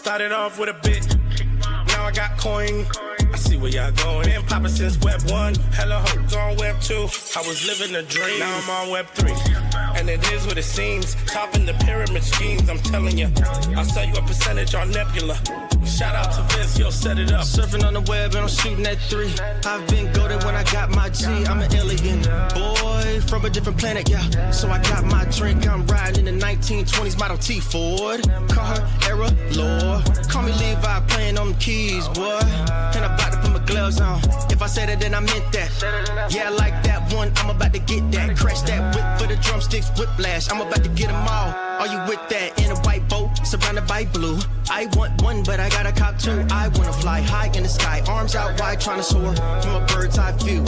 Started off with a bit, now I got coin. I see where y'all going. Been poppin' since Web 1, hella hoes on Web 2. I was living a dream, now I'm on Web 3. And it is what it seems, topping the pyramid schemes, I'm telling you. I'll sell you a percentage on Nebula. Shout out to Vince, he'll set it up. Surfing on the web and I'm shooting at 3. I've been golden when I got my G. I'm an alien boy from a different planet, yeah. So I got my drink, I'm riding in the 1920s Model T Ford. Call her Era Lord. Call me Levi, playing on the keys, boy. And I'm about to put my gloves on. If I said it, then I meant that. Yeah, I like that one, I'm about to get that. Crash that whip for the drumsticks, whiplash. I'm about to get them all. Are you with that? In a white boat, surrounded by blue. I want one, but I got a cop too. I wanna fly high in the sky, arms out wide, trying to soar from a bird's eye view.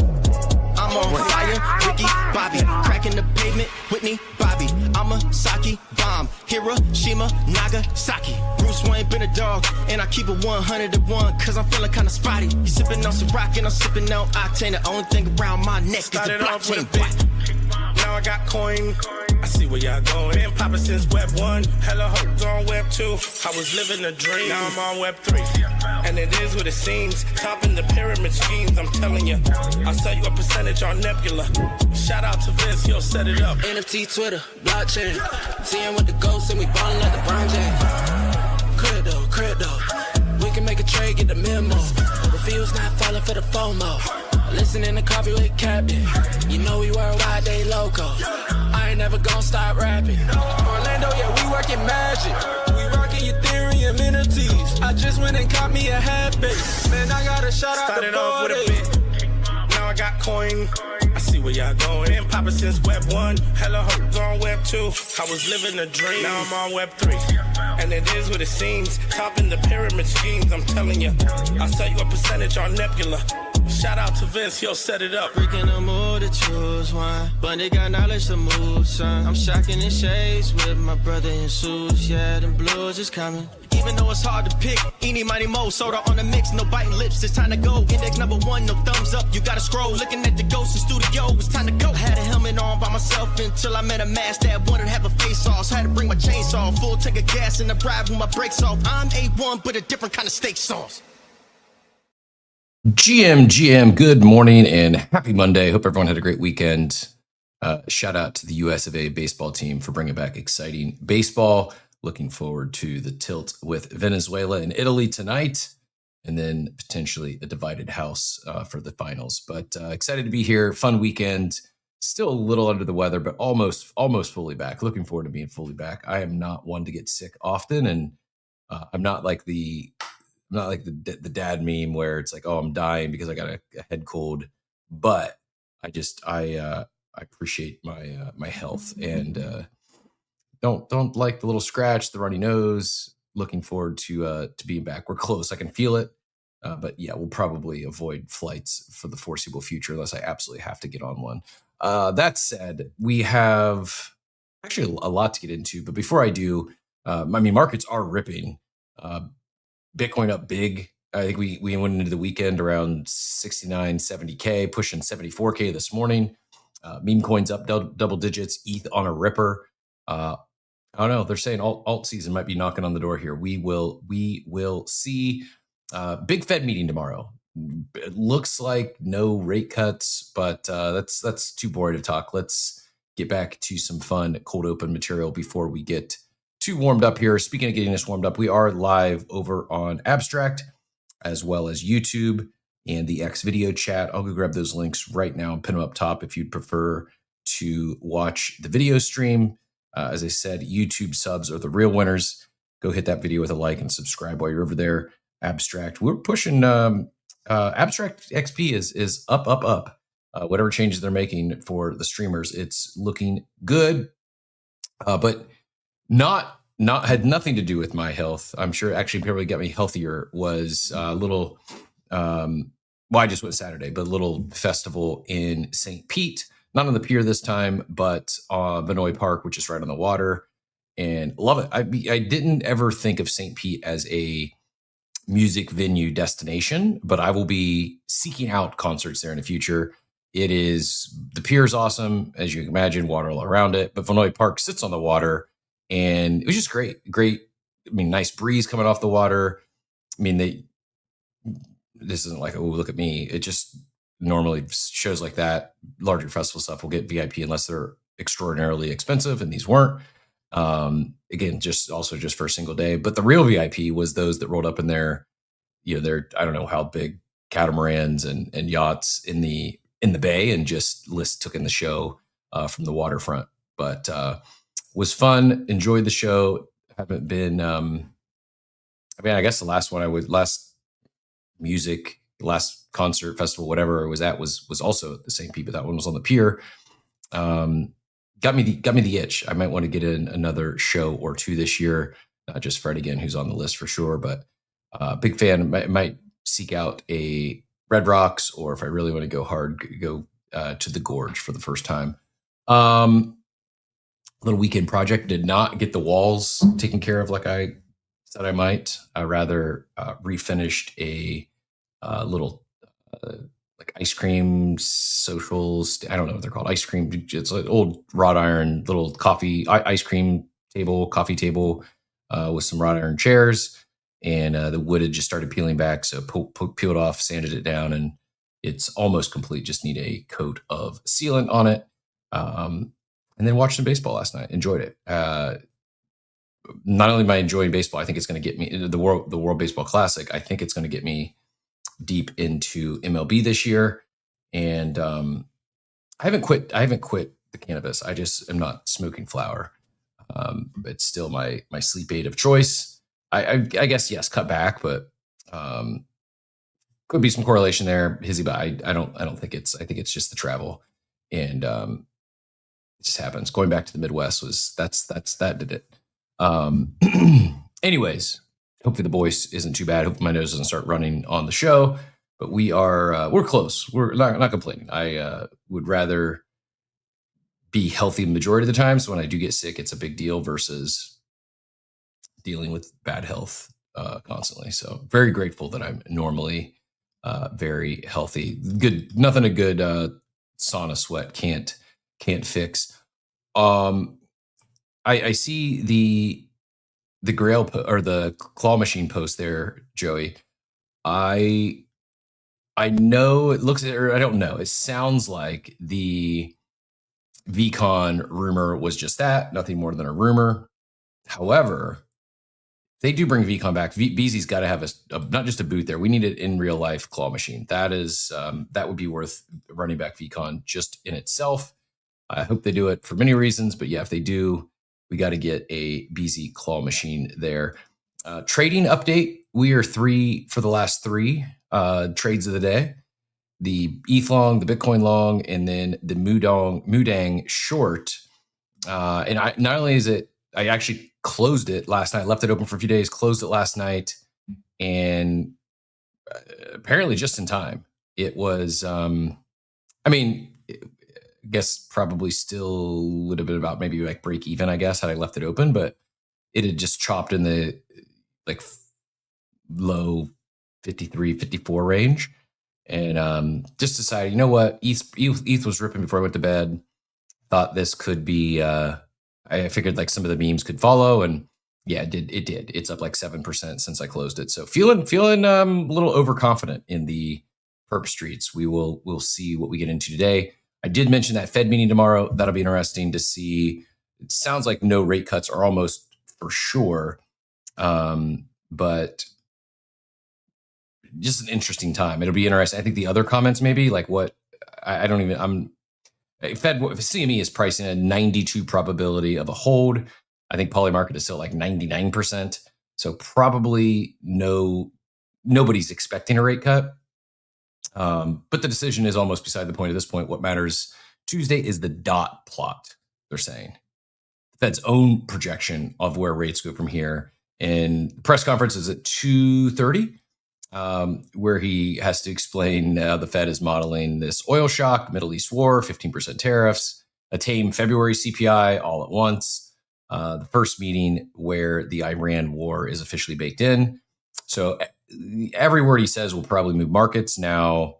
I'm on fire, Ricky, Bobby, cracking the pavement, Whitney, Bobby. I'm a Saki bomb, Hiroshima, Nagasaki. Bruce Wayne been a dog, and I keep it 101, cause I'm feeling kinda spotty. You sipping on some rock, and I'm sipping on octane. The only thing around my neck is the blockchain. Now I got coin. I see where y'all going. Been poppin' since Web 1, hella hoes on Web 2. I was living a dream, now I'm on Web 3. And it is what it seems, topping the pyramid schemes, I'm telling you. I'll sell you a percentage on Nebula. Shout out to Vince, he'll set it up. NFT, Twitter, blockchain. Seeing with the ghosts and we ballin' like the Brown James. Crypto. We can make a trade, get the memo. The feels not falling for the FOMO. Listening to coffee with Captain. You know we worldwide, they loco. I ain't never gonna stop rapping. Orlando, yeah, we working magic. We rocking Ethereum entities. I just went and caught me a half base. Man, I got a shout out Started to off with a bit, now I got coin. I see where y'all going. Been poppin' since Web 1, hella hoes on Web 2. I was living a dream, now I'm on Web 3. And it is what it seems, topping the pyramid schemes, I'm telling you. I'll sell you a percentage on Nebula. Shout out to Vince, he'll set it up. Freaking the mood to choose one, but they got knowledge to move, son. I'm shocking in shades with my brother in suits. Yeah, them blues is coming. Even though it's hard to pick, eeny, mighty, mo, soda on the mix, no biting lips, it's time to go. Index number 1, no thumbs up, you gotta scroll. Looking at the ghost in studio, it's time to go. Had a helmet on by myself until I met a mask that wanted to have a face off. So I had to bring my chainsaw, full tank of gas in the drive with my brakes off. I'm A1, but a different kind of steak sauce. GM, good morning and happy Monday. Hope everyone had a great weekend. Shout out to the US of A baseball team for bringing back exciting baseball. Looking forward to the tilt with Venezuela and Italy tonight, and then potentially a divided house for the finals. But excited to be here. Fun weekend. Still a little under the weather, but almost fully back. Looking forward to being fully back. I am not one to get sick often, and I'm not like the dad meme where it's like, oh, I'm dying because I got a head cold. But I appreciate my health and don't like the little scratch, the runny nose. Looking forward to being back. We're close. I can feel it. But yeah, we'll probably avoid flights for the foreseeable future unless I absolutely have to get on one. That said, we have actually a lot to get into. But before I do, markets are ripping. Bitcoin up big. I think we went into the weekend around 69, 70K, pushing 74K this morning. Meme coins up double digits. ETH on a ripper. I don't know. They're saying alt season might be knocking on the door here. We will see. Big Fed meeting tomorrow. It looks like no rate cuts, but that's too boring to talk. Let's get back to some fun cold open material before we get too warmed up here. Speaking of getting us warmed up, we are live over on Abstract as well as YouTube and the X video chat. I'll go grab those links right now and pin them up top if you'd prefer to watch the video stream. As I said, YouTube subs are the real winners. Go hit that video with a like and subscribe while you're over there. Abstract, we're pushing. Abstract XP is up. Whatever changes they're making for the streamers, it's looking good. But not had nothing to do with my health. I'm sure actually probably got me healthier was a little. I just went Saturday, but a little festival in St. Pete. Not on the pier this time, but Vinoy Park, which is right on the water, and love it. I didn't ever think of St. Pete as a music venue destination, but I will be seeking out concerts there in the future. It is, the pier is awesome, as you can imagine, water all around it, but Vinoy Park sits on the water, and it was just great nice breeze coming off the water. I mean, this isn't like, oh, look at me. It just normally shows like that, larger festival stuff will get VIP unless they're extraordinarily expensive, and these weren't. Again, just for a single day. But the real VIP was those that rolled up in their, I don't know how big catamarans and yachts in the bay, and just took in the show from the waterfront. But was fun. Enjoyed the show. Haven't been. I guess the last last concert festival, whatever it was at, was also at the St. Pete, but that one was on the pier. Got me the itch. I might want to get in another show or two this year. Not just Fred again, who's on the list for sure, but big fan. Might seek out a Red Rocks, or if I really want to go hard, go to the Gorge for the first time. Little weekend project. Did not get the walls taken care of like I said I might. I rather refinished a little like ice cream socials. I don't know what they're called. Ice cream. It's like old wrought iron little ice cream table, coffee table with some wrought iron chairs, and the wood had just started peeling back. So peeled off, sanded it down, and it's almost complete. Just need a coat of sealant on it. And then watched some baseball last night. Enjoyed it. Not only am I enjoying baseball, I think it's going to get me into the World Baseball Classic. I think it's going to get me deep into MLB this year. And I haven't quit the cannabis. I just am not smoking flower. It's still my sleep aid of choice. I guess, yes, cut back, but could be some correlation there, Hizzy, but I don't think I think it's just the travel. And it just happens. Going back to the Midwest that did it. Anyways, hopefully the voice isn't too bad. Hopefully my nose doesn't start running on the show, but we're close. We're not complaining. I would rather be healthy the majority of the time. So when I do get sick, it's a big deal versus dealing with bad health constantly. So very grateful that I'm normally very healthy. Good. Nothing a good sauna sweat can't fix. I see the Grail or the claw machine post there, Joey. I know it looks, or I don't know. It sounds like the VCon rumor was just that, nothing more than a rumor. However, if they do bring VCon back, BZ's got to have not just a booth there. We need it in real life claw machine. That would be worth running back VCon just in itself. I hope they do it for many reasons, but yeah, if they do, we got to get a BZ claw machine there. Trading update. We are 3 for the last 3 trades of the day. The ETH long, the Bitcoin long, and then the Mudang short. And not only is it, I actually closed it last night, left it open for a few days, closed it last night, and apparently just in time. It was, I guess probably still would have been about maybe like break even, I guess, had I left it open, but it had just chopped in the like low 53, 54 range. And just decided, you know what, ETH was ripping before I went to bed. Thought this could be, I figured like some of the memes could follow, and yeah, it did. It's up like 7% since I closed it. So feeling a little overconfident in the perp streets. We'll see what we get into today. I did mention that Fed meeting tomorrow. That'll be interesting to see. It sounds like no rate cuts are almost for sure, but just an interesting time. It'll be interesting. I think the other comments maybe like what I don't even. Fed CME is pricing a 92 probability of a hold. I think Polymarket is still like 99%. So probably nobody's expecting a rate cut. But the decision is almost beside the point at this point. What matters Tuesday is the dot plot, they're saying. The Fed's own projection of where rates go from here. And the press conference is at 2:30, where he has to explain the Fed is modeling this oil shock, Middle East war, 15% tariffs, a tame February CPI all at once. The first meeting where the Iran war is officially baked in. So every word he says will probably move markets. Now,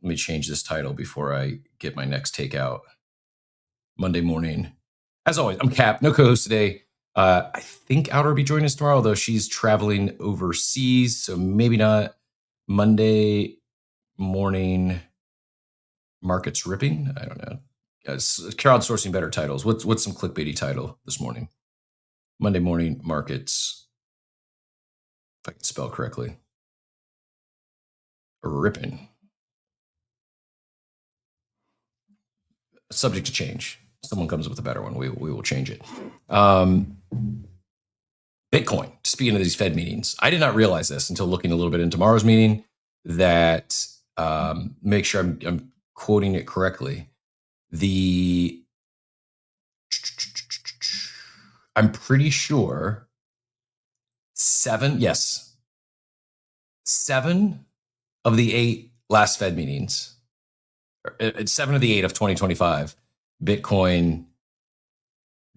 let me change this title before I get my next takeout. Monday morning. As always, I'm Cap, no co-host today. I think Outer will be joining us tomorrow, although she's traveling overseas, so maybe not. Monday morning markets ripping. I don't know. Crowdsourcing better titles. What's some clickbaity title this morning? Monday morning markets, if I can spell correctly. Ripping. Subject to change. Someone comes up with a better one. We will change it. Bitcoin. Speaking of these Fed meetings, I did not realize this until looking a little bit into tomorrow's meeting. That make sure I'm quoting it correctly. I'm pretty sure 7 of the 8 last Fed meetings, 7 of the 8 of 2025, Bitcoin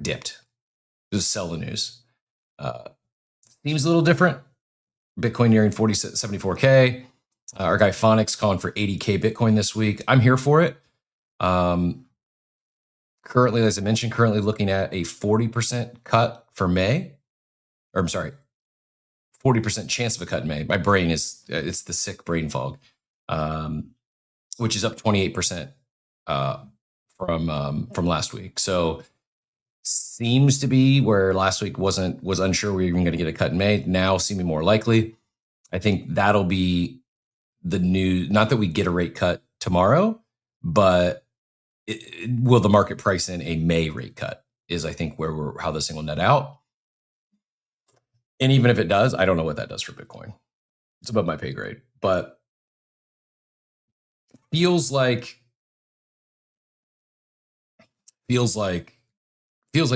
dipped. Just sell the news. Seems a little different. Bitcoin nearing 74K. Our guy Phonics calling for 80K Bitcoin this week. I'm here for it. Currently, as I mentioned, looking at a 40% cut for May. Or I'm sorry, 40% chance of a cut in May. My brain it's the sick brain fog, which is up 28% from last week. So seems to be where last week was unsure we were even going to get a cut in May. Now seeming more likely. I think that'll be the new. Not that we get a rate cut tomorrow, but will the market price in a May rate cut? Is I think how this thing will net out. And even if it does, I don't know what that does for Bitcoin. It's above my pay grade, but feels like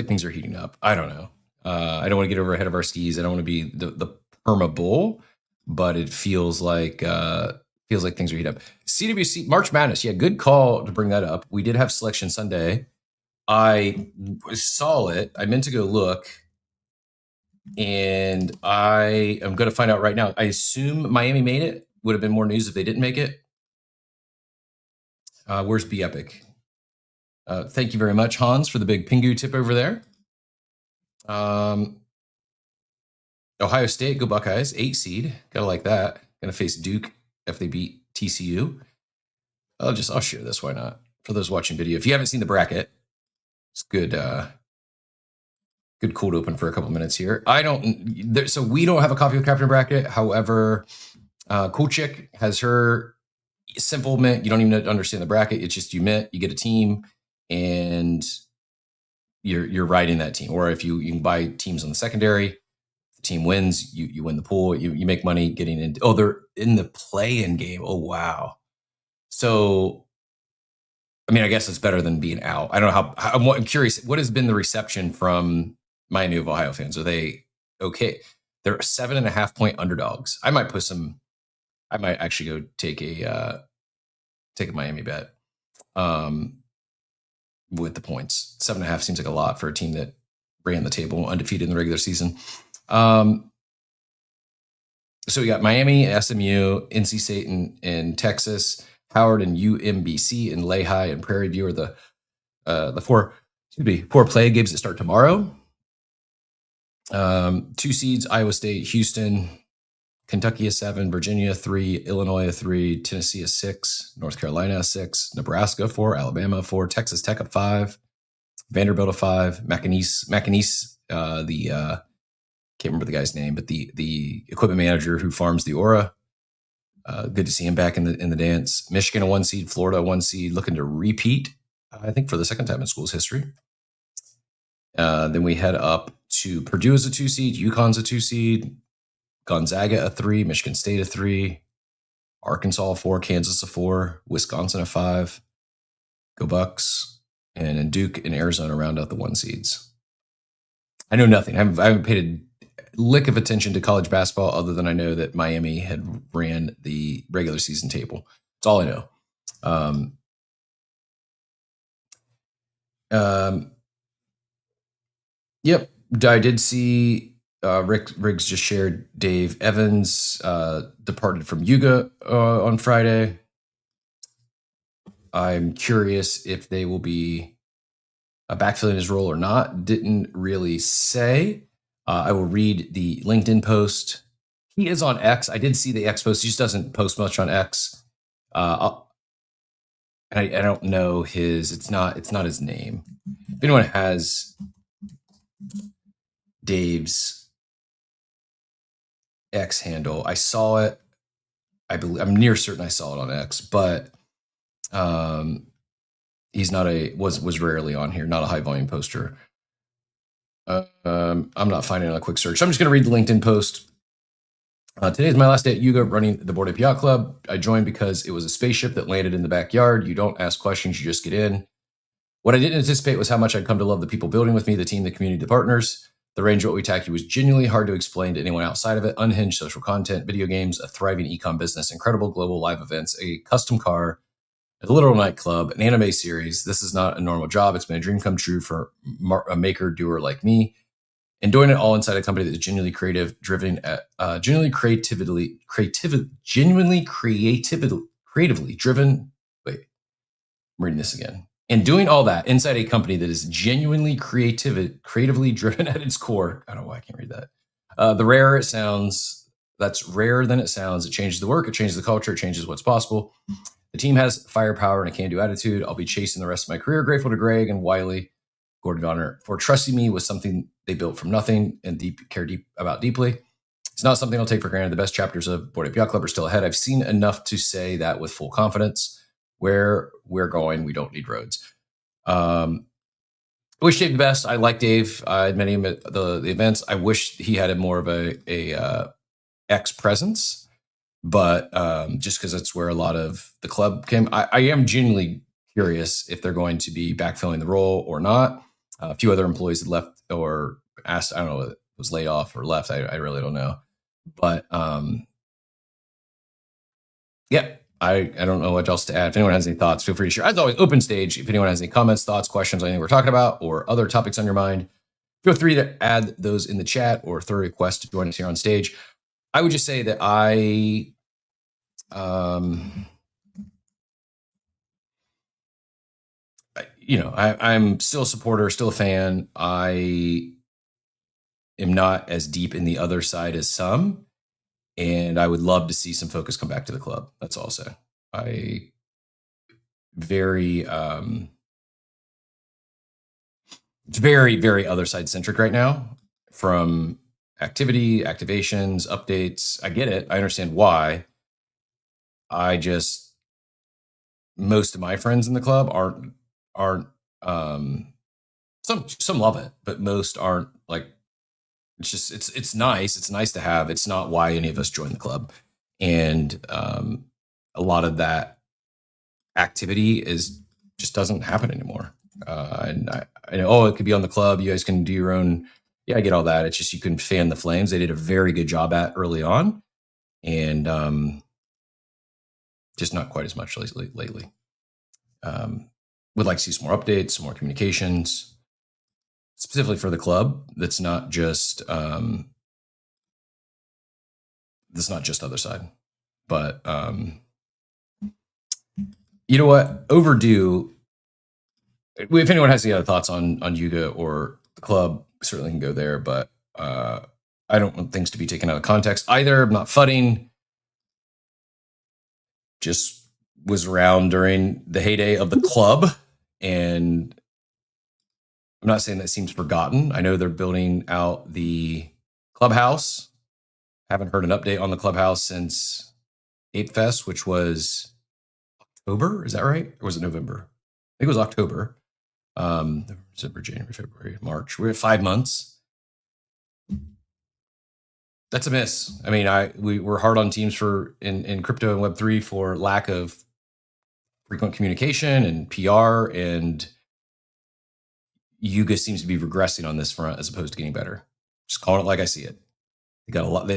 things are heating up. I don't know. I don't want to get over ahead of our skis. I don't want to be the perma bull, but it feels like things are heating up. CWC March Madness. Yeah, good call to bring that up. We did have Selection Sunday. I saw it. I meant to go look. And I am going to find out right now. I assume Miami made it. Would have been more news if they didn't make it. Where's B Epic? Thank you very much, Hans, for the big Pingu tip over there. Ohio State, go Buckeyes, 8 seed. Gotta like that. Gonna face Duke if they beat TCU. I'll share this. Why not? For those watching video, if you haven't seen the bracket, it's good. Good cold open for a couple minutes here. So we don't have a coffee with Captain bracket. However, Cool Chick has her simple mint. You don't even understand the bracket. It's just you mint, you get a team, and you're riding that team. Or if you can buy teams on the secondary, the team wins, you win the pool, you make money getting into. Oh, they're in the play-in game. Oh wow. So I mean, I guess it's better than being out. I don't know I'm curious, what has been the reception from Miami of Ohio fans? Are they okay? They're 7.5 point underdogs. I might actually go take a Miami bet with the points. 7.5 seems like a lot for a team that ran the table undefeated in the regular season. So we got Miami, SMU, NC State, and Texas, Howard and UMBC, and Lehigh and Prairie View are the four play games that start tomorrow. 2 seeds: Iowa State, Houston, Kentucky a 7, Virginia 3, Illinois a 3, Tennessee a 6, North Carolina a 6, Nebraska a 4, Alabama a 4, Texas Tech a 5, Vanderbilt a 5, McAnise, can't remember the guy's name, but the equipment manager who farms the Aura. Good to see him back in the dance. Michigan a 1 seed, Florida a 1 seed, looking to repeat, I think, for the second time in school's history. Then we head up to Purdue as a 2 seed, UConn's a 2 seed, Gonzaga a 3, Michigan State a 3, Arkansas a 4, Kansas a 4, Wisconsin a 5, go Bucks, and then Duke and Arizona round out the 1 seeds. I know nothing. I haven't paid a lick of attention to college basketball other than I know that Miami had ran the regular season table. That's all I know. Yep. I did see Riggs just shared Dave Evans departed from Yuga on Friday. I'm curious if they will be backfilling his role or not. Didn't really say. I will read the LinkedIn post. He is on X. I did see the X post. He just doesn't post much on X. I don't know his. It's not his name. If anyone has Dave's X handle, I saw it. I'm near certain I saw it on X, but he's not was rarely on here. Not a high volume poster. I'm not finding it on a quick search. So I'm just going to read the LinkedIn post. Today is my last day at Yuga running the Bored Ape Yacht Club. I joined because it was a spaceship that landed in the backyard. You don't ask questions, you just get in. What I didn't anticipate was how much I'd come to love the people building with me, the team, the community, the partners. The range of what we tacked was genuinely hard to explain to anyone outside of it. Unhinged social content, video games, a thriving e-com business, incredible global live events, a custom car, a literal nightclub, an anime series. This is not a normal job. It's been a dream come true for a maker doer like me. And doing it all inside a company that is genuinely creatively driven. Wait, I'm reading this again. And doing all that inside a company that is genuinely creatively driven at its core. I don't know why I can't read that. The rarer it sounds, that's rarer than it sounds. It changes the work, it changes the culture, it changes what's possible. The team has firepower and a can-do attitude. I'll be chasing the rest of my career. Grateful to Greg and Wiley, Gordon Donner, for trusting me with something they built from nothing and care about deeply. It's not something I'll take for granted. The best chapters of Bored Ape Yacht Club are still ahead. I've seen enough to say that with full confidence. Where we're going, we don't need roads. I wish Dave the best. I like Dave. I met him at the events. I wish he had more of a X presence, but just because that's where a lot of the club came. I am genuinely curious if they're going to be backfilling the role or not. A few other employees had left or asked. I don't know, it was laid off or left. I really don't know, but yeah. I don't know what else to add. If anyone has any thoughts, feel free to share. As always, open stage. If anyone has any comments, thoughts, questions on anything we're talking about or other topics on your mind, feel free to add those in the chat or throw a request to join us here on stage. I would just say that I'm still a supporter, still a fan. I am not as deep in the other side as some. And I would love to see some focus come back to the club. That's all I'll say. It's very, very other side centric right now, from activity, activations, updates. I get it. I understand why. Most of my friends in the club aren't some love it, but most aren't like. It's nice. It's nice to have. It's not why any of us joined the club. And a lot of that activity just doesn't happen anymore. And I know, it could be on the club. You guys can do your own. Yeah, I get all that. It's just you can fan the flames. They did a very good job at early on. And just not quite as much lately. Would like to see some more updates, some more communications. Specifically for the club, that's not just Otherside, but you know what? Overdue. If anyone has any other thoughts on Yuga or the club, certainly can go there. But I don't want things to be taken out of context either. I'm not fudding. Just was around during the heyday of the club, and I'm not saying that seems forgotten. I know they're building out the clubhouse. Haven't heard an update on the clubhouse since Ape Fest, which was October. Is that right? Or was it November? I think it was October. December, January, February, March. We're at 5 months. That's a miss. I mean, we're hard on teams in crypto and Web3 for lack of frequent communication and PR, and Yuga seems to be regressing on this front as opposed to getting better. Just calling it like I see it. They got a lot.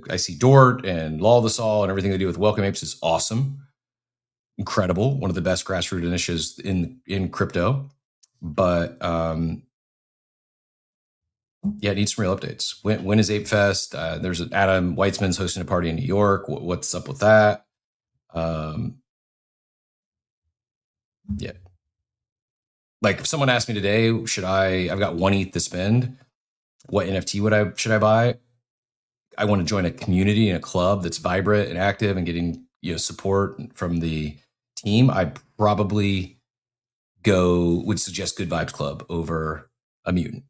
I see Dort and Law of the Saw and everything they do with Welcome Apes is awesome, incredible. One of the best grassroots initiatives in crypto. But yeah, it needs some real updates. When is Ape Fest? There's an Adam Weitzman's hosting a party in New York. What's up with that? Yeah. Like if someone asked me today, I've got 1 ETH to spend, what NFT should I buy? I want to join a community and a club that's vibrant and active and getting, support from the team. I probably would suggest Good Vibes Club over a Mutant.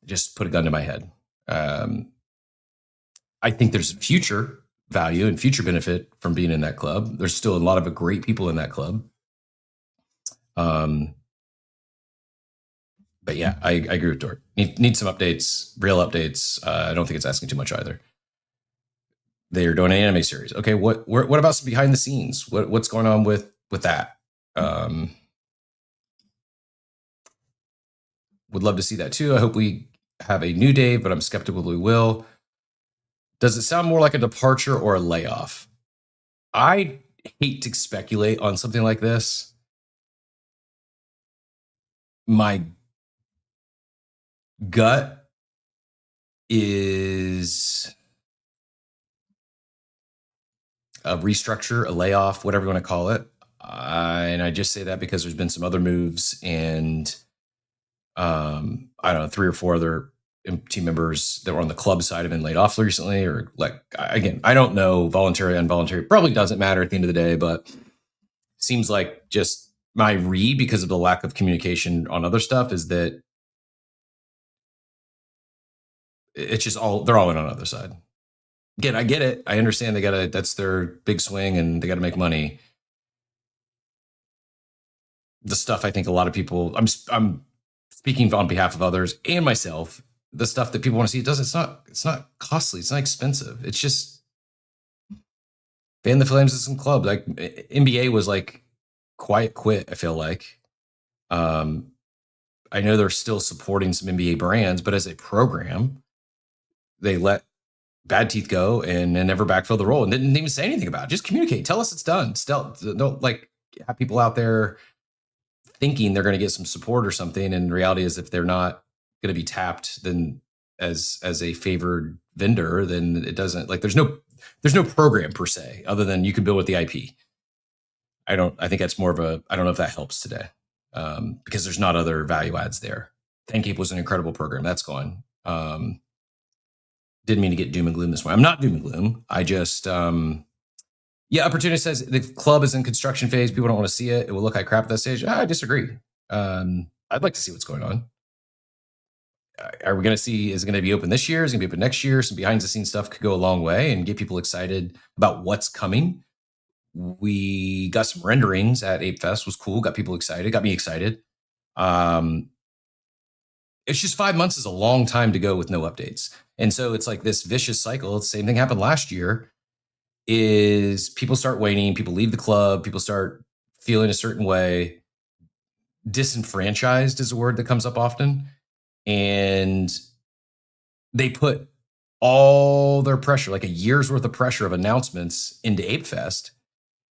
Just put a gun to my head. I think there's future value and future benefit from being in that club. There's still a lot of great people in that club. But yeah, I agree with Dort. Need some updates, real updates. I don't think it's asking too much either. They are doing an anime series. Okay, what about some behind the scenes? What's going on with that? Would love to see that too. I hope we have a new Dave, but I'm skeptical we will. Does it sound more like a departure or a layoff? I hate to speculate on something like this. My gut is a restructure, a layoff, whatever you want to call it. And I just say that because there's been some other moves, and I don't know, 3 or 4 other team members that were on the club side have been laid off recently, or again, I don't know, voluntary, involuntary, probably doesn't matter at the end of the day, but seems like just my read, because of the lack of communication on other stuff, is that it's just they're all in on Otherside. Again, I get it. I understand that's their big swing and they got to make money. The stuff I think a lot of people, I'm speaking on behalf of others and myself, the stuff that people want to see, it's not costly. It's not expensive. It's just fan the flames of some club. Like NBA was like quiet quit, I feel like. I know they're still supporting some NBA brands, but as a program, they let Bad Teeth go and never backfill the role and didn't even say anything about it. Just communicate. Tell us it's done. Still, don't have people out there thinking they're going to get some support or something. And the reality is, if they're not going to be tapped, then as a favored vendor, then it doesn't, there's no program per se, other than you can build with the IP. I think that's more of I don't know if that helps today, because there's not other value adds there. Thankape was an incredible program. That's gone. Didn't mean to get doom and gloom this way. I'm not doom and gloom. I just, Opportunity says the club is in construction phase. People don't want to see it. It will look like crap at that stage. I disagree. I'd like to see what's going on. Are we going to see, is it going to be open this year? Is it going to be open next year? Some behind the scenes stuff could go a long way and get people excited about what's coming. We got some renderings at Ape Fest, was cool. Got people excited, got me excited. It's just 5 months is a long time to go with no updates. And so it's like this vicious cycle. The same thing happened last year, is people start waiting, people leave the club, people start feeling a certain way. Disenfranchised is a word that comes up often. And they put all their pressure, like a year's worth of pressure of announcements, into Ape Fest.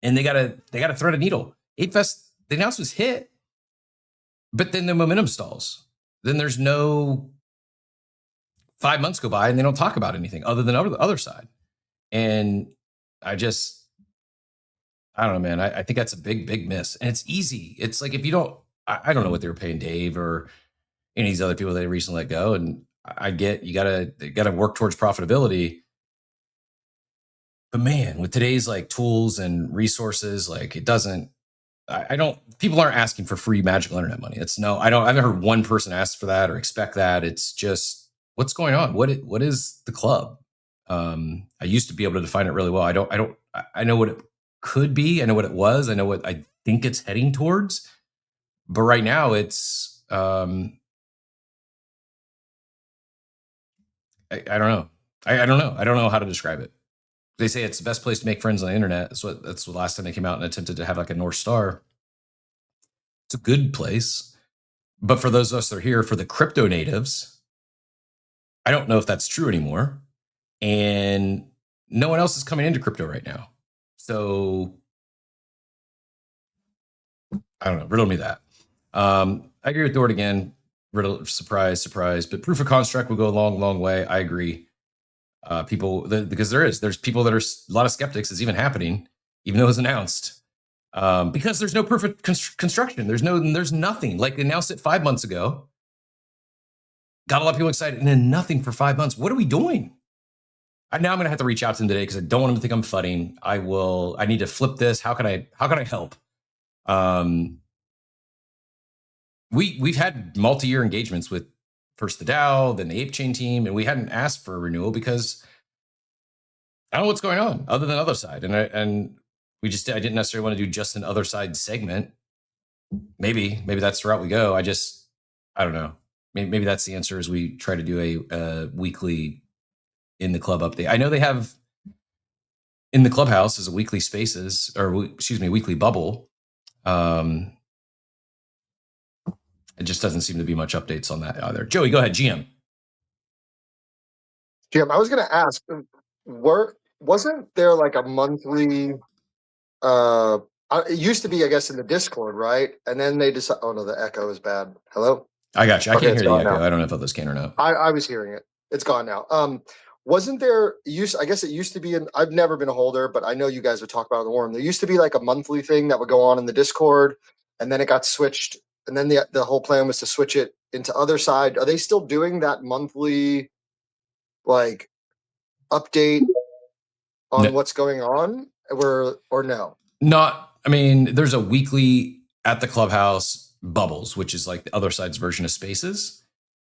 And they gotta thread a needle. Ape Fest, the announcements hit, but then the momentum stalls. Then there's no 5 months go by and they don't talk about anything other than the other side. And I don't know, man. I think that's a big, big miss. And it's easy. It's like, if you don't, I don't know what they were paying Dave or any of these other people they recently let go. And I get, you gotta work towards profitability. But man, with today's tools and resources, it doesn't, people aren't asking for free magical internet money. I haven't heard one person ask for that or expect that. It's just, what's going on? What is the club? I used to be able to define it really well. I know what it could be. I know what it was. I know what I think it's heading towards. But right now it's, I don't know. I don't know. I don't know how to describe it. They say it's the best place to make friends on the internet. That's the last time they came out and attempted to have a North Star. It's a good place. But for those of us that are here, for the crypto natives, I don't know if that's true anymore. And no one else is coming into crypto right now. So I don't know. Riddle me that. I agree with Dort again. Riddle, surprise. But proof of construct will go a long, long way. I agree. Because there's people that are a lot of skeptics. It's even happening, even though it was announced. because there's no perfect construction. There's nothing. Like they announced it 5 months ago. Got a lot of people excited, and then nothing for 5 months. What are we doing? Now I'm going to have to reach out to them today because I don't want them to think I'm fudding. I need to flip this. How can I help? We've had multi-year engagements with first the DAO, then the Ape Chain team, and we hadn't asked for a renewal because I don't know what's going on other than Otherside. And I didn't necessarily want to do just an Otherside segment. Maybe that's the route we go. I don't know. Maybe that's the answer, is we try to do a weekly in the club update. I know they have in the clubhouse is a weekly spaces, or excuse me, weekly bubble. It just doesn't seem to be much updates on that either. Joey, go ahead, GM. Jim, I was going to ask, wasn't there like a monthly? It used to be, I guess, in the Discord, right? And then they decided. Oh no, the echo is bad. Hello. I got you. I can't hear the echo. Now. I don't know if others can or not. I was hearing it. It's gone now. Wasn't there I guess it used to be I've never been a holder, but I know you guys would talk about it in the forum. There used to be like a monthly thing that would go on in the Discord, and then it got switched. And then the whole plan was to switch it into Otherside. Are they still doing that monthly, like, update on what's going on, or no? Not. I mean, there's a weekly at the clubhouse bubbles, which is like the Otherside's version of Spaces.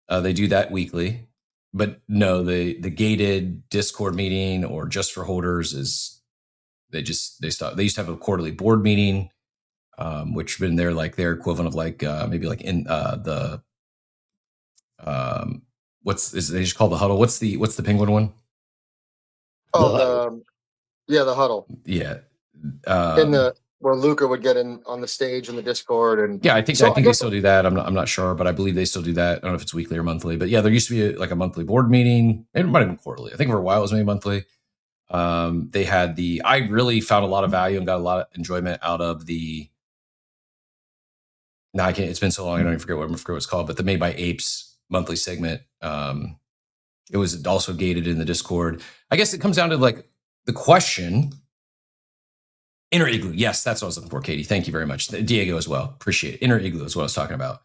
They do that weekly, but no, the gated Discord meeting or just for holders is they stopped. They used to have a quarterly board meeting, which been their equivalent of maybe like in the they just call the huddle. What's the penguin one? Oh, the huddle. Yeah. Where Luca would get in on the stage in the Discord, and yeah, I think they still do that. I'm not sure, but I believe they still do that. I don't know if it's weekly or monthly, but yeah, there used to be a monthly board meeting. It might have been quarterly. I think for a while it was maybe monthly. They had I really found a lot of value and got a lot of enjoyment out of the. Now it's been so long I don't even forget what it's called, but the Made by Apes monthly segment. It was also gated in the Discord. I guess it comes down to the question. Inner Igloo. Yes, that's what I was looking for, Katie. Thank you very much. Diego as well. Appreciate it. Inner Igloo is what I was talking about.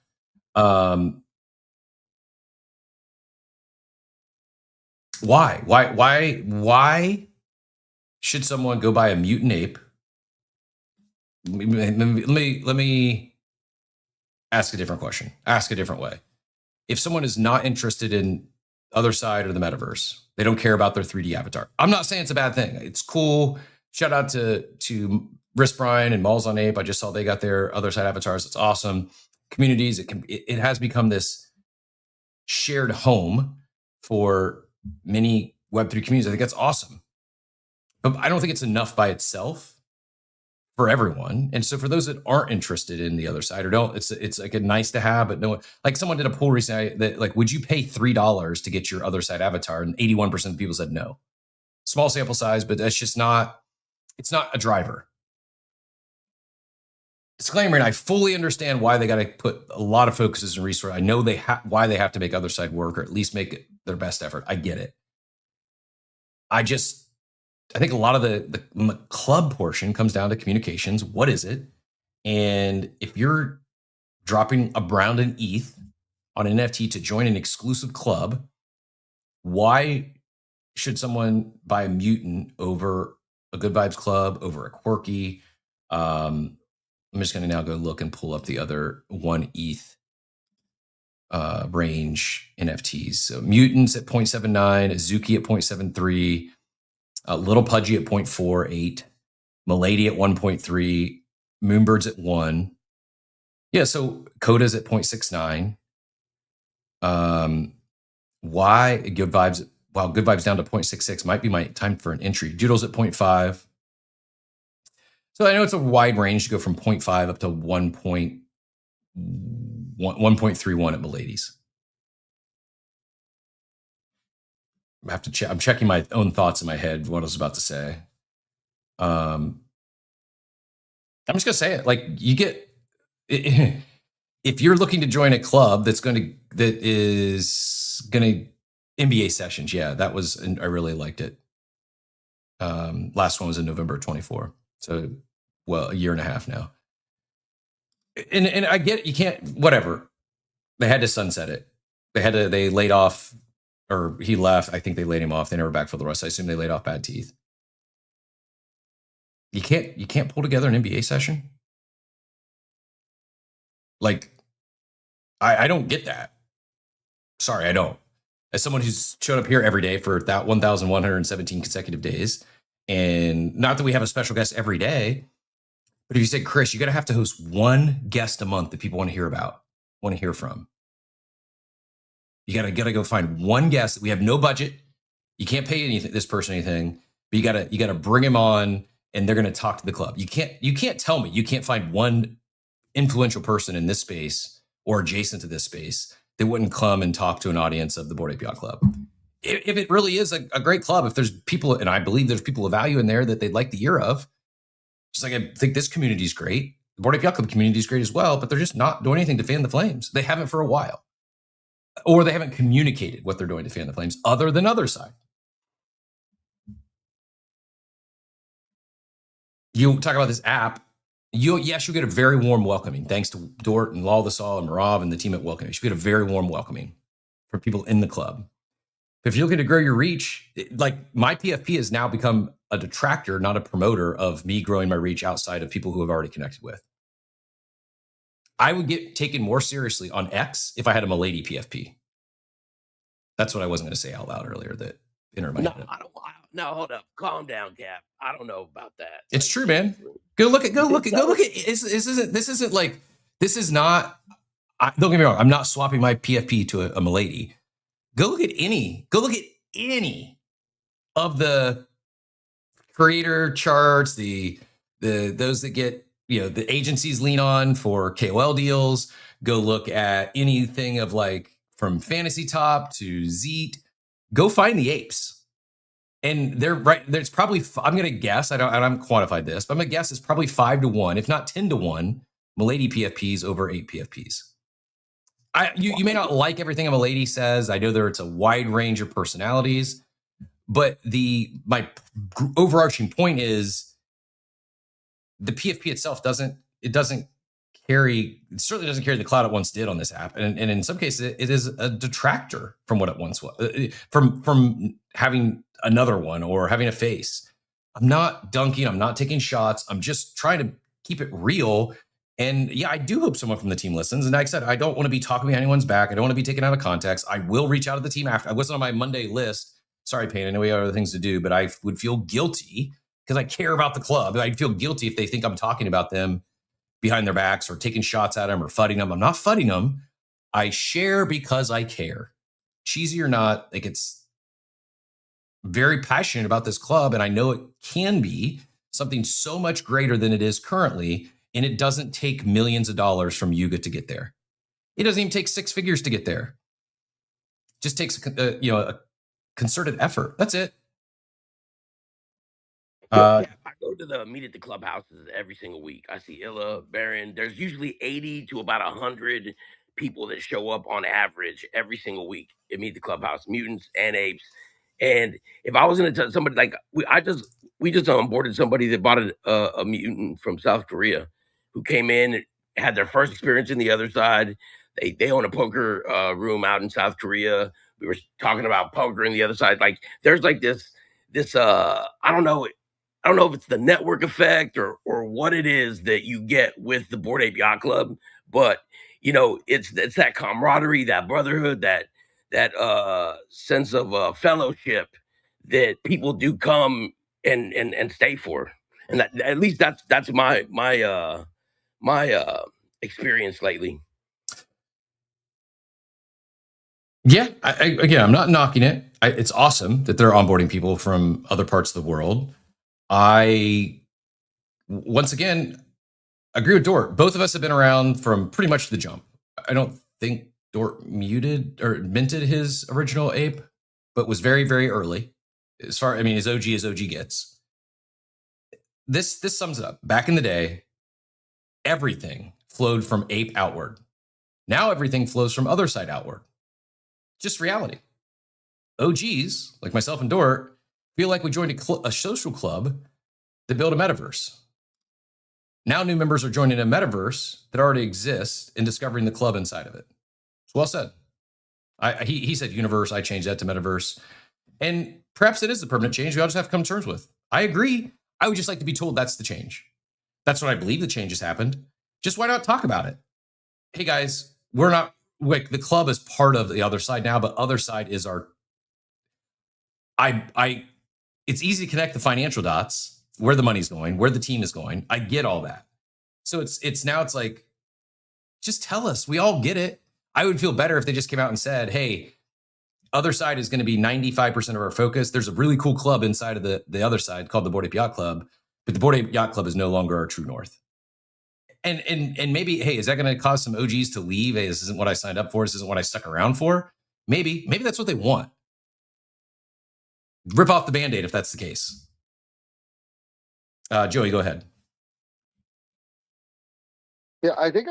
Why should someone go buy a mutant ape? Let me ask a different question. Ask a different way. If someone is not interested in Otherside or the metaverse, they don't care about their 3D avatar. I'm not saying it's a bad thing. It's cool. Shout out to Risk Brian and Malls on Ape. I just saw they got their Otherside avatars. It's awesome. Communities. It has become this shared home for many Web3 communities. I think that's awesome. But I don't think it's enough by itself for everyone. And so for those that aren't interested in the Otherside or don't, it's like a nice to have, but no, like someone did a poll recently that would you pay $3 to get your Otherside avatar? And 81% of people said no. Small sample size, but that's just not. It's not a driver. Disclaimer, and I fully understand why they got to put a lot of focuses and resources. I know why they have to make Otherside work, or at least make it their best effort. I get it. I think a lot of the club portion comes down to communications. What is it? And if you're dropping a Brown and ETH on an NFT to join an exclusive club, why should someone buy a mutant over a Good Vibes Club, over a Quirky? I'm just going to now go look and pull up the other 1 ETH range NFTs. So Mutants at 0.79, Azuki at 0.73, Little Pudgy at 0.48, Milady at 1.3, Moonbirds at 1. Yeah, so Coda's at 0.69. Why Good Vibes? Wow, Good Vibes down to 0.66 might be my time for an entry. Doodle's at 0.5. So I know it's a wide range to go from 0.5 up to 1.31 at Milady's. I have to check. I'm checking my own thoughts in my head, what I was about to say. I'm just going to say it. Like, you get, if you're looking to join a club that is going to NBA sessions. Yeah, that was, I really liked it. Last one was in November 24. So well, a year and a half now. And I get it, you can't, whatever. They had to sunset it. They laid off, or he left. I think they laid him off. They never backfilled the rest. I assume they laid off Bad Teeth. You can't pull together an NBA session. Like, I don't get that. Sorry, I don't. As someone who's showed up here every day for that 1,117 consecutive days, and not that we have a special guest every day, but if you say, Chris, you got to have to host one guest a month that people want to hear about, want to hear from. You got to go find one guest. We have no budget. You can't pay anything, this person anything, but you got to bring him on, and they're going to talk to the club. You can't tell me you can't find one influential person in this space or adjacent to this space that wouldn't come and talk to an audience of the Bored Ape Yacht Club. If it really is a great club, if there's people, and I believe there's people of value in there that they'd like the ear of, just like I think this community is great. The Bored Ape Yacht Club community is great as well, but they're just not doing anything to fan the flames. They haven't for a while. Or they haven't communicated what they're doing to fan the flames other than Otherside. You talk about this app. You'll get a very warm welcoming, thanks to Dort and Law the Saw and Marav and the team at Welcoming. You get a very warm welcoming from people in the club. If you're looking to grow your reach, like my PFP has now become a detractor, not a promoter of me growing my reach outside of people who have already connected with. I would get taken more seriously on X if I had a Milady PFP. That's what I wasn't going to say out loud earlier. That entered my head. No, hold up. Calm down, Cap. I don't know about that. It's true, man. Go look at. This is not. Don't get me wrong. I'm not swapping my PFP to a Milady. Go look at any of the creator charts. The those that get the agencies lean on for KOL deals. Go look at anything of like from Fantasy Top to Zeet. Go find the apes. And they're right. There's probably, I'm going to guess, I haven't quantified this, but I'm going to guess it's probably 5-1, if not 10-1, Milady PFPs over ape PFPs. You may not like everything a Milady says. I know it's a wide range of personalities, but my overarching point is the PFP itself certainly doesn't carry the clout it once did on this app. And in some cases, it is a detractor from what it once was, from having another one or having a face. I'm not dunking. I'm not taking shots. I'm just trying to keep it real. And yeah, I do hope someone from the team listens. And like I said, I don't want to be talking behind anyone's back. I don't want to be taken out of context. I will reach out to the team after. I wasn't on my Monday list. Sorry, Payne. I know we have other things to do, but I would feel guilty because I care about the club. I'd feel guilty if they think I'm talking about them behind their backs or taking shots at them or fudding them. I'm not fudding them. I share because I care. Cheesy or not, like it's very passionate about this club, and I know it can be something so much greater than it is currently, and it doesn't take millions of dollars from Yuga to get there. It doesn't even take 6 figures to get there. It just takes a concerted effort. That's it. I go to the meet at the clubhouses every single week. I see Illa, Baron. There's usually 80 to about 100 people that show up on average every single week at meet the clubhouse, mutants and apes. And if I was going to tell somebody, like we just onboarded somebody that bought a mutant from South Korea, who came in, had their first experience in the other side. They own a poker room out in South Korea. We were talking about poker in the other side. Like there's like this I don't know if it's the network effect or what it is that you get with the Bored Ape Yacht Club, but it's that camaraderie, that brotherhood, that sense of fellowship that people do come and stay for, and that at least that's my experience lately. Yeah, again, I'm not knocking it. It's awesome that they're onboarding people from other parts of the world. I, once again, agree with Dort. Both of us have been around from pretty much the jump. I don't think Dort minted his original ape, but was very, very early. As OG gets. This sums it up. Back in the day, everything flowed from ape outward. Now everything flows from Otherside outward. Just reality. OGs, like myself and Dort, feel like we joined a social club that built a metaverse. Now new members are joining a metaverse that already exists and discovering the club inside of it. It's well said. He said universe. I changed that to metaverse. And perhaps it is the permanent change we all just have to come to terms with. I agree. I would just like to be told that's the change. That's what I believe the change has happened. Just why not talk about it? Hey guys, we're not like the club is part of the Otherside now, but Otherside is our it's easy to connect the financial dots, where the money's going, where the team is going. I get all that. So it's like, just tell us. We all get it. I would feel better if they just came out and said, hey, Otherside is going to be 95% of our focus. There's a really cool club inside of the Otherside called the Bored Ape Yacht Club, but the Bored Ape Yacht Club is no longer our true north. And maybe, hey, is that going to cause some OGs to leave? Hey, this isn't what I signed up for. This isn't what I stuck around for. Maybe that's what they want. Rip off the Band-Aid if that's the case. Joey, go ahead. Yeah, I think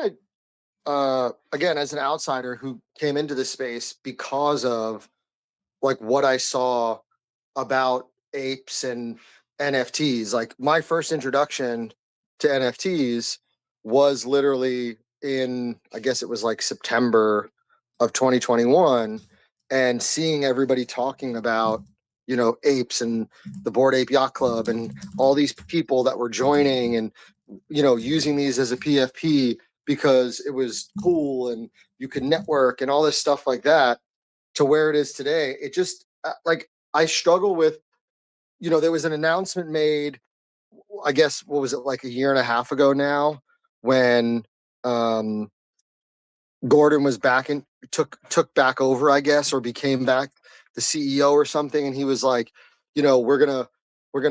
again, as an outsider who came into this space because of like what I saw about apes and NFTs, like my first introduction to NFTs was literally in, I guess it was like September of 2021, and seeing everybody talking about, you know, apes and the Bored Ape Yacht Club and all these people that were joining and, you know, using these as a PFP because it was cool and you could network and all this stuff like that, to where it is today. It just like, I struggle with, you know, there was an announcement made, I guess, what was it, like a year and a half ago now, when Gordon was back and took back over, I guess, or became back the CEO or something. And he was like, you know, we're gonna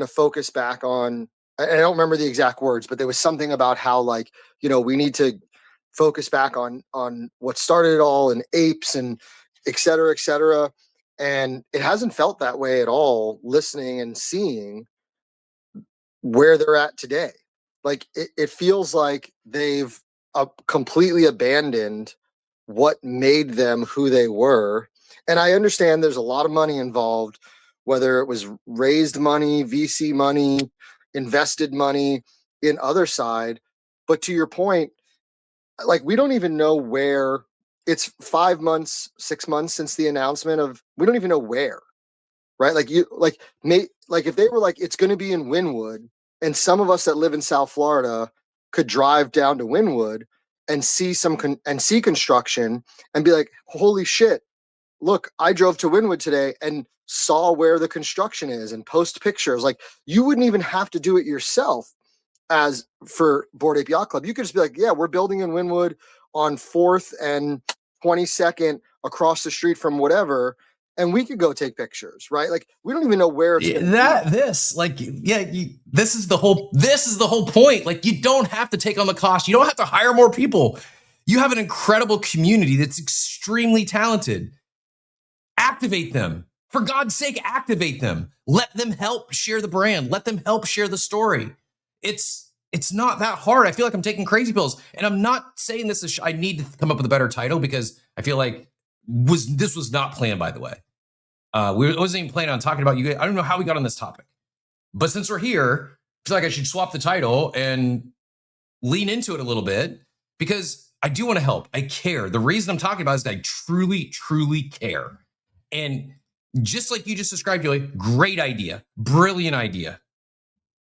focus back on, I don't remember the exact words, but there was something about how, like, you know, we need to focus back on what started it all, and apes and et cetera, et cetera. And it hasn't felt that way at all, listening and seeing where they're at today. Like it feels like they've completely abandoned what made them who they were. And I understand there's a lot of money involved, whether it was raised money, VC money, invested money in Otherside. But to your point, like, we don't even know where. It's 5 months, 6 months since the announcement of, we don't even know where, right? Like if they were like, it's going to be in Wynwood, and some of us that live in South Florida could drive down to Wynwood and see see construction and be like, holy shit, look, I drove to Wynwood today and saw where the construction is, and post pictures. Like, you wouldn't even have to do it yourself as for Bored Ape Yacht Club. You could just be like, yeah, we're building in Wynwood on 4th and 22nd across the street from whatever, and we could go take pictures, right? Like, we don't even know where it's this is the whole point. Like, you don't have to take on the cost. You don't have to hire more people. You have an incredible community that's extremely talented. Activate them. For God's sake, activate them. Let them help share the brand. Let them help share the story. It's not that hard. I feel like I'm taking crazy pills, and I'm not saying this is. I need to come up with a better title, because I feel like this was not planned, by the way. We wasn't even planning on talking about you. I don't know how we got on this topic, but since we're here, I feel like I should swap the title and lean into it a little bit, because I do want to help. I care. The reason I'm talking about is that I truly, truly care. And just like you just described, Joey, great idea, brilliant idea.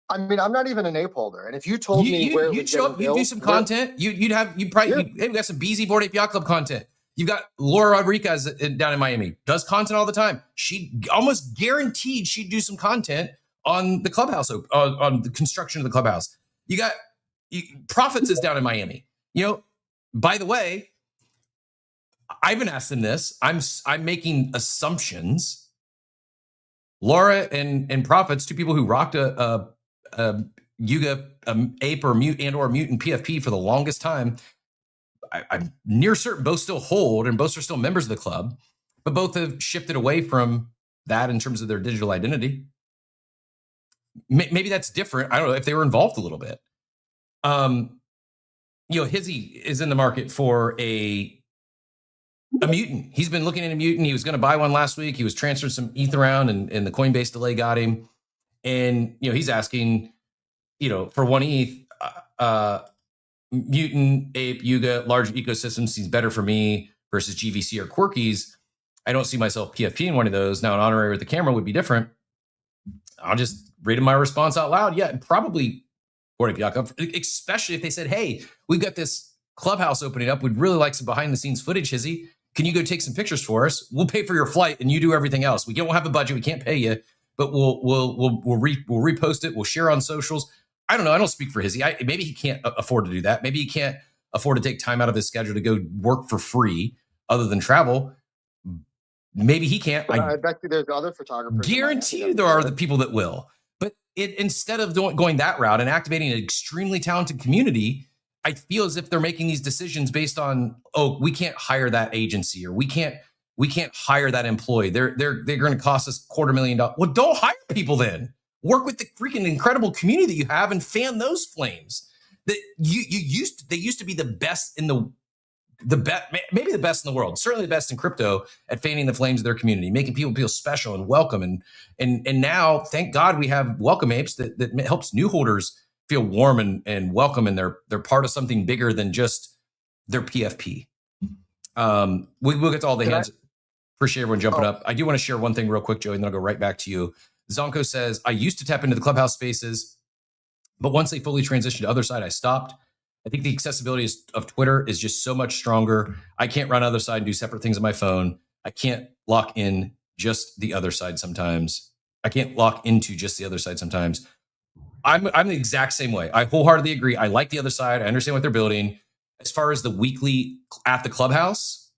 I mean, I'm not even an ape holder, and if you told me where you'd show up, you'd do some content. You'd probably we got some BZ Bored Ape Yacht Club content. You've got Laura Rodriguez down in Miami, does content all the time. She almost guaranteed she'd do some content on the clubhouse, on the construction of the clubhouse. You got Profits is down in Miami. You know, by the way, I haven't asked them this. I'm making assumptions. Laura and Profits, two people who rocked a Yuga ape or mutant PFP for the longest time. I'm near certain both still hold, and both are still members of the club, but both have shifted away from that in terms of their digital identity. Maybe that's different. I don't know if they were involved a little bit. You know, Hizzy is in the market for a mutant. He's been looking at a mutant. He was going to buy one last week. He was transferring some ETH around, and the Coinbase delay got him. And, you know, he's asking, you know, for 1 ETH, Mutant, Ape, Yuga, large ecosystem seems better for me versus GVC or Quirkies. I don't see myself PFP in one of those. Now, an honorary with the camera would be different. I'll just read my response out loud. Yeah, probably 40 PFP, especially if they said, hey, we've got this clubhouse opening up. We'd really like some behind the scenes footage, Hizzy. Can you go take some pictures for us? We'll pay for your flight and you do everything else. We don't have a budget. We can't pay you, but we'll repost it. We'll share on socials. I don't know. I don't speak for Hizzy. Maybe he can't afford to do that. Maybe he can't afford to take time out of his schedule to go work for free other than travel. Maybe he can't. I bet you there's other photographers. Guarantee you there are the people that will. But instead of going that route and activating an extremely talented community, I feel as if they're making these decisions based on, oh, we can't hire that agency, or we can't hire that employee. They're going to cost us $250,000. Well, don't hire people then. Work with the freaking incredible community that you have and fan those flames. That they used to be the best in maybe the best in the world, certainly the best in crypto at fanning the flames of their community, making people feel special and welcome. And now, thank God, we have Welcome Apes that helps new holders feel warm and welcome, and they're part of something bigger than just their PFP. We'll get to all the hands. Appreciate everyone jumping up. I do want to share one thing real quick, Joey, and then I'll go right back to you. Zonko says, I used to tap into the clubhouse spaces, but once they fully transitioned to Otherside, I stopped. I think the accessibility of Twitter is just so much stronger. I can't run Otherside and do separate things on my phone. I can't lock in just the other side sometimes. I can't lock into just the other side sometimes. I'm the exact same way. I wholeheartedly agree. I like the other side. I understand what they're building. As far as the weekly at the clubhouse,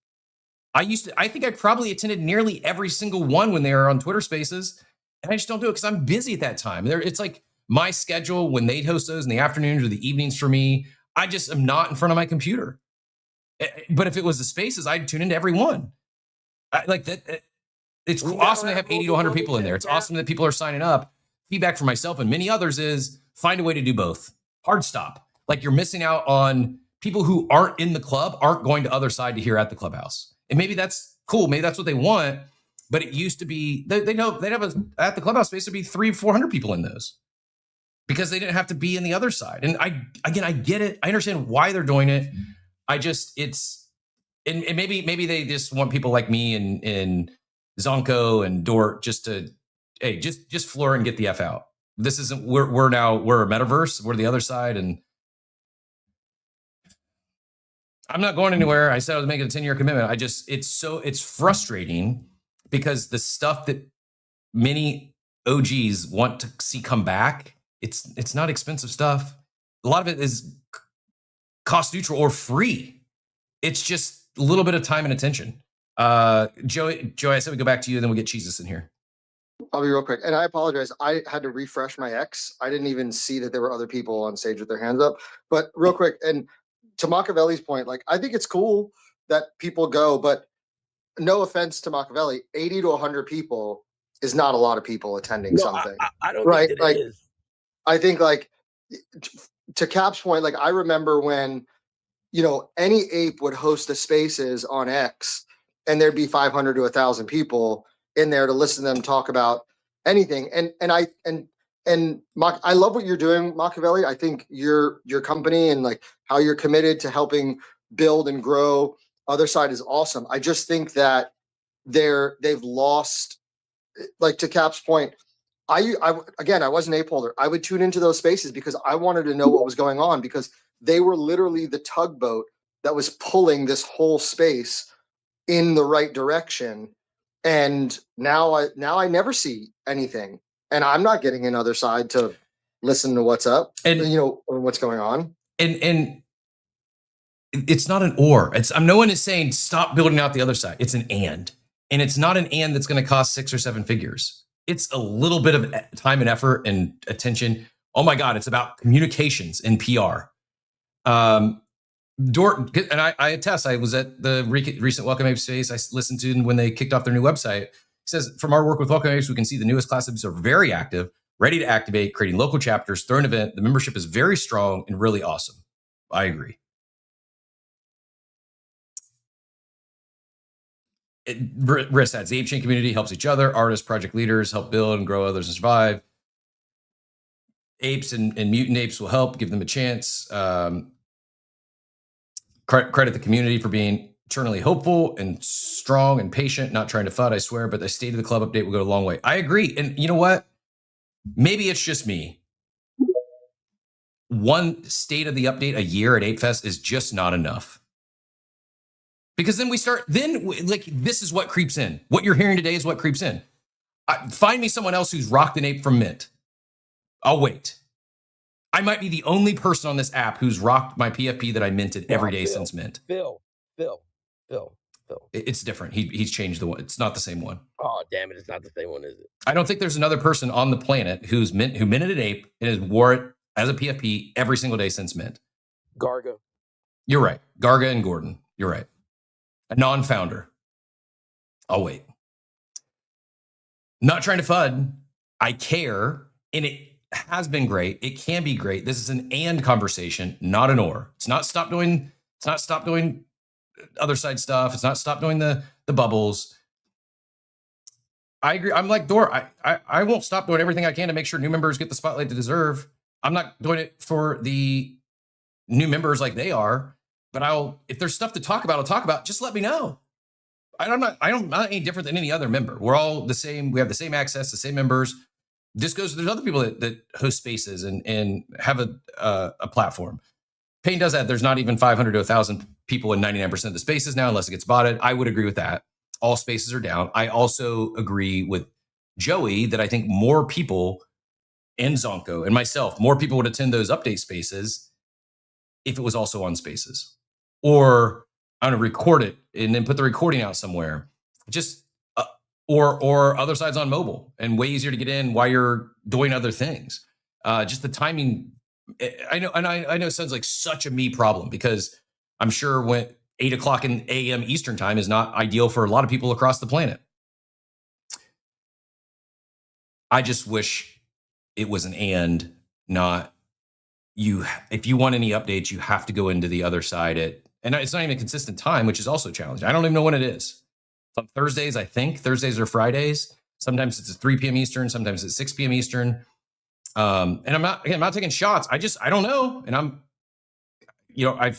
I think I probably attended nearly every single one when they were on Twitter Spaces, and I just don't do it because I'm busy at that time. It's like my schedule when they host those in the afternoons or the evenings for me. I just am not in front of my computer. But if it was the Spaces, I'd tune into every one. Like that. It's awesome to have 80 to 100 people in there. It's awesome that people are signing up. Feedback from myself and many others is find a way to do both. Hard stop. Like, you're missing out on people who aren't in the club, aren't going to Otherside to hear at the clubhouse. And maybe that's cool. Maybe that's what they want. But it used to be, they'd have at the clubhouse space, there'd be 300-400 people in those because they didn't have to be in the other side. And I get it. I understand why they're doing it. And maybe they just want people like me and Zonko and Dort just to, hey, just floor and get the F out. This isn't, we're a metaverse. We're the other side. And I'm not going anywhere. I said I was making a 10-year commitment. It's frustrating because the stuff that many OGs want to see come back, it's not expensive stuff. A lot of it is cost neutral or free. It's just a little bit of time and attention. Joey, I said we go back to you, and then we'll get Jesus in here. I'll be real quick. And I apologize. I had to refresh my X. I didn't even see that there were other people on stage with their hands up. But real quick, and to Machiavelli's point, like, I think it's cool that people go, but no offense to Machiavelli, 80 to 100 people is not a lot of people attending something. I don't right? think like, it is. I think, like, to Cap's point, like, I remember when, any ape would host the spaces on X, and there'd be 500 to 1,000 people in there to listen to them talk about anything. And I love what you're doing, Machiavelli. I think your company and like how you're committed to helping build and grow Otherside is awesome. I just think that they've lost, like, to Cap's point. I was an ape holder. I would tune into those spaces because I wanted to know what was going on, because they were literally the tugboat that was pulling this whole space in the right direction. And now I never see anything, and I'm not getting another side to listen to what's up and what's going on. And it's not an or. No one is saying stop building out the other side. It's an and it's not an and that's going to cost 6 or 7 figures. It's a little bit of time and effort and attention. Oh my God, it's about communications and PR. Dort, and I attest, I was at the recent Welcome Apes space. I listened to when they kicked off their new website. He says, from our work with Welcome Apes, we can see the newest class of apes are very active, ready to activate, creating local chapters, throw an event. The membership is very strong and really awesome. I agree. Riss adds, the ape chain community helps each other. Artists, project leaders help build and grow others and survive. apes and mutant apes will help. Give them a chance. Credit the community for being eternally hopeful and strong and patient, not trying to FUD, I swear. But the state of the club update will go a long way. I agree. And you know what? Maybe it's just me. One state of the update a year at Ape Fest is just not enough. Because then this is what creeps in. What you're hearing today is what creeps in. Find me someone else who's rocked an ape from Mint. I'll wait. I might be the only person on this app who's rocked my PFP that I minted every day since Mint. Phil. It's different. He's changed the one. It's not the same one. Oh, damn it. It's not the same one, is it? I don't think there's another person on the planet who minted an ape and has wore it as a PFP every single day since Mint. Garga. You're right. Garga and Gordon. You're right. A non-founder. I'll wait. Not trying to FUD. I care. And it has been great. It can be great. This is an and conversation, not an or. It's not stop doing other side stuff. It's not stop doing the bubbles. I agree. I'm like Dor. I won't stop doing everything I can to make sure new members get the spotlight they deserve. I'm not doing it for the new members like they are, but if there's stuff to talk about, I'll talk about. Just let me know. I'm not any different than any other member. We're all the same. We have the same access, the same members. This goes, there's other people that host spaces and have a platform. Payne does that. There's not even 500 to 1,000 people in 99% of the spaces now, unless it gets botted. I would agree with that. All spaces are down. I also agree with Joey that I think more people, and Zonko and myself, more people would attend those update spaces if it was also on spaces. Or I'm going to record it and then put the recording out somewhere. Just or other sides on mobile and way easier to get in while you're doing other things. Just the timing. I know it sounds like such a me problem because I'm sure when 8 o'clock in a.m. Eastern time is not ideal for a lot of people across the planet. I just wish it was an and, not you. If you want any updates, you have to go into the other side and it's not even a consistent time, which is also challenging. I don't even know when it is. It's on Thursdays, I think. Thursdays or Fridays. Sometimes it's at 3 p.m. Eastern. Sometimes it's 6 p.m. Eastern. And I'm not taking shots. I don't know. And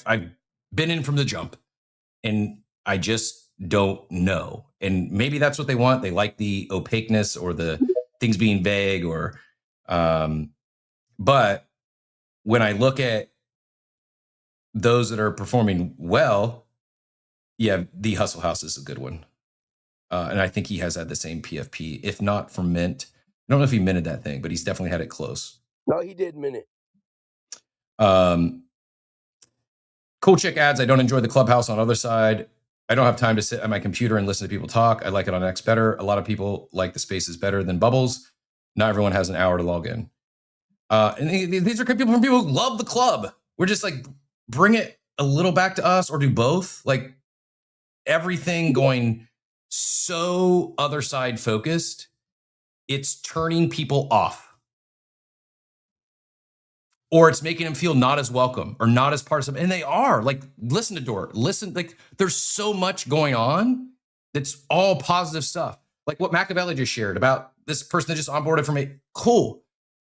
I've been in from the jump and I just don't know. And maybe that's what they want. They like the opaqueness or the things being vague but when I look at those that are performing well, yeah, the Hustle House is a good one. And I think he has had the same PFP, if not from Mint. I don't know if he minted that thing, but he's definitely had it close. No, he did mint it. Cool Chick adds, I don't enjoy the Clubhouse on Otherside. I don't have time to sit at my computer and listen to people talk. I like it on X better. A lot of people like the spaces better than Bubbles. Not everyone has an hour to log in. And these are people from people who love the club. We're just like, bring it a little back to us or do both. Like everything going so Otherside focused, it's turning people off. Or it's making them feel not as welcome or not as part of something. And they are. Like, listen to Dort. Listen, like, there's so much going on that's all positive stuff. Like what Machiavelli just shared about this person that just onboarded from a cool.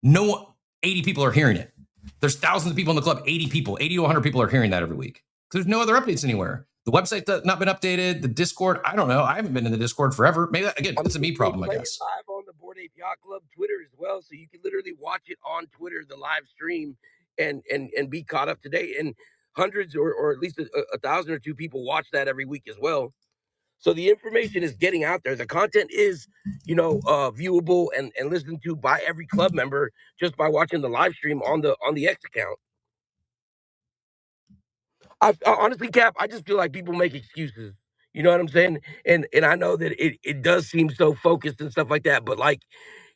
No one, 80 people are hearing it. There's thousands of people in the club, 80 to 100 people are hearing that every week. There's no other updates anywhere. The website's not been updated. The Discord, I don't know. I haven't been in the Discord forever. Maybe that's a me problem, I guess. Live on the Bored Ape Yacht Club Twitter as well, so you can literally watch it on Twitter, the live stream, and be caught up to date. And hundreds or at least 1,000 or 2 people watch that every week as well. So the information is getting out there. The content is, viewable and listened to by every club member just by watching the live stream on the X account. I honestly, Cap, I just feel like people make excuses. You know what I'm saying? And I know that it does seem so focused and stuff like that, but like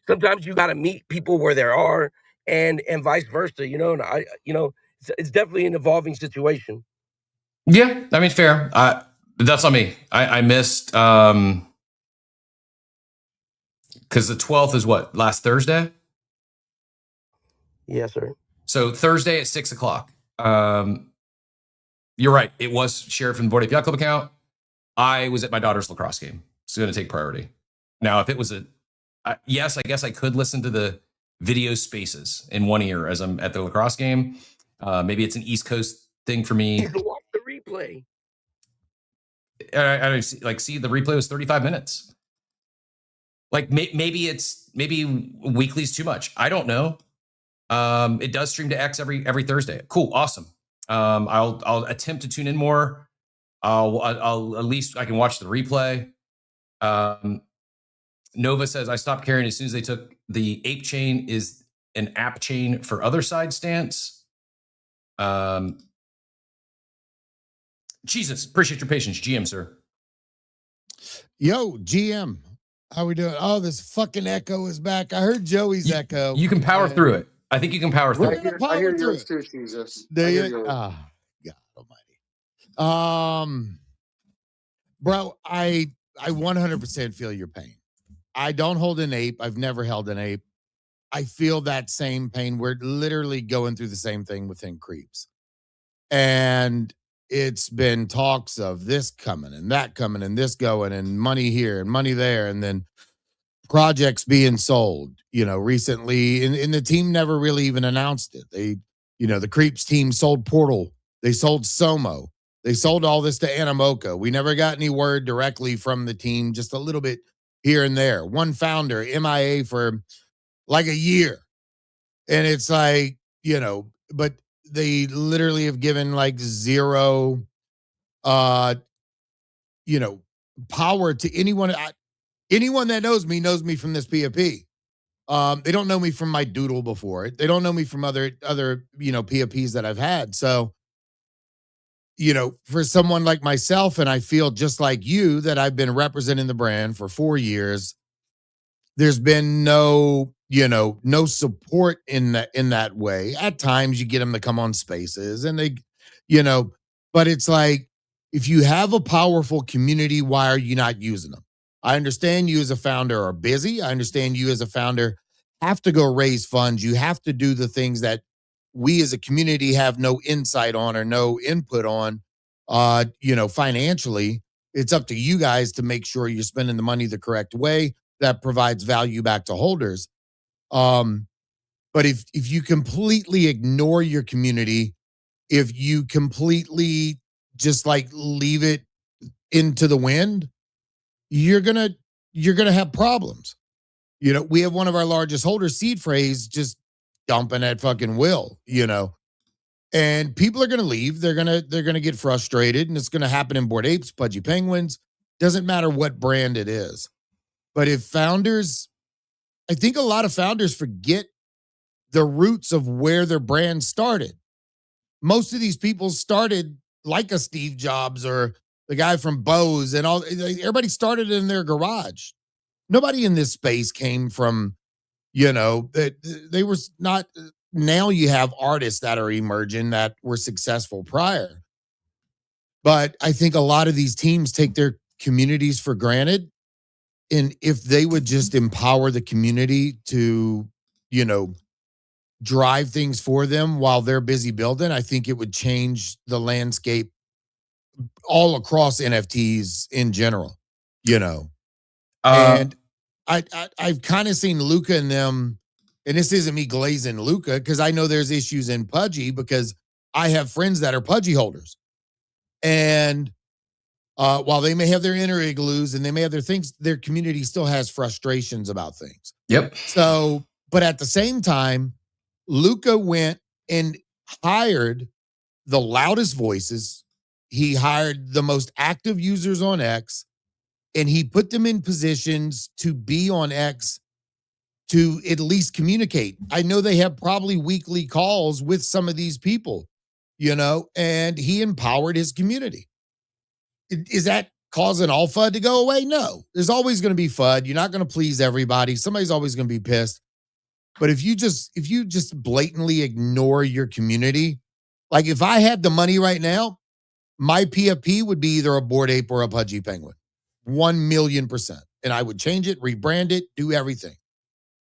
sometimes you got to meet people where they are and vice versa, and it's definitely an evolving situation. Yeah, I mean, fair. That's on me. I missed, because the 12th is what, last Thursday? Yes, sir. So Thursday at 6 o'clock. You're right. It was shared from the Bored Ape Yacht Club account. I was at my daughter's lacrosse game. It's going to take priority. Now, if it was yes, I guess I could listen to the video spaces in one ear as I'm at the lacrosse game. Maybe it's an East Coast thing for me. Watch the replay. I see the replay was 35 minutes. Like maybe weekly's too much. I don't know. It does stream to X every Thursday. Cool, awesome. I'll attempt to tune in more. I'll at least I can watch the replay. Nova says I stopped caring as soon as they took the ape chain is an app chain for Otherside stance. Jesus, appreciate your patience, GM sir. Yo, GM, how we doing? Oh, this fucking echo is back. I heard Joey's echo. You can power through it. I think you can power through We're it. gonna I hear power through yours it. too, Jesus. Do I hear you? yours. Oh, God almighty. Bro, I 100% feel your pain. I don't hold an ape. I've never held an ape. I feel that same pain. We're literally going through the same thing within Creeps. And it's been talks of this coming and that coming and this going and money here and money there. And then projects being sold, recently. And the team never really even announced it. They, the Creeps team sold Portal. They sold Somo. They sold all this to Animoca. We never got any word directly from the team, just a little bit here and there. One founder, MIA for like a year. And it's like, but they literally have given like zero, power to anyone. Anyone that knows me from this PFP. They don't know me from my doodle before. They don't know me from other, PFPs that I've had. So, for someone like myself, and I feel just like you that I've been representing the brand for 4 years, there's been no support in that way. At times you get them to come on spaces and they, but it's like, if you have a powerful community, why are you not using them? I understand you as a founder are busy. I understand you as a founder have to go raise funds. You have to do the things that we as a community have no insight on or no input on, financially. It's up to you guys to make sure you're spending the money the correct way that provides value back to holders. But if you completely ignore your community, if you completely just like leave it into the wind, you're gonna have problems. We have one of our largest holders, Seed Phrase, just dumping at fucking will, and people are gonna leave. They're gonna get frustrated, and it's gonna happen in Bored Apes, Pudgy Penguins. Doesn't matter what brand it is. But if founders, I think a lot of founders forget the roots of where their brand started. Most of these people started like a Steve Jobs or the guy from Bose and all. Everybody started in their garage. Nobody in this space came from, they were not. Now you have artists that are emerging that were successful prior. But I think a lot of these teams take their communities for granted. And if they would just empower the community to, drive things for them while they're busy building, I think it would change the landscape all across NFTs in general, And I've kind of seen Luca and them, and this isn't me glazing Luca, because I know there's issues in Pudgy because I have friends that are Pudgy holders. And while they may have their inner igloos and they may have their things, their community still has frustrations about things. Yep. So, but at the same time, Luca went and hired the loudest voices. He hired the most active users on X, and he put them in positions to be on X to at least communicate. I know they have probably weekly calls with some of these people, and he empowered his community. Is that causing all FUD to go away? No. There's always going to be FUD. You're not going to please everybody. Somebody's always going to be pissed. But if you just blatantly ignore your community, like if I had the money right now, my PFP would be either a Bored Ape or a Pudgy Penguin. 1,000,000%. And I would change it, rebrand it, do everything.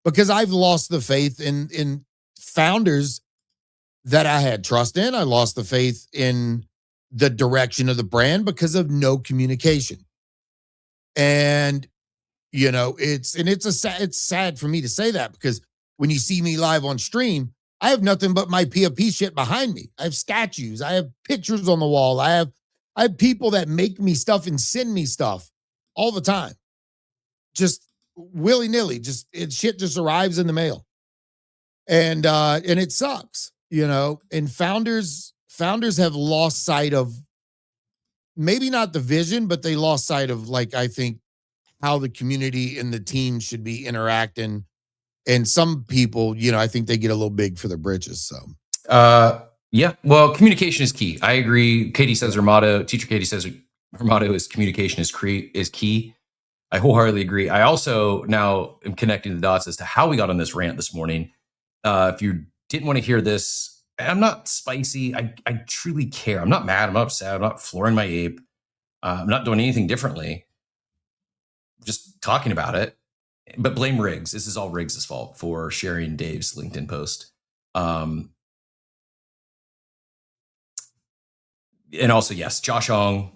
Because I've lost the faith in founders that I had trust in. I lost the faith in the direction of the brand because of no communication. And it's sad for me to say that because when you see me live on stream, I have nothing but my PFP shit behind me. I have statues. I have pictures on the wall. I have people that make me stuff and send me stuff all the time. Just willy-nilly. Shit just arrives in the mail. And it sucks, and founders have lost sight of maybe not the vision, but they lost sight of, like, I think, how the community and the team should be interacting. And some people, I think they get a little big for their britches. So, yeah. Well, communication is key. I agree. Katie says her motto. Teacher Katie says her motto is communication is key. I wholeheartedly agree. I also now am connecting the dots as to how we got on this rant this morning. If you didn't want to hear this, I'm not spicy. I truly care. I'm not mad. I'm not upset. I'm not flooring my ape. I'm not doing anything differently. Just talking about it. But blame Riggs. This is all Riggs' fault for sharing Dave's LinkedIn post. And also, yes, Josh Ong,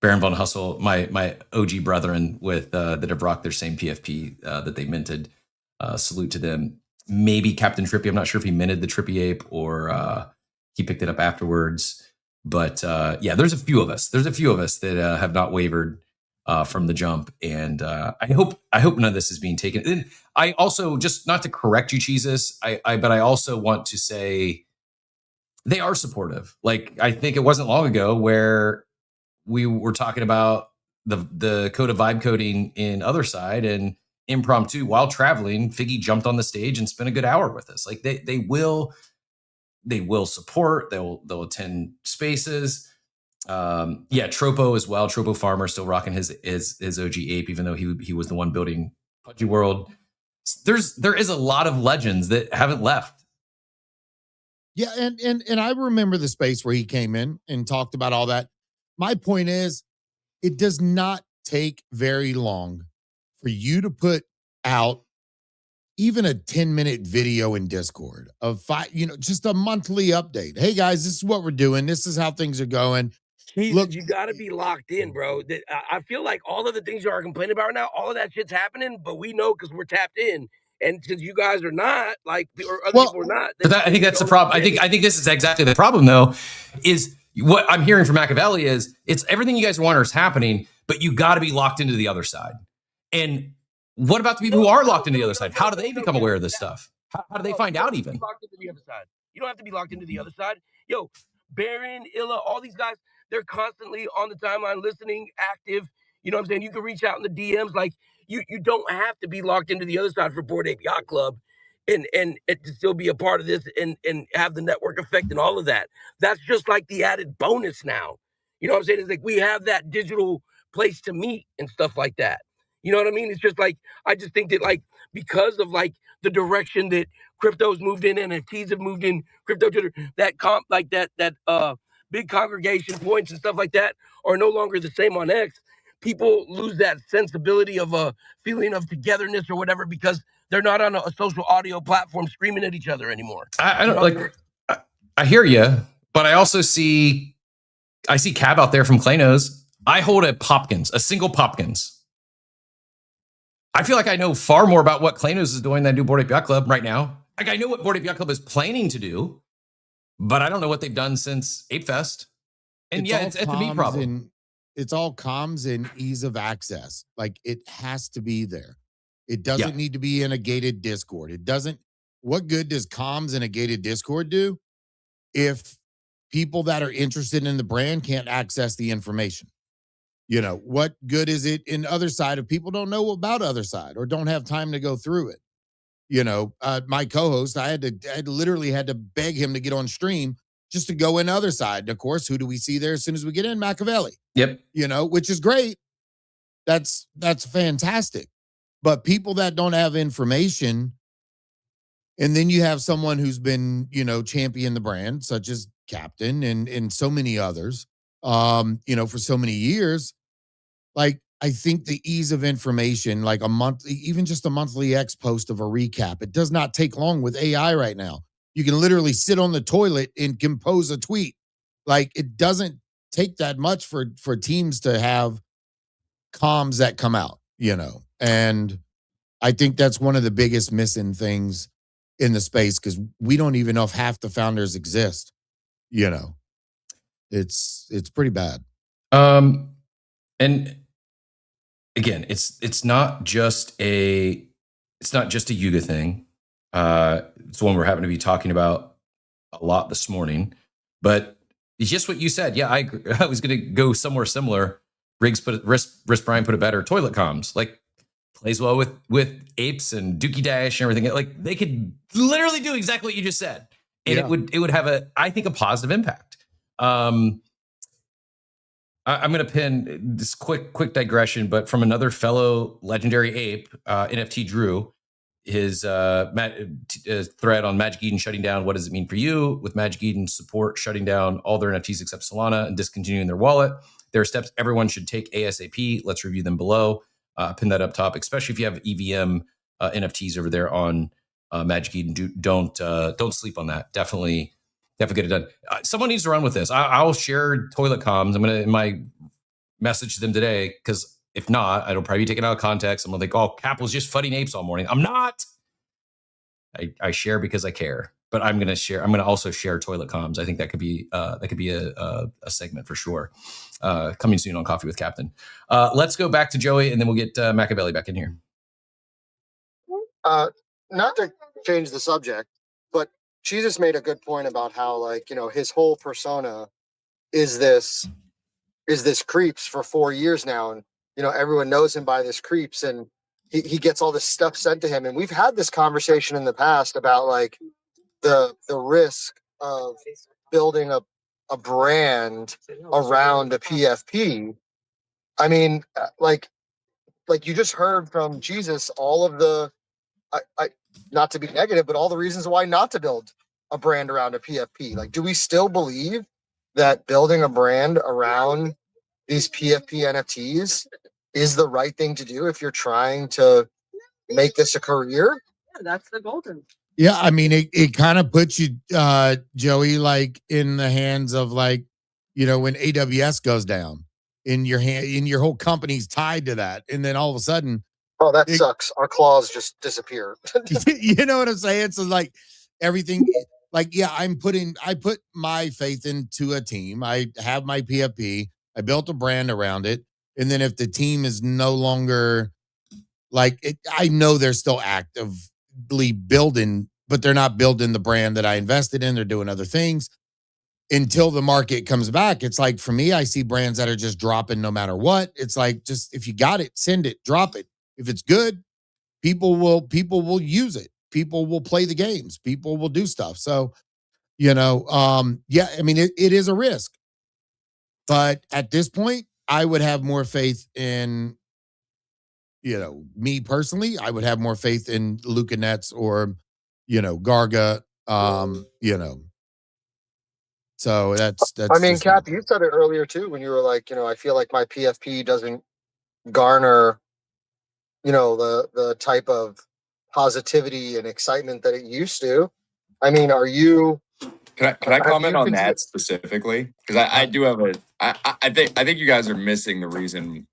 Baron Von Hustle, my OG brethren that have rocked their same PFP that they minted. Salute to them. Maybe Captain Trippy. I'm not sure if he minted the Trippy Ape or he picked it up afterwards. But yeah, there's a few of us. There's a few of us that have not wavered from the jump, and I hope none of this is being taken. And I also, just not to correct you, Jesus, but I also want to say they are supportive. Like, I think it wasn't long ago where we were talking about the code of vibe coding in Otherside, and impromptu while traveling, Figgy jumped on the stage and spent a good hour with us. Like, they will support. They'll attend spaces. Yeah, Tropo as well. Tropo Farmer still rocking his OG ape, even though he was the one building Pudgy World. There is a lot of legends that haven't left. Yeah, and I remember the space where he came in and talked about all that. My point is, it does not take very long for you to put out even a 10-minute video in Discord of just a monthly update. Hey guys, this is what we're doing. This is how things are going. Look, you got to be locked in, bro. I feel like all of the things you are complaining about right now, all of that shit's happening, but we know because we're tapped in. And since you guys are not, like, or other people are not, but I think that's the problem. I think this is exactly the problem, though. Is what I'm hearing from Machiavelli is it's everything you guys want is happening, but you got to be locked into the other side. And what about the people who are locked into the other side? How do they become aware of this stuff? How do they find out even? Locked into the other side. You don't have to be locked into the other side. Yo, Baron, Illa, all these guys, they're constantly on the timeline, listening, active. You know what I'm saying? You can reach out in the DMs. Like, you don't have to be locked into the other side for Bored Ape Yacht Club and to still be a part of this and have the network effect and all of that. That's just like the added bonus now. You know what I'm saying? It's like we have that digital place to meet and stuff like that. You know what I mean? It's just like, I just think that, like, because of, like, the direction that crypto's moved in, NFTs have moved in, crypto Twitter, that big congregation points and stuff like that are no longer the same on X. People lose that sensibility of a feeling of togetherness or whatever because they're not on a social audio platform screaming at each other anymore. I don't like. I hear you, but I also see Cab out there from Klanos. I hold a single Popkins. I feel like I know far more about what Klanos is doing than I do Bored Ape Yacht Club right now. Like, I know what Bored Ape Yacht Club is planning to do, but I don't know what they've done since Ape Fest. And it's a me problem. It's all comms and ease of access. Like, it has to be there. It doesn't need to be in a gated Discord. It doesn't. What good does comms in a gated Discord do if people that are interested in the brand can't access the information? What good is it in Otherside if people don't know about Otherside or don't have time to go through it? My co-host, I literally had to beg him to get on stream just to go in Otherside. And of course, who do we see there as soon as we get in? Machiavelli. Yep. Which is great. That's fantastic. But people that don't have information, and then you have someone who's been, champion the brand, such as Captain and so many others, for so many years. Like, I think the ease of information, like even just a monthly X post of a recap, it does not take long with AI right now. You can literally sit on the toilet and compose a tweet. Like, it doesn't take that much for teams to have comms that come out, and I think that's one of the biggest missing things in the space because we don't even know if half the founders exist. You know, it's pretty bad. And again, it's not just a Yuga thing. It's one we're having to be talking about a lot this morning, but it's just what you said. Yeah, I agree. I was going to go somewhere similar. Riggs Risk Brian put it better. Toilet comms like plays well with apes and Dookie Dash and everything. Like they could literally do exactly what you just said, and it would have I think a positive impact. I'm going to pin this quick digression, but from another fellow legendary ape, NFT Drew, his thread on Magic Eden shutting down. What does it mean for you? With Magic Eden support shutting down all their NFTs except Solana and discontinuing their wallet. There are steps everyone should take ASAP. Let's review them below. Pin that up top, especially if you have EVM NFTs over there on Magic Eden. Don't sleep on that. Definitely get it done. Someone needs to run with this. I'll share toilet comms. I'm gonna in my message to them today because if not, it'll probably be taken out of context. I'm gonna think, oh, Cap was just fudding apes all morning. I'm not. I share because I care, but I'm gonna share. I'm gonna also share toilet comms. I think that could be a segment for sure. Coming soon on Coffee with Captain. Let's go back to Joey, and then we'll get Machiavelli back in here. Not to change the subject, but Jesus made a good point about how, like, you know, his whole persona is this creeps for 4 years now, and you know everyone knows him by this creeps, and he gets all this stuff sent to him, and we've had this conversation in the past about like the risk of building a brand around a PFP. I mean, like you just heard from Jesus all of the I not to be negative, but all the reasons why not to build a brand around a PFP. Like, do we still believe that building a brand around these PFP NFTs is the right thing to do if you're trying to make this a career? Yeah, that's the golden. Yeah, I mean, it kind of puts you, Joey, like in the hands of like, you know, when AWS goes down in your hand, in your whole company's tied to that, and then all of a sudden, oh, that sucks. Our claws just disappear. You know what I'm saying? So like everything, like yeah, I put my faith into a team. I have my PFP. I built a brand around it, and then if the team is no longer like it, I know they're still actively building, but they're not building the brand that I invested in. They're doing other things until the market comes back. It's like for me, I see brands that are just dropping no matter what. It's like just if you got it, send it, drop it. If it's good, people will use it. People will play the games. People will do stuff. So, you know, yeah, I mean, it is a risk. But at this point, I would have more faith in, you know, me personally, I would have more faith in Luca Nets or, you know, Garga, you know. So that's I mean, Cap, you said it earlier too when you were like, you know, I feel like my PFP doesn't garner, you know, the type of positivity and excitement that it used to. I mean, are you? Can I comment on that specifically? Because I do have I think you guys are missing the reason.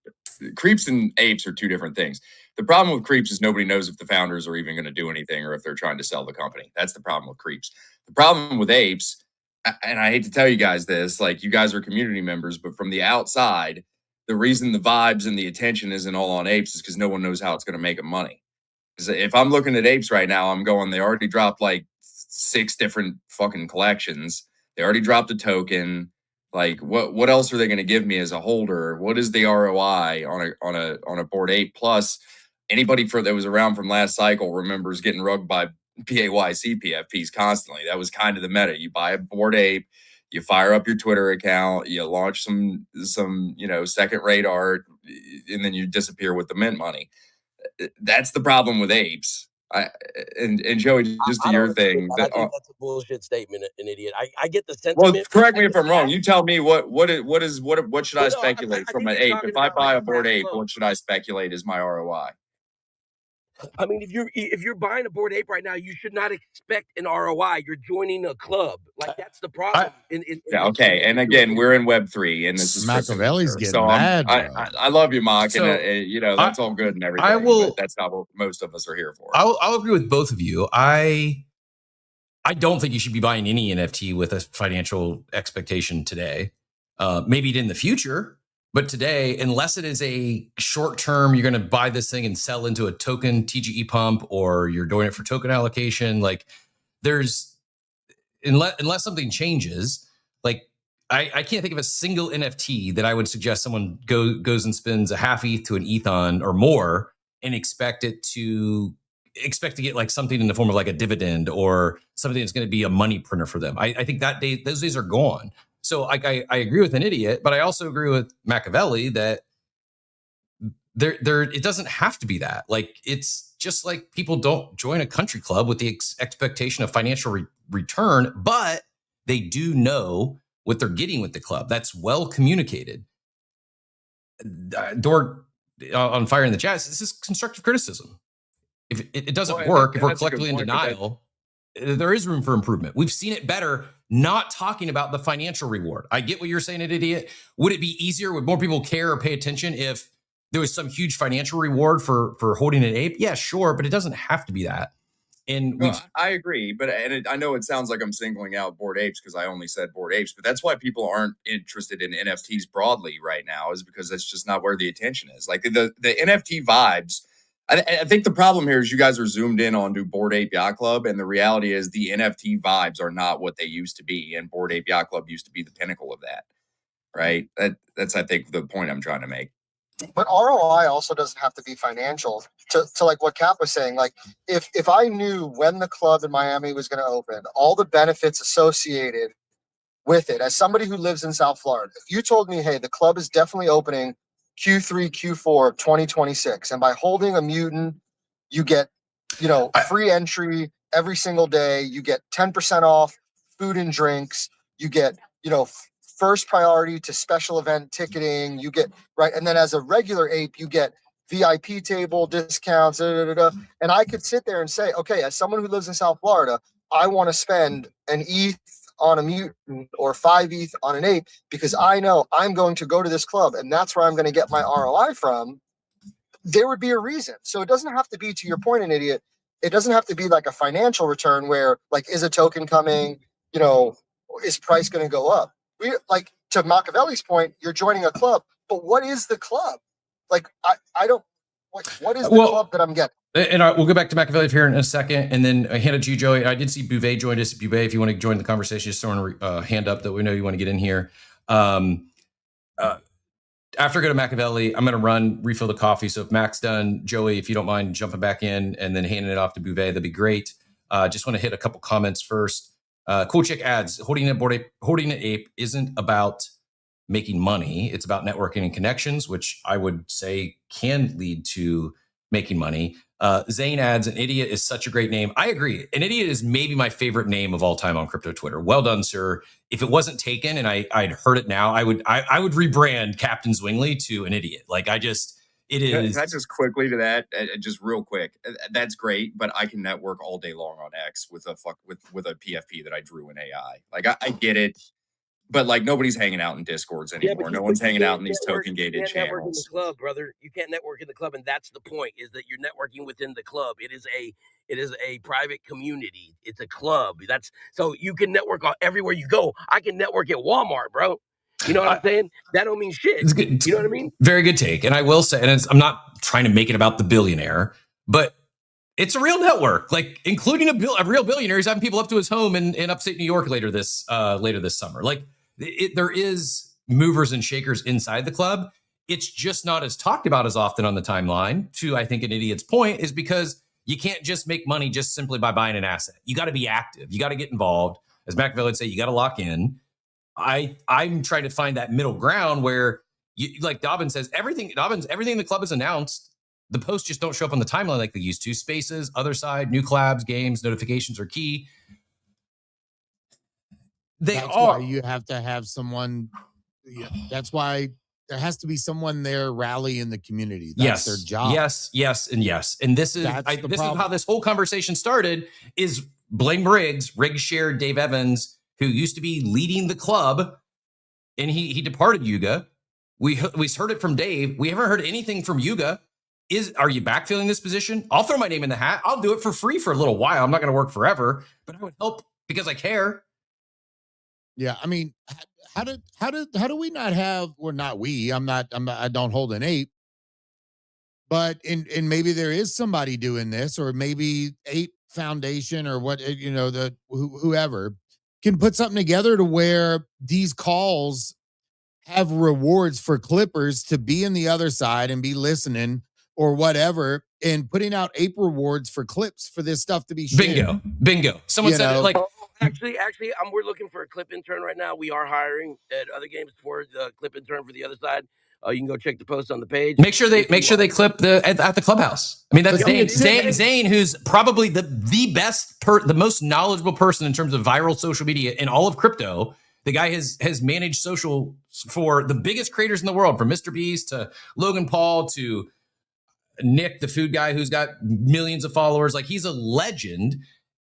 Creeps and apes are two different things. The problem with creeps is nobody knows if the founders are even going to do anything or if they're trying to sell the company. That's the problem with creeps. The problem with apes, and I hate to tell you guys this, like you guys are community members, but from the outside, the reason the vibes and the attention isn't all on apes is because no one knows how it's going to make them money. Because if I'm looking at apes right now, I'm going, they already dropped like 6 different fucking collections. They already dropped a token. Like what else are they going to give me as a holder? What is the ROI on a Bored Ape? Plus, anybody that was around from last cycle remembers getting rugged by BAYC PFPs constantly. That was kind of the meta. You buy a Bored Ape, you fire up your Twitter account, you launch some you know second-rate art, and then you disappear with the mint money. That's the problem with apes. And Joey, just to your thing, I think that's a bullshit statement, an idiot. I get the sentiment. Well, correct me if I'm wrong. You tell me what should I speculate from an ape? If I buy a Bored Ape, what should I speculate is my ROI? I mean, if you're buying a Bored Ape right now, you should not expect an ROI. You're joining a club. Like that's the problem. Yeah, okay. And again, we're in Web3, and this is crypto Machiavelli's culture. getting So mad, I bro. love you, Mock, So, and you know that's all good and everything. But that's not what most of us are here for. I'll agree with both of you. I don't think you should be buying any NFT with a financial expectation today. Maybe in the future, but today, unless it is a short term, you're going to buy this thing and sell into a token TGE pump, or you're doing it for token allocation. Like there's unless something changes, like I can't think of a single NFT that I would suggest someone goes and spends a half ETH to an ETHon or more and expect to get like something in the form of like a dividend or something that's going to be a money printer for them. I think those days are gone. So I agree with an idiot, but I also agree with Machiavelli that there it doesn't have to be that. Like it's just like people don't join a country club with the expectation of financial return, but they do know what they're getting with the club. That's well communicated. Dork on fire in the chat. This is constructive criticism. If it doesn't work, if we're collectively in denial, there is room for improvement. We've seen it better not talking about the financial reward. I get what you're saying, idiot. Would it be easier? Would more people care or pay attention if there was some huge financial reward for holding an ape? Yeah, sure, but it doesn't have to be that. And I agree, but I know it sounds like I'm singling out Bored Apes because I only said Bored Apes, but that's why people aren't interested in NFTs broadly right now, is because that's just not where the attention is. Like the NFT vibes. I think the problem here is you guys are zoomed in onto Bored Ape Yacht Club, and the reality is the NFT vibes are not what they used to be, and Bored Ape Yacht Club used to be the pinnacle of that, right? That's I think the point I'm trying to make. But ROI also doesn't have to be financial. To like what Cap was saying, like if I knew when the club in Miami was going to open, all the benefits associated with it, as somebody who lives in South Florida, if you told me, hey, the club is definitely opening Q3, Q4 2026, and by holding a mutant, you get, free entry every single day, you get 10% off food and drinks, you get, first priority to special event ticketing, you get, right, and then as a regular ape, you get VIP table discounts, and I could sit there and say, okay, as someone who lives in South Florida, I want to spend an ETH on a mutant or 5 ETH on an ape because I know I'm going to go to this club and that's where I'm going to get my ROI from. There would be a reason. So it doesn't have to be, to your point, an idiot. It doesn't have to be like a financial return where, like, is a token coming? Is price going to go up? We, like, to Machiavelli's point, you're joining a club, but what is the club? Like, I don't. What is the club that I'm getting? And we'll go back to Machiavelli here in a second, and then hand it to you, Joey. I did see Bouvet joined us. Bouvet, if you want to join the conversation, just throwing a hand up that we know you want to get in here. After I go to Machiavelli, I'm going to refill the coffee. So if Mac's done, Joey, if you don't mind jumping back in and then handing it off to Bouvet, that'd be great. Just want to hit a couple comments first. Cool Chick adds, holding an ape isn't about making money. It's about networking and connections, which I would say can lead to making money. Zane adds, an idiot is such a great name. I agree. An idiot is maybe my favorite name of all time on crypto Twitter. Well done, sir. If it wasn't taken and I'd heard it now, I would rebrand Captain Zwingli to an idiot. Like it is. Can I just quickly to that, just real quick? That's great, but I can network all day long on X with a PFP that I drew in AI. Like I get it. But like nobody's hanging out in Discords anymore. No one's hanging out in these token gated channels. Network in the club, brother. You can't network in the club, and that's the point: is that you're networking within the club. It is a private community. It's a club. So you can network everywhere you go. I can network at Walmart, bro. You know what I'm saying? That don't mean shit. It's good. You know what I mean? Very good take. And I will say, and I'm not trying to make it about the billionaire, but it's a real network, like including a real billionaire. He's having people up to his home in upstate New York later this summer. Like. There is movers and shakers inside the club. It's just not as talked about as often on the timeline. To, I think, an idiot's point, is because you can't just make money just simply by buying an asset. You got to be active. You got to get involved. As Machiavelli would say, you got to lock in. I'm trying to find that middle ground where, like Dobbin says, everything the club has announced, the posts just don't show up on the timeline like they used to. Spaces, Otherside, new collabs, games, notifications are key. That's why you have to have someone. That's why there has to be someone there rallying the community. That's their job. Yes, and yes. And this is this is how this whole conversation started. Is Blaine Briggs shared Dave Evans, who used to be leading the club, and he departed Yuga. We heard it from Dave. We haven't heard anything from Yuga. Are you backfilling this position? I'll throw my name in the hat. I'll do it for free for a little while. I'm not going to work forever, but I would help because I care. Yeah, I mean, how do we not have? Well, not we. I don't hold an ape. But and maybe there is somebody doing this, or maybe Ape Foundation or what, whoever can put something together to where these calls have rewards for Clippers to be in the other side and be listening or whatever, and putting out Ape rewards for clips for this stuff to be shared. Bingo. Someone said it like. Actually, we're looking for a clip intern right now. We are hiring at other games for the clip intern for the other side. You can go check the post on the page. Make sure they clip at the clubhouse. I mean, that's Zane, who's probably the best, the most knowledgeable person in terms of viral social media in all of crypto. The guy has managed social for the biggest creators in the world, from Mr. Beast to Logan Paul to Nick, the food guy who's got millions of followers. Like, he's a legend.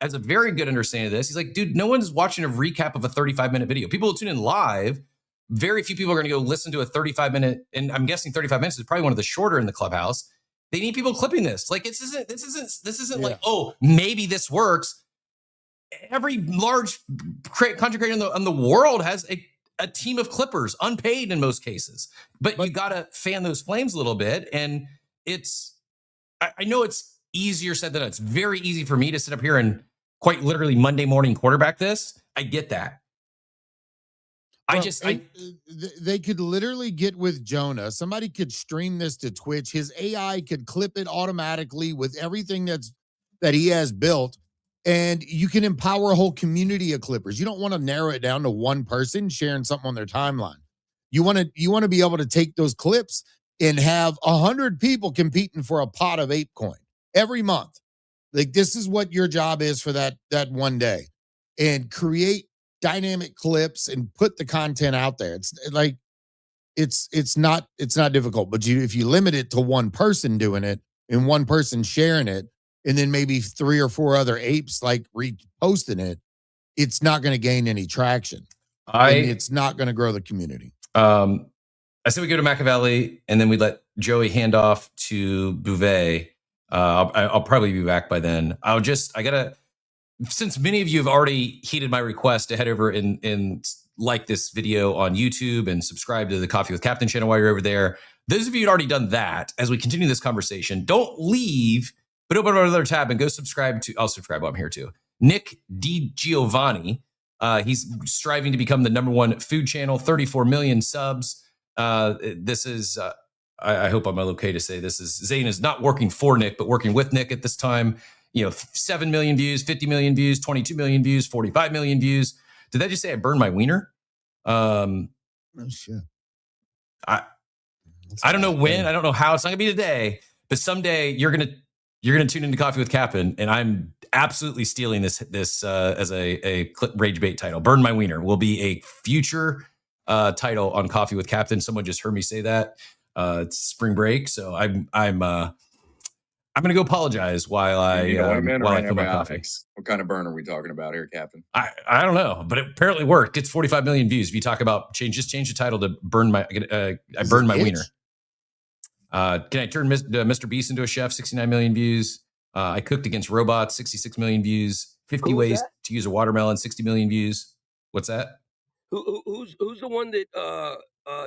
Has a very good understanding of this. He's like, dude, no one's watching a recap of a 35-minute video. People will tune in live. Very few people are going to go listen to a 35-minute, and I'm guessing 35 minutes is probably one of the shorter in the clubhouse. They need people clipping this. Like, this isn't like, oh, maybe this works. Every large content creator in the world has a team of clippers, unpaid in most cases. But you got to fan those flames a little bit. And I know it's easier said than done. It's very easy for me to sit up here and quite literally Monday morning quarterback this. I get that. They could literally get with Jonah. Somebody could stream this to Twitch. His AI could clip it automatically with everything that he has built. And you can empower a whole community of clippers. You don't want to narrow it down to one person sharing something on their timeline. You want to be able to take those clips and have 100 people competing for a pot of ape coin every month. Like, this is what your job is for that one day, and create dynamic clips and put the content out there. It's like, it's not difficult, but if you limit it to one person doing it and one person sharing it, and then maybe 3 or 4 other apes like reposting it, it's not going to gain any traction. And it's not going to grow the community. I say we go to Machiavelli, and then we let Joey hand off to Bouvet. I'll probably be back by then. Since many of you have already heeded my request to head over and like this video on YouTube and subscribe to the Coffee with Captain channel while you're over there. Those of you who'd already done that, as we continue this conversation, don't leave, but open another tab and go subscribe to, I'll subscribe while I'm here too, Nick Di Giovanni. He's striving to become the #1 food channel, 34 million subs. This is, I hope I'm okay to say this is, Zane is not working for Nick, but working with Nick at this time. 7 million views, 50 million views, 22 million views, 45 million views. Did I just say I burned my wiener? Oh shit. I don't know when, I don't know how. It's not gonna be today, but someday you're gonna tune into Coffee with Captain, and I'm absolutely stealing this as a clip rage bait title. Burn my wiener will be a future title on Coffee with Captain. Someone just heard me say that. It's spring break, so I'm going to go apologize while I fill my coffee. What kind of burn are we talking about here, Captain? I don't know, but it apparently worked. It's 45 million views. If you talk about change the title to burn my, I burned my wiener. Can I turn Mr. Beast into a chef? 69 million views. I cooked against robots. 66 million views. 50 ways to use a watermelon. 60 million views. What's that? Who's the one that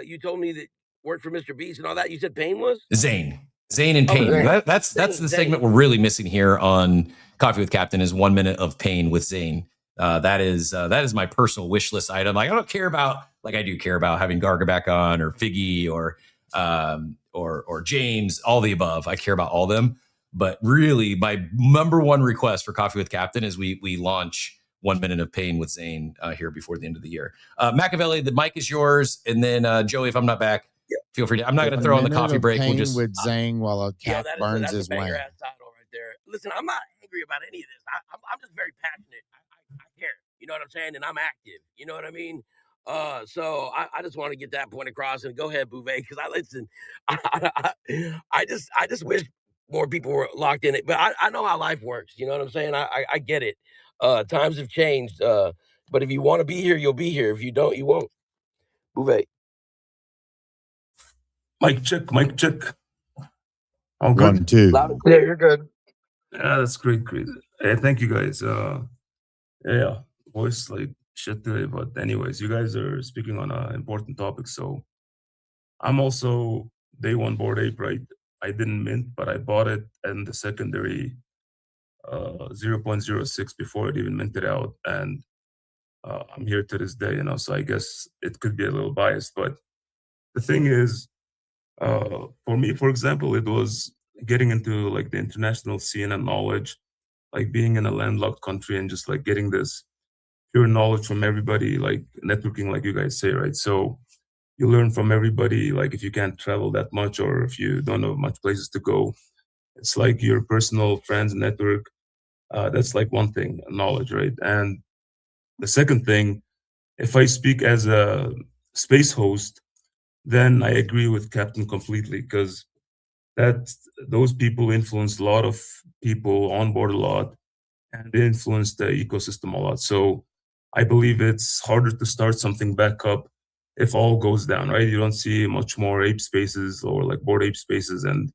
you told me that worked for Mr. Beast and all that? You said Payne was? Zane and Payne. That's the segment we're really missing here on Coffee with Captain, is 1 minute of Payne with Zane. That is my personal wish list item. Like, I don't care about, like, I do care about having Garga back on, or Figgy, or James, all the above. I care about all of them. But really, my #1 request for Coffee with Captain is we launch 1 minute of Payne with Zane here before the end of the year. Machiavelli, the mic is yours, and then Joey, if I'm not back, feel free to. I'm not going to throw on the coffee break. We'll just with Zane while a cat burns his wang. That's a title right there. Listen, I'm not angry about any of this. I'm just very passionate. I care. You know what I'm saying? And I'm active. You know what I mean? So I just want to get that point across. And go ahead, Bouvet, because I listen. I just wish more people were locked in it. But I know how life works. You know what I'm saying? I get it. Times have changed. But if you want to be here, you'll be here. If you don't, you won't. Bouvet. Mic check, mic check. All One, good. two. Loud and Yeah, clear. you're good. Yeah, that's great, great. Thank you guys. Yeah, voice like shit today, but anyways, you guys are speaking on an important topic. So I'm also day one Bored Ape, right? I didn't mint, but I bought it in the secondary 0.06 before it even minted out, and I'm here to this day, So I guess it could be a little biased, but the thing is, for me, for example, it was getting into like the international scene and knowledge, like being in a landlocked country and just like getting this pure knowledge from everybody, like networking, like you guys say, right? So you learn from everybody, like if you can't travel that much or if you don't know much places to go, it's like your personal friends network. That's like one thing, knowledge, right? And the second thing, if I speak as a space host, then I agree with Captain completely because that those people influence a lot of people on board a lot and they influence the ecosystem a lot. So I believe it's harder to start something back up if all goes down, right? You don't see much more ape spaces or like board ape spaces. And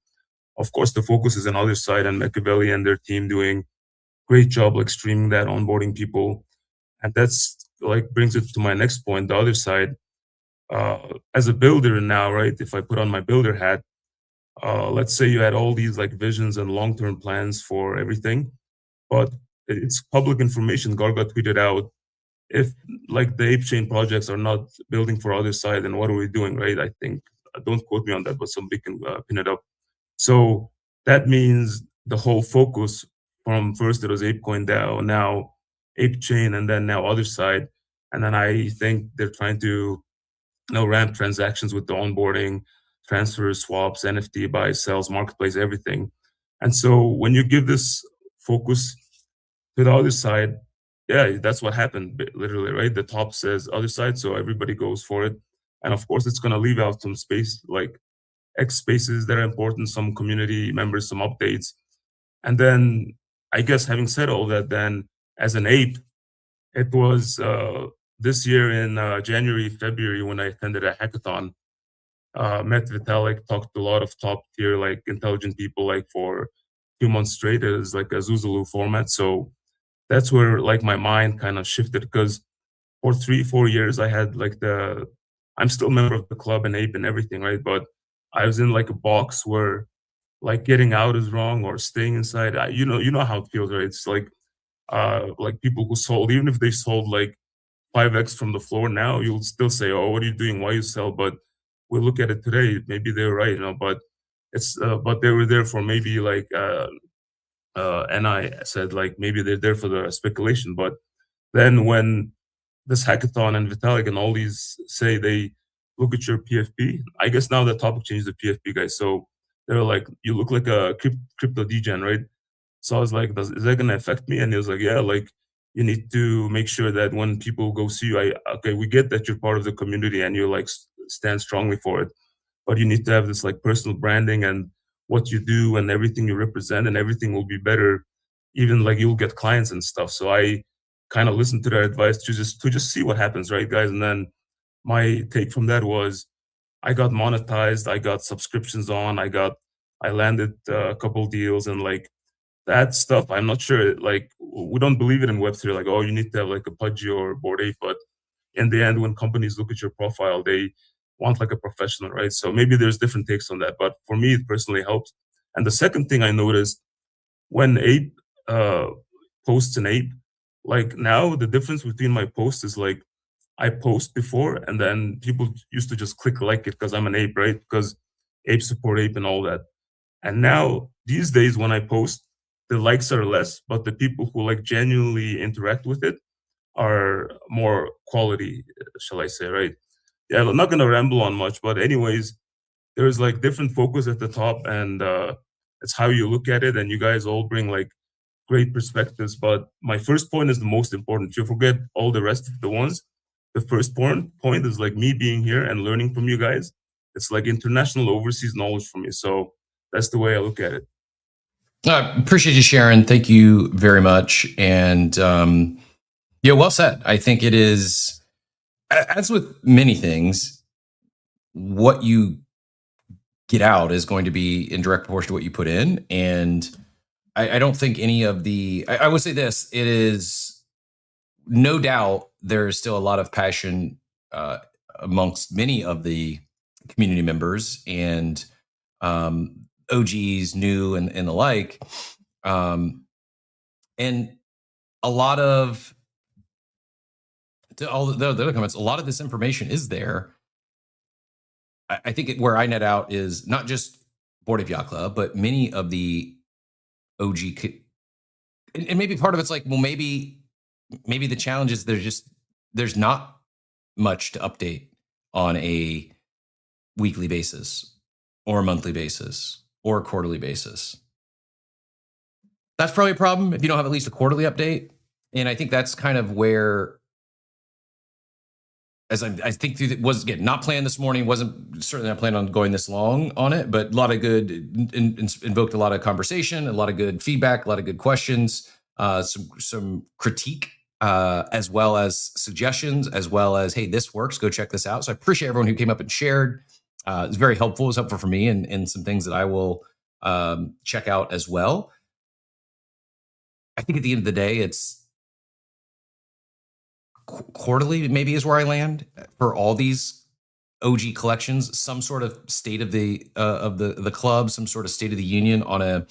of course, the focus is on Otherside and Machiavelli and their team doing great job like streaming that, onboarding people. And that's like brings it to my next point, the other side. As a builder now, right? If I put on my builder hat, let's say you had all these like visions and long-term plans for everything, but it's public information. Garga tweeted out, if like the ape chain projects are not building for other side, then what are we doing, right? I think, don't quote me on that, but somebody can pin it up. So that means the whole focus from first it was ApeCoin DAO, now ape chain, and then now other side. And then I think they're trying to ramp transactions with the onboarding, transfers, swaps, NFT buys, sells, marketplace, everything. And so when you give this focus to the other side, yeah, that's what happened, literally, right? The top says other side, so everybody goes for it. And of course, it's going to leave out some space, like X spaces that are important, some community members, some updates. And then I guess having said all that, then as an ape, it was this year in January, February when I attended a hackathon. Met Vitalik, talked to a lot of top tier, like intelligent people, like for 2 months straight. It was like a Zuzulu format. So that's where like my mind kind of shifted because for 3-4 years I had like I'm still a member of the club and ape and everything, right? But I was in like a box where like getting out is wrong or staying inside. You know how it feels, right? It's like people who sold, even if they sold like 5x from the floor now, you'll still say, "Oh, what are you doing? Why you sell?" But we look at it today, maybe they're right, But but they were there for maybe like and I said like maybe they're there for the speculation. But then when this hackathon and Vitalik and all these say they look at your PFP, I guess now the topic changed the PFP guys. So they're like, "You look like a crypto degen, right?" So I was like, is that gonna affect me? And he was like, yeah, like you need to make sure that when people go see you, okay, we get that you're part of the community and you like stand strongly for it, but you need to have this like personal branding and what you do and everything you represent, and everything will be better. Even like you'll get clients and stuff. So I kind of listened to their advice to just see what happens, right, guys? And then my take from that was I got monetized, I got subscriptions on, I landed a couple deals, and like that stuff, I'm not sure. Like, we don't believe it in Web3. Like, oh, you need to have like a Pudgy or Bored Ape. But in the end, when companies look at your profile, they want like a professional, right? So maybe there's different takes on that. But for me, it personally helps. And the second thing I noticed when Ape posts an Ape, like now the difference between my posts is like I post before, and then people used to just click like it because I'm an ape, right? Because ape support ape and all that. And now these days when I post, the likes are less, but the people who like genuinely interact with it are more quality, shall I say, right? Yeah, I'm not gonna ramble on much, but anyways, there's like different focus at the top, and it's how you look at it, and you guys all bring like great perspectives. But my first point is the most important. You forget all the rest of the ones, the first point is like me being here and learning from you guys. It's like international overseas knowledge for me. So that's the way I look at it. I appreciate you sharing. Thank you very much. And yeah, well said. I think it is, as with many things, what you get out is going to be in direct proportion to what you put in. And I don't think any of the, I would say this, it is no doubt there's still a lot of passion amongst many of the community members and OGs, new and the like. And a lot of, to all the other comments, a lot of this information is there. I think where I net out is not just Board Ape Yacht Club, but many of the OG, and maybe part of it's like, well, maybe the challenge is there's not much to update on a weekly basis or a monthly basis or a quarterly basis. That's probably a problem if you don't have at least a quarterly update. And I think that's kind of where, as I think through that, was again not planned this morning, wasn't certainly not planning on going this long on it, but a lot of good, invoked a lot of conversation, a lot of good feedback, a lot of good questions, some critique, as well as suggestions, as well as, hey, this works, go check this out. So I appreciate everyone who came up and shared. It's very helpful. It's helpful for me and some things that I will check out as well. I think at the end of the day, it's quarterly maybe is where I land for all these OG collections, some sort of state of the club, some sort of state of the union on a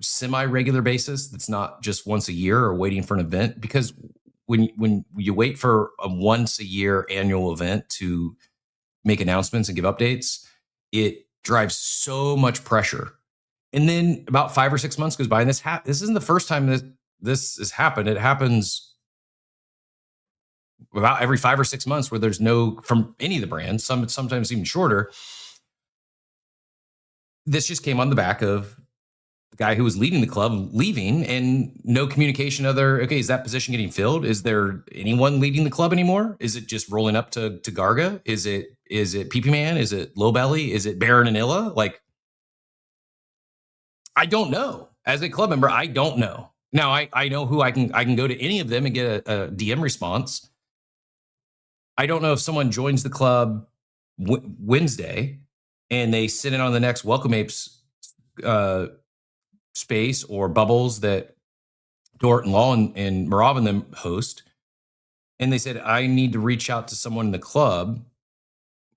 semi-regular basis. That's not just once a year or waiting for an event, because when you wait for a once a year annual event to make announcements and give updates, it drives so much pressure. And then about 5 or 6 months goes by, and this isn't the first time that this has happened. It happens about every 5 or 6 months where there's no, from any of the brands, sometimes even shorter. This just came on the back of the guy who was leading the club leaving and no communication other, okay, is that position getting filled? Is there anyone leading the club anymore? Is it just rolling up to Garga? Is it PP Man? Is it Low Belly? Is it Baron and Illa? Like, I don't know. As a club member, I don't know. Now I know who I can go to any of them and get a DM response. I don't know if someone joins the club Wednesday and they sit in on the next Welcome Apes space or bubbles that Dort and Law and Marav and them host, and they said, I need to reach out to someone in the club.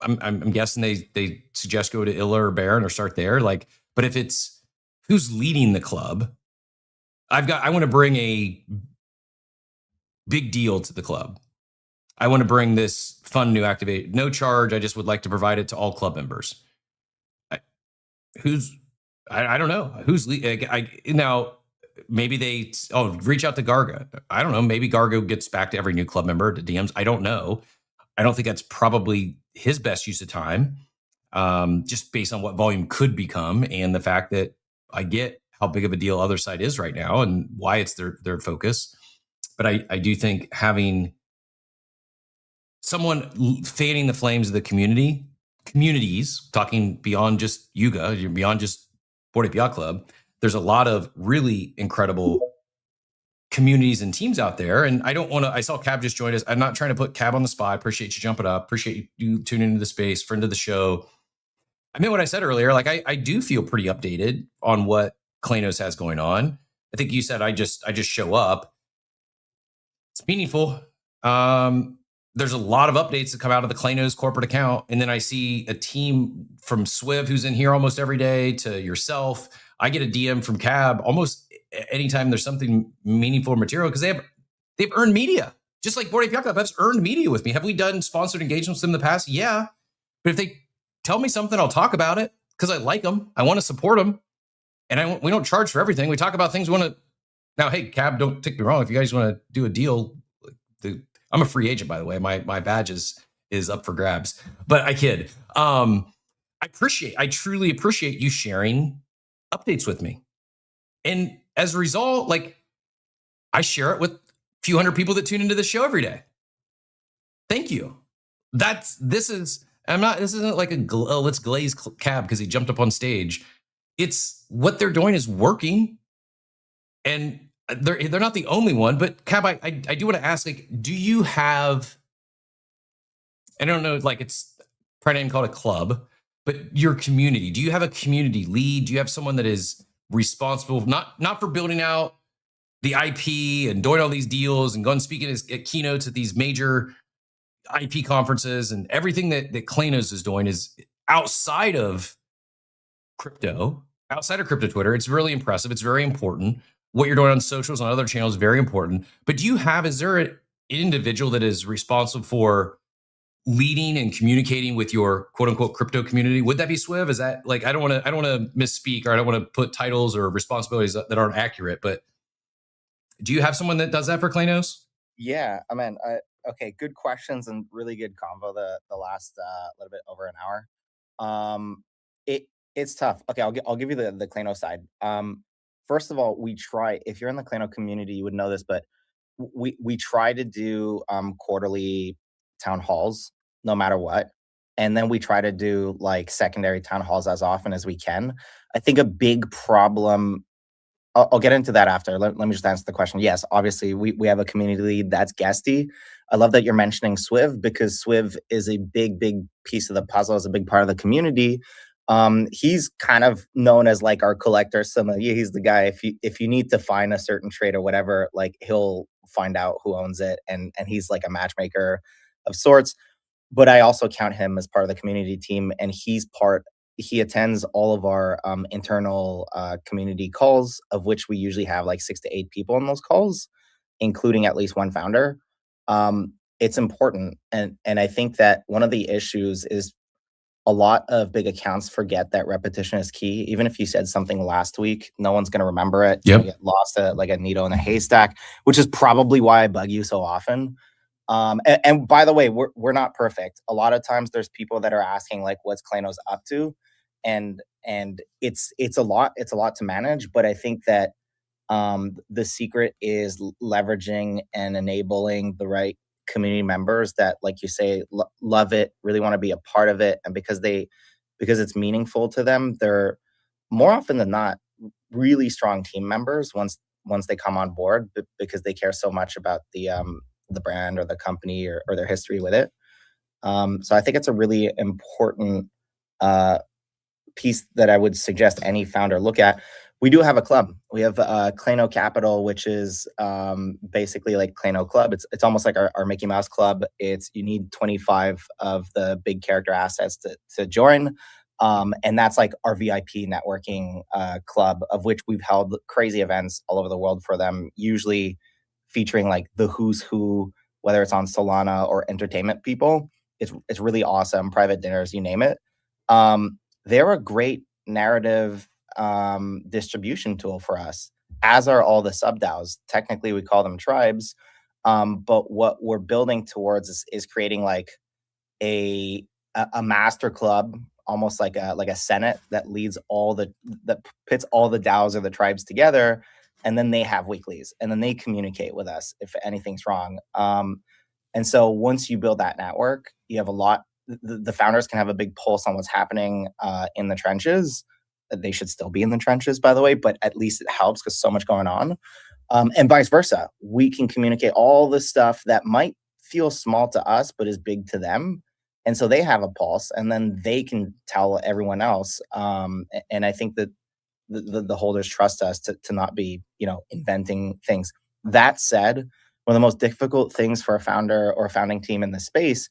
I'm guessing they suggest go to Illa or Baron or start there. Like, but if it's who's leading the club, I want to bring a big deal to the club. I want to bring this fun new activate, no charge. I just would like to provide it to all club members. I don't know who's now. Maybe they reach out to Garga. I don't know. Maybe Garga gets back to every new club member to DMs. I don't know. I don't think that's probably his best use of time, just based on what volume could become and the fact that I get how big of a deal Otherside is right now and why it's their focus. But I do think having someone fanning the flames of the communities, talking beyond just Yuga, beyond just Board Ape Yacht Club, there's a lot of really incredible communities and teams out there. And I saw Cab just joined us. I'm not trying to put Cab on the spot. I appreciate you jumping up. Appreciate you tuning into the space, friend of the show. I mean, what I said earlier, like I do feel pretty updated on what Klanos has going on. I think you said I just show up. It's meaningful. There's a lot of updates that come out of the Klanos corporate account. And then I see a team from Swiv who's in here almost every day to yourself. I get a DM from Cab almost anytime there's something meaningful or material because they've earned media. Just like Board Ape Yacht Club has earned media with me. Have we done sponsored engagements with them in the past? Yeah. But if they tell me something, I'll talk about it because I like them. I want to support them. And we don't charge for everything. We talk about things we want to. Now, hey, Cab, don't take me wrong. If you guys want to do a deal, I'm a free agent, by the way. My badge is up for grabs, but I kid. I truly appreciate you sharing updates with me. And as a result, like I share it with a few hundred people that tune into the show every day. Thank you. This isn't like let's glaze Cab because he jumped up on stage. It's what they're doing is working, and they're not the only one. But Cab, I do want to ask, like, do you have, I don't know, like, it's probably not called a club, but your community, do you have a community lead? Do you have someone that is responsible, not for building out the IP and doing all these deals and going speaking at keynotes at these major IP conferences and everything that Klanos is doing is outside of crypto Twitter? It's really impressive. It's very important. What you're doing on socials, on other channels, is very important. But is there an individual that is responsible for leading and communicating with your quote unquote crypto community? Would that be Swiv? Is that, like, I don't want to misspeak, or I don't want to put titles or responsibilities that aren't accurate, but do you have someone that does that for Klanos? Yeah, I mean, okay, good questions and really good convo the last little bit over an hour. It's tough. Okay, I'll give you the Klano side. First of all, we try, if you're in the Klano community, you would know this, but we try to do quarterly town halls no matter what. And then we try to do like secondary town halls as often as we can. I think a big problem, I'll get into that after. Let me just answer the question. Yes, obviously, we have a community lead that's guesty. I love that you're mentioning Swiv, because Swiv is a big piece of the puzzle, is a big part of the community. He's kind of known as like our collector sommelier. He's the guy, if you need to find a certain trade or whatever, like he'll find out who owns it, and he's like a matchmaker of sorts. But I also count him as part of the community team, and he attends all of our internal community calls, of which we usually have like 6 to 8 people in those calls, including at least one founder. It's important. And I think that one of the issues is a lot of big accounts forget that repetition is key. Even if you said something last week, no one's going to remember it. Yep. You get lost like a needle in a haystack, which is probably why I bug you so often. And by the way, we're not perfect. A lot of times there's people that are asking like, what's Klanos up to? And it's a lot to manage, but I think that the secret is leveraging and enabling the right community members that, like you say, love it, really want to be a part of it, and because it's meaningful to them, they're more often than not really strong team members once they come on board, because they care so much about the brand or the company or their history with it. So I think it's a really important piece that I would suggest any founder look at. We do have a club. We have Klano Capital, which is basically like Klano Club. It's almost like our Mickey Mouse Club. You need 25 of the big character assets to join. And that's like our VIP networking club, of which we've held crazy events all over the world for them, usually featuring like the who's who, whether it's on Solana or entertainment people. It's really awesome. Private dinners, you name it. They're a great narrative distribution tool for us, as are all the sub-DAOs. Technically, we call them tribes. But what we're building towards is creating like a master club, almost like a senate that that pits all the DAOs or the tribes together, and then they have weeklies, and then they communicate with us if anything's wrong. And so once you build that network, you have a lot. The founders can have a big pulse on what's happening in the trenches. They should still be in the trenches, by the way, but at least it helps because so much going on. And vice versa. We can communicate all the stuff that might feel small to us, but is big to them. And so they have a pulse, and then they can tell everyone else. And I think that the holders trust us to not be, inventing things. That said, one of the most difficult things for a founder or a founding team in this space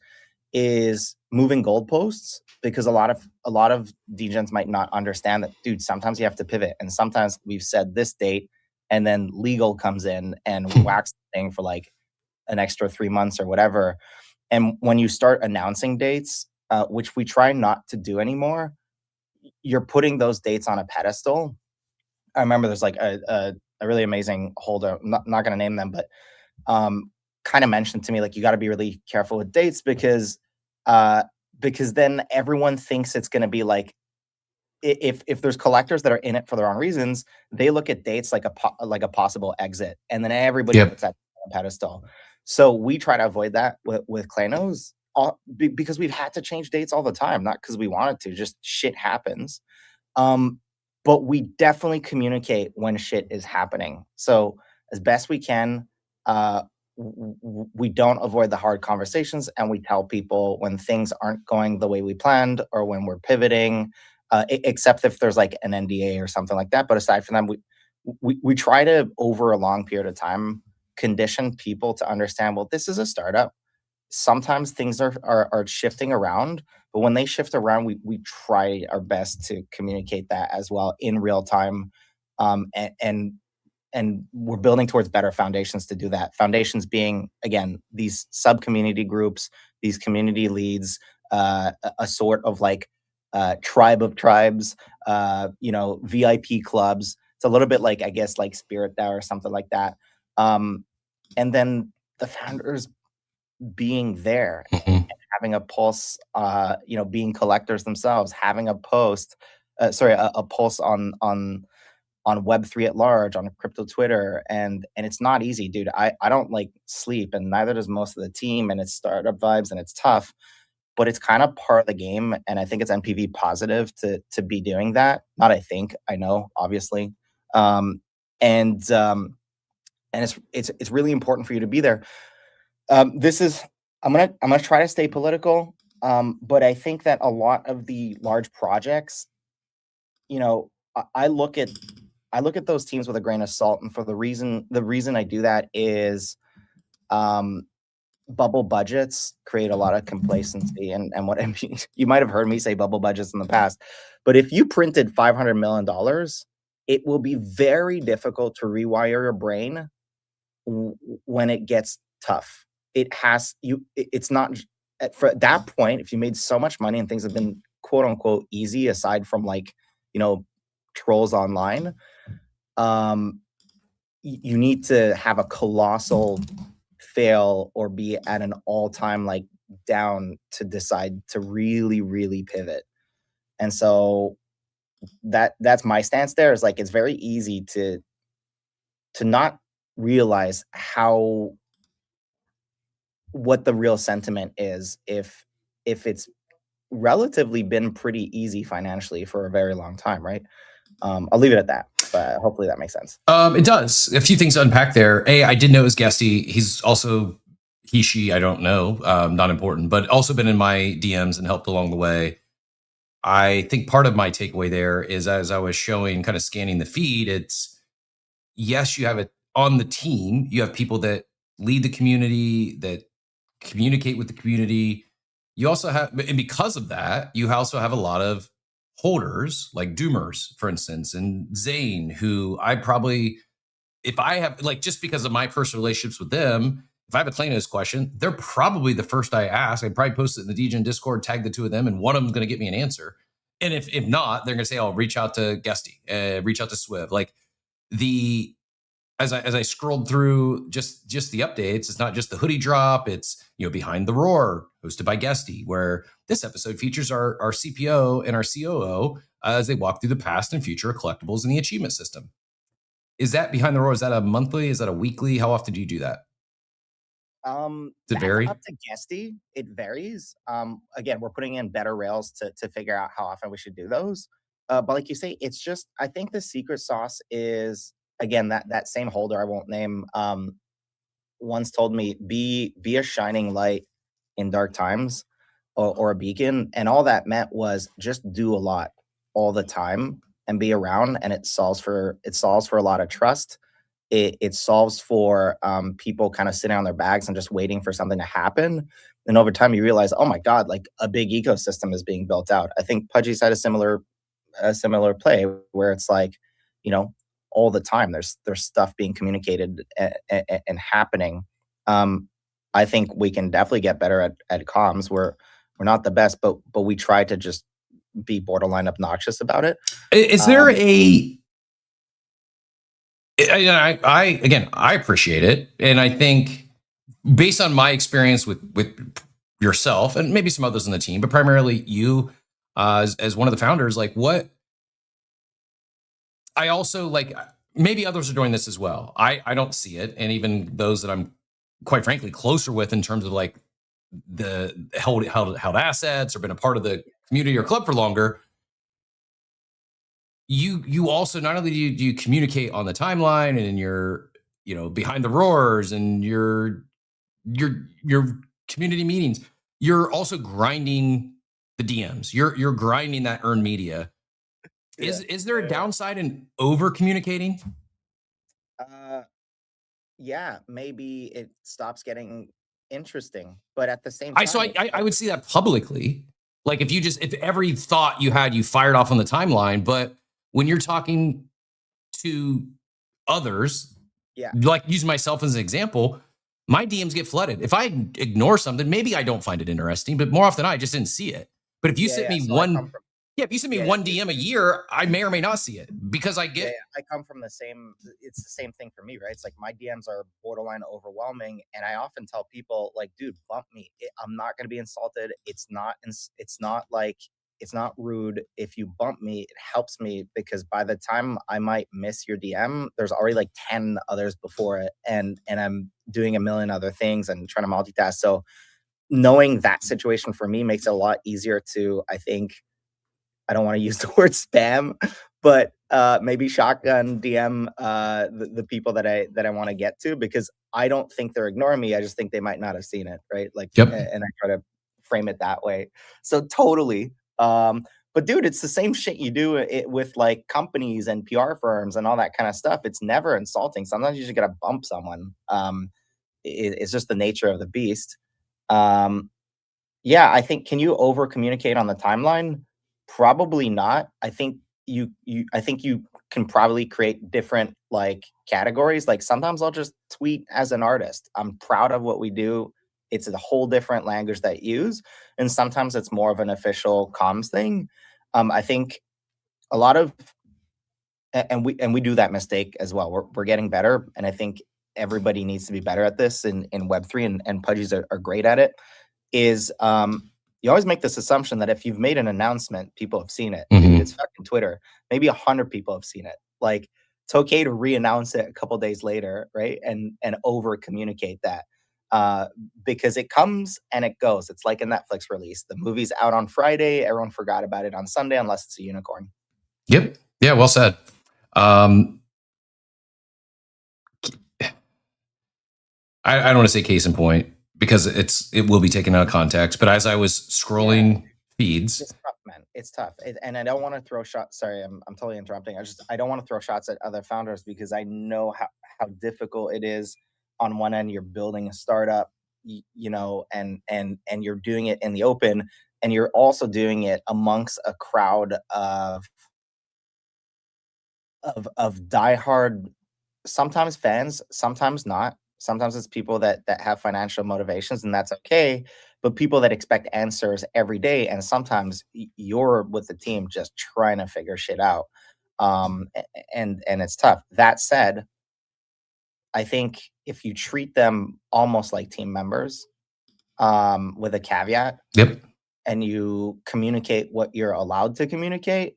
is moving goalposts, because a lot of degens might not understand that, dude, sometimes you have to pivot, and sometimes we've said this date and then legal comes in and whacks the thing for like an extra 3 months or whatever. And when you start announcing dates, which we try not to do anymore, you're putting those dates on a pedestal. I remember there's like a really amazing holder, not going to name them, but kind of mentioned to me, like, you got to be really careful with dates because then everyone thinks it's going to be like, if there's collectors that are in it for their own reasons, they look at dates like a possible exit, and then everybody puts that on a pedestal. So we try to avoid that with Klanos because we've had to change dates all the time, not because we wanted to, just shit happens. But we definitely communicate when shit is happening. So as best we can, we don't avoid the hard conversations, and we tell people when things aren't going the way we planned or when we're pivoting, except if there's like an NDA or something like that. But aside from that, we try to, over a long period of time, condition people to understand, well, this is a startup. Sometimes things are shifting around, but when they shift around, we try our best to communicate that as well in real time. And we're building towards better foundations to do that. Foundations being, again, these sub-community groups, these community leads, a sort of like tribe of tribes, VIP clubs. It's a little bit like, I guess, like Spirit DAO or something like that. And then the founders being there and having a pulse, being collectors themselves, having a pulse on Web3 at large, on crypto Twitter, and it's not easy, dude. I don't like sleep, and neither does most of the team, and it's startup vibes, and it's tough, but it's kind of part of the game, and I think it's NPV positive to be doing that. Not I think, I know, obviously, and it's really important for you to be there. I'm gonna try to stay political, but I think that a lot of the large projects, I look at those teams with a grain of salt, and the reason I do that is, bubble budgets create a lot of complacency, and what I mean, you might have heard me say bubble budgets in the past, but if you printed $500 million, it will be very difficult to rewire your brain when it gets tough. It's not for that point. If you made so much money and things have been quote unquote easy, aside from like, trolls online, you need to have a colossal fail or be at an all-time like down to decide to really, really pivot. And so that's my stance there, is like, it's very easy to not realize what the real sentiment is if it's relatively been pretty easy financially for a very long time, right? I'll leave it at that, but hopefully that makes sense. It does. A few things to unpack there. I did know it was Guesty. He's also, she, I don't know, not important, but also been in my DMs and helped along the way. I think part of my takeaway there is, as I was showing, kind of scanning the feed, it's, yes, you have it on the team. You have people that lead the community, that communicate with the community. You also have, and because of that, you also have a lot of holders like Doomers, for instance, and Zane, who I probably, if I have, like, just because of my personal relationships with them, if I have a Klanos question, they're probably the first I ask. I probably post it in the DGen Discord, tag the two of them, and one of them's going to get me an answer. And if not, they're going to say, "Oh, reach out to Guesty, reach out to Swiv." Like, as I scrolled through just the updates, it's not just the hoodie drop. It's, Behind the Roar, hosted by Guesty, where this episode features our CPO and our COO as they walk through the past and future of collectibles in the achievement system. Is that Behind the Roar? Is that a monthly? Is that a weekly? How often do you do that? Does it vary? Up to Guesty, it varies. Again, we're putting in better rails to figure out how often we should do those. But like you say, it's just, I think the secret sauce is, again, that same holder I won't name, once told me, be a shining light in dark times, or a beacon, and all that meant was just do a lot all the time and be around, and it solves for a lot of trust. It solves for people kind of sitting on their bags and just waiting for something to happen. And over time, you realize, oh my God, like a big ecosystem is being built out. I think Pudgy's had a similar play where it's like, all the time there's stuff being communicated and happening. I think we can definitely get better at comms. We're not the best, but we try to just be borderline obnoxious about it. Is there I appreciate it, and I think based on my experience with yourself and maybe some others on the team, but primarily you as one of the founders, like, what I also like, maybe others are doing this as well. I don't see it, and even those that I'm quite frankly, closer with in terms of like the held assets or been a part of the community or club for longer, you also not only do you communicate on the timeline and in your, you know, behind the roars and your community meetings, you're also grinding the DMs. You're grinding that earned media. Is there a downside in over communicating? Yeah, maybe it stops getting interesting, but at the same time, I would see that publicly. Like if every thought you had, you fired off on the timeline, but when you're talking to others, yeah, like using myself as an example, my DMs get flooded. If I ignore something, maybe I don't find it interesting, but more often than not, I just didn't see it. But if you sent me so I come one, from, if you send me yeah, one DM a year, I may or may not see it because I yeah, get. I come from the same. It's the same thing for me, right? It's like my DMs are borderline overwhelming, and I often tell people, like, dude, bump me. I'm not going to be insulted. It's not like it's not rude. If you bump me, it helps me because by the time I might miss your DM, there's already like 10 others before it, and I'm doing a million other things and trying to multitask. So knowing that situation for me makes it a lot easier to, I think, I don't want to use the word spam, but maybe shotgun DM the people that I want to get to, because I don't think they're ignoring me. I just think they might not have seen it, right? Like, Yep. and I try to frame it that way. So totally. But dude, it's the same shit you do it with like companies and PR firms and all that kind of stuff. It's never insulting. Sometimes you just gotta bump someone. It's just the nature of the beast. Yeah, I think, can you over communicate on the timeline? Probably not. I think you can probably create different like categories. Like sometimes I'll just tweet as an artist. I'm proud of what we do. It's a whole different language that you use. And sometimes it's more of an official comms thing. I think a lot of and we do that mistake as well. We're getting better. And I think everybody needs to be better at this in Web3, and Pudgies are great at it. Is you always make this assumption that if you've made an announcement, people have seen it. Dude, it's fucking Twitter. Maybe 100 people have seen it. Like, it's okay to re-announce it a couple days later, right? And over communicate that. Because it comes and it goes. It's like a Netflix release. The movie's out on Friday. Everyone forgot about it on Sunday, unless it's a unicorn. Yep. Yeah. Well said. I don't want to say case in point because it will be taken out of context. But as I was scrolling feeds, it's tough, man. It's tough, and I don't want to throw shots. Sorry, I'm totally interrupting. I don't want to throw shots at other founders because I know how difficult it is. On one end, you're building a startup, you know, and you're doing it in the open, and you're also doing it amongst a crowd of diehard, sometimes fans, sometimes not. Sometimes it's people that have financial motivations, and that's okay. But people that expect answers every day, and sometimes you're with the team just trying to figure shit out, and it's tough. That said, I think if you treat them almost like team members, with a caveat, yep. and you communicate what you're allowed to communicate,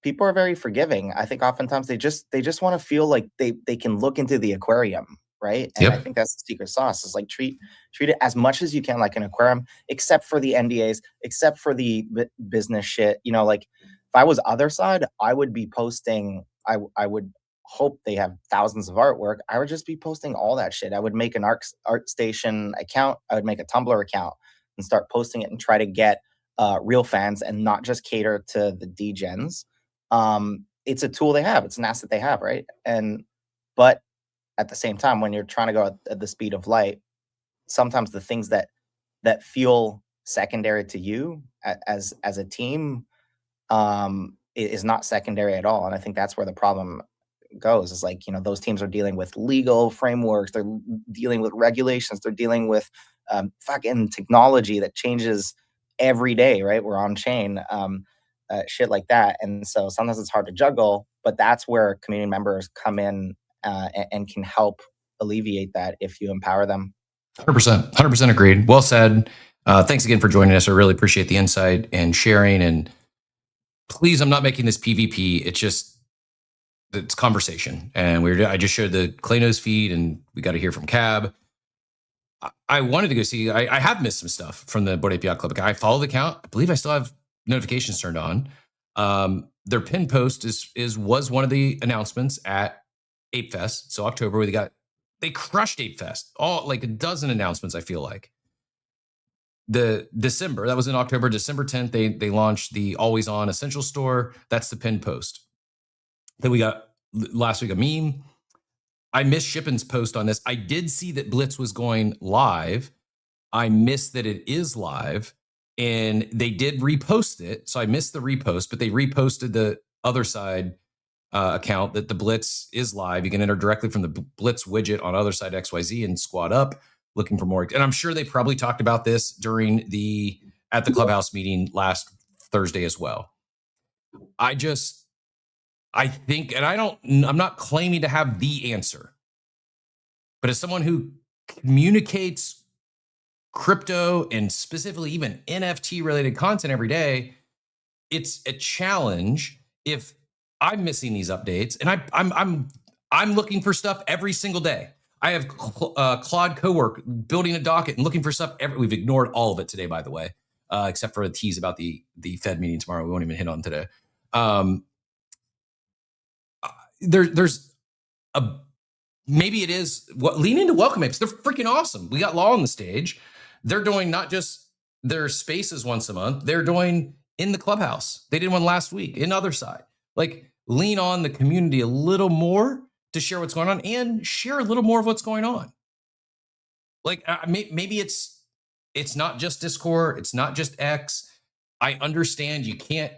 people are very forgiving. I think oftentimes they just want to feel like they can look into the aquarium, right? And I think that's the secret sauce, is like treat it as much as you can like an aquarium, except for the NDAs, except for the business shit. You know, like if I was Otherside, I would be posting. I would hope they have thousands of artwork. I would just be posting all that shit. I would make an ArtStation account. I would make a Tumblr account and start posting it and try to get real fans and not just cater to the degens. It's a tool they have. It's an asset they have, right? But at the same time, when you're trying to go at the speed of light, sometimes the things that feel secondary to you as a team is not secondary at all. And I think that's where the problem goes, is like, you know, those teams are dealing with legal frameworks, they're dealing with regulations, they're dealing with fucking technology that changes every day, right? We're on chain. Shit like that. And so sometimes it's hard to juggle, but that's where community members come in and can help alleviate that if you empower them. 100% agreed. Well said. Thanks again for joining us. I really appreciate the insight and sharing. And please, I'm not making this PvP. It's conversation. And I just shared the Claynos feed, and we got to hear from Cab. I wanted to go see. I have missed some stuff from the Bored Ape Yacht Club. I follow the account. I believe I still have notifications turned on. Their pin post was one of the announcements at Ape Fest. So October, they crushed Ape Fest. All like a dozen announcements, I feel like. The December, that was in October, December 10th, they launched the Always On Essential Store. That's the pin post. Then we got last week a meme. I missed Shippin's post on this. I did see that Blitz was going live. I missed that it is live, and they did repost it. So I missed the repost, but they reposted the Otherside account that the Blitz is live. You can enter directly from the Blitz widget on Otherside XYZ and squad up, looking for more. And I'm sure they probably talked about this during at the clubhouse meeting last Thursday as well. I think, and I'm not claiming to have the answer, but as someone who communicates crypto and specifically even NFT related content every day, it's a challenge if I'm missing these updates, and I'm looking for stuff every single day. I have Claude Cowork building a docket and looking for stuff. We've ignored all of it today, by the way, except for a tease about the Fed meeting tomorrow. We won't even hit on today. There's maybe it is lean into Welcome Apes. They're freaking awesome. We got Law on the stage. They're doing not just their spaces once a month. They're doing in the clubhouse. They did one last week in Otherside. Like, lean on the community a little more to share what's going on and share a little more of what's going on. Like, maybe it's not just Discord. It's not just X. I understand you can't,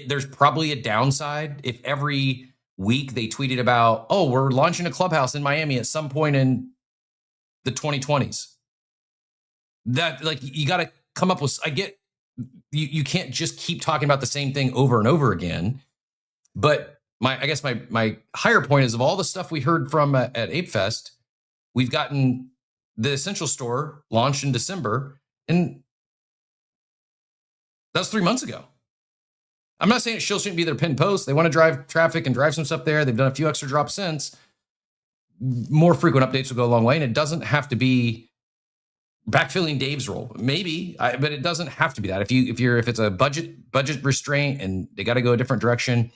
there's probably a downside if every week they tweeted about, oh, we're launching a clubhouse in Miami at some point in the 2020s. That, like, you got to come up with, I get, you can't just keep talking about the same thing over and over again. But I guess my higher point is, of all the stuff we heard from at Ape Fest, we've gotten the Essential Store launched in December, and that was 3 months ago. I'm not saying it still shouldn't be their pinned post. They want to drive traffic and drive some stuff there. They've done a few extra drops since. More frequent updates will go a long way, and it doesn't have to be backfilling Dave's role. Maybe, but it doesn't have to be that. If it's a budget restraint and they got to go a different direction,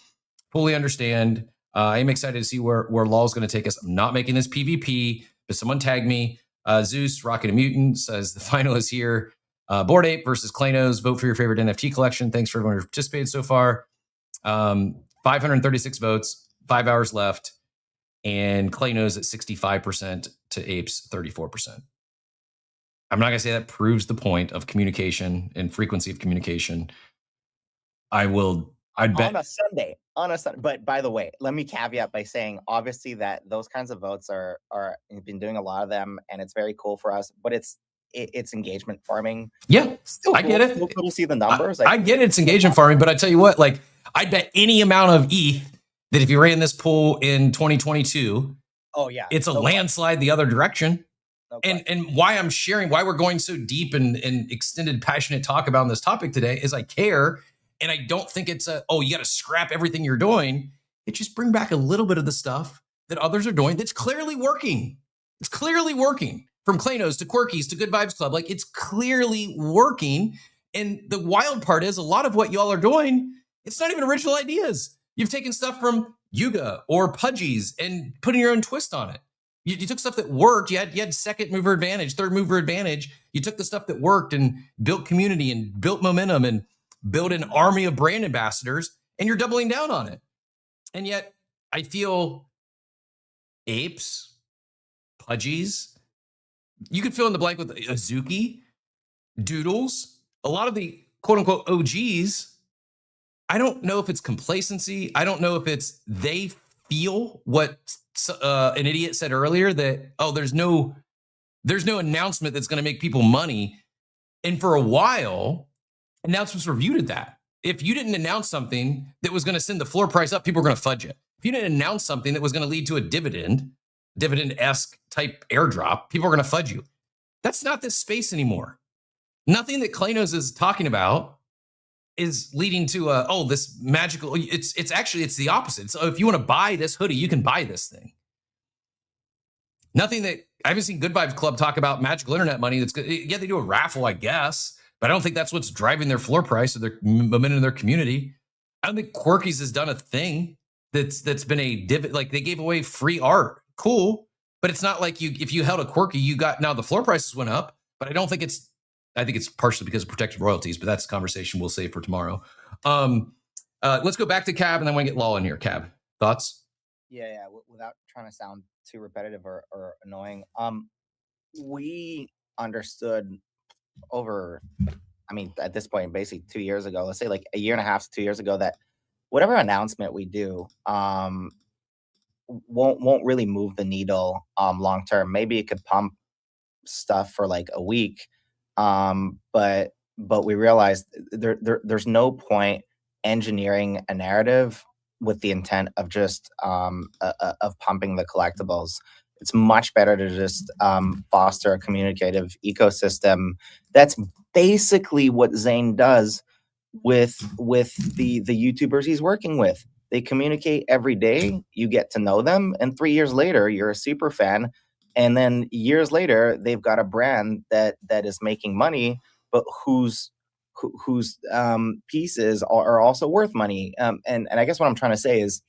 fully understand. I am excited to see where Law is going to take us. I'm not making this PvP, but someone tagged me. Zeus, Rocket and Mutant says the final is here. Bored Ape versus Klanos. Vote for your favorite NFT collection. Thanks for everyone who participated so far. 536 votes, 5 hours left, and Klanos at 65% to Apes 34%. I'm not going to say that proves the point of communication and frequency of communication. I'd bet on a Sunday. But by the way, let me caveat by saying, obviously, that those kinds of votes are we've been doing a lot of them, and it's very cool for us. But it's engagement farming. Yeah, still I get it. Still cool to see the numbers. I get it. It's engagement farming, but I tell you what, like, I bet any amount of ETH that if you ran this pool in 2022, oh yeah, it's a landslide the other direction. And why I'm sharing, why we're going so deep and extended, passionate talk about this topic today is I care. And I don't think it's you got to scrap everything you're doing. It just bring back a little bit of the stuff that others are doing that's clearly working. It's clearly working. From Klanos to Quirkies to Good Vibes Club. Like, it's clearly working. And the wild part is a lot of what y'all are doing, it's not even original ideas. You've taken stuff from Yuga or Pudgies and putting your own twist on it. You took stuff that worked. You had second mover advantage, third mover advantage. You took the stuff that worked and built community and built momentum and built an army of brand ambassadors, and you're doubling down on it. And yet I feel Apes, Pudgies, you could fill in the blank with Azuki, Doodles, a lot of the quote unquote OGs. I don't know if it's complacency. I don't know if it's they feel what an idiot said earlier, that, oh, there's no announcement that's going to make people money. And for a while, announcements were viewed at that. If you didn't announce something that was going to send the floor price up, people were going to fudge it. If you didn't announce something that was going to lead to a dividend-esque type airdrop, people are going to fudge you. That's not this space anymore. Nothing that Klanos is talking about is leading to this magical. It's the opposite. So if you want to buy this hoodie, you can buy this thing. Nothing that I haven't seen Good Vibes Club talk about magical internet money. That's good. Yeah, they do a raffle, I guess, but I don't think that's what's driving their floor price or their momentum in their community. I don't think Quirky's has done a thing that's been a divot. Like they gave away free art, cool, but it's not like if you held a Quirky, you got now the floor prices went up. But I don't think it's. I think it's partially because of protected royalties, but that's a conversation we'll save for tomorrow. Let's go back to Cab, and then we get Law in here. Cab, thoughts? Yeah. Without trying to sound too repetitive or annoying, we understood over, I mean, at this point, basically 2 years ago, let's say like a year and a half to 2 years ago, that whatever announcement we do, won't really move the needle long term. Maybe it could pump stuff for like a week, but we realized there's no point engineering a narrative with the intent of just of pumping the collectibles. It's much better to just foster a communicative ecosystem. That's basically what Zane does with the YouTubers he's working with. They communicate every day. You get to know them, and 3 years later, you're a super fan. And then years later, they've got a brand that is making money, but whose pieces are also worth money. And I guess what I'm trying to say is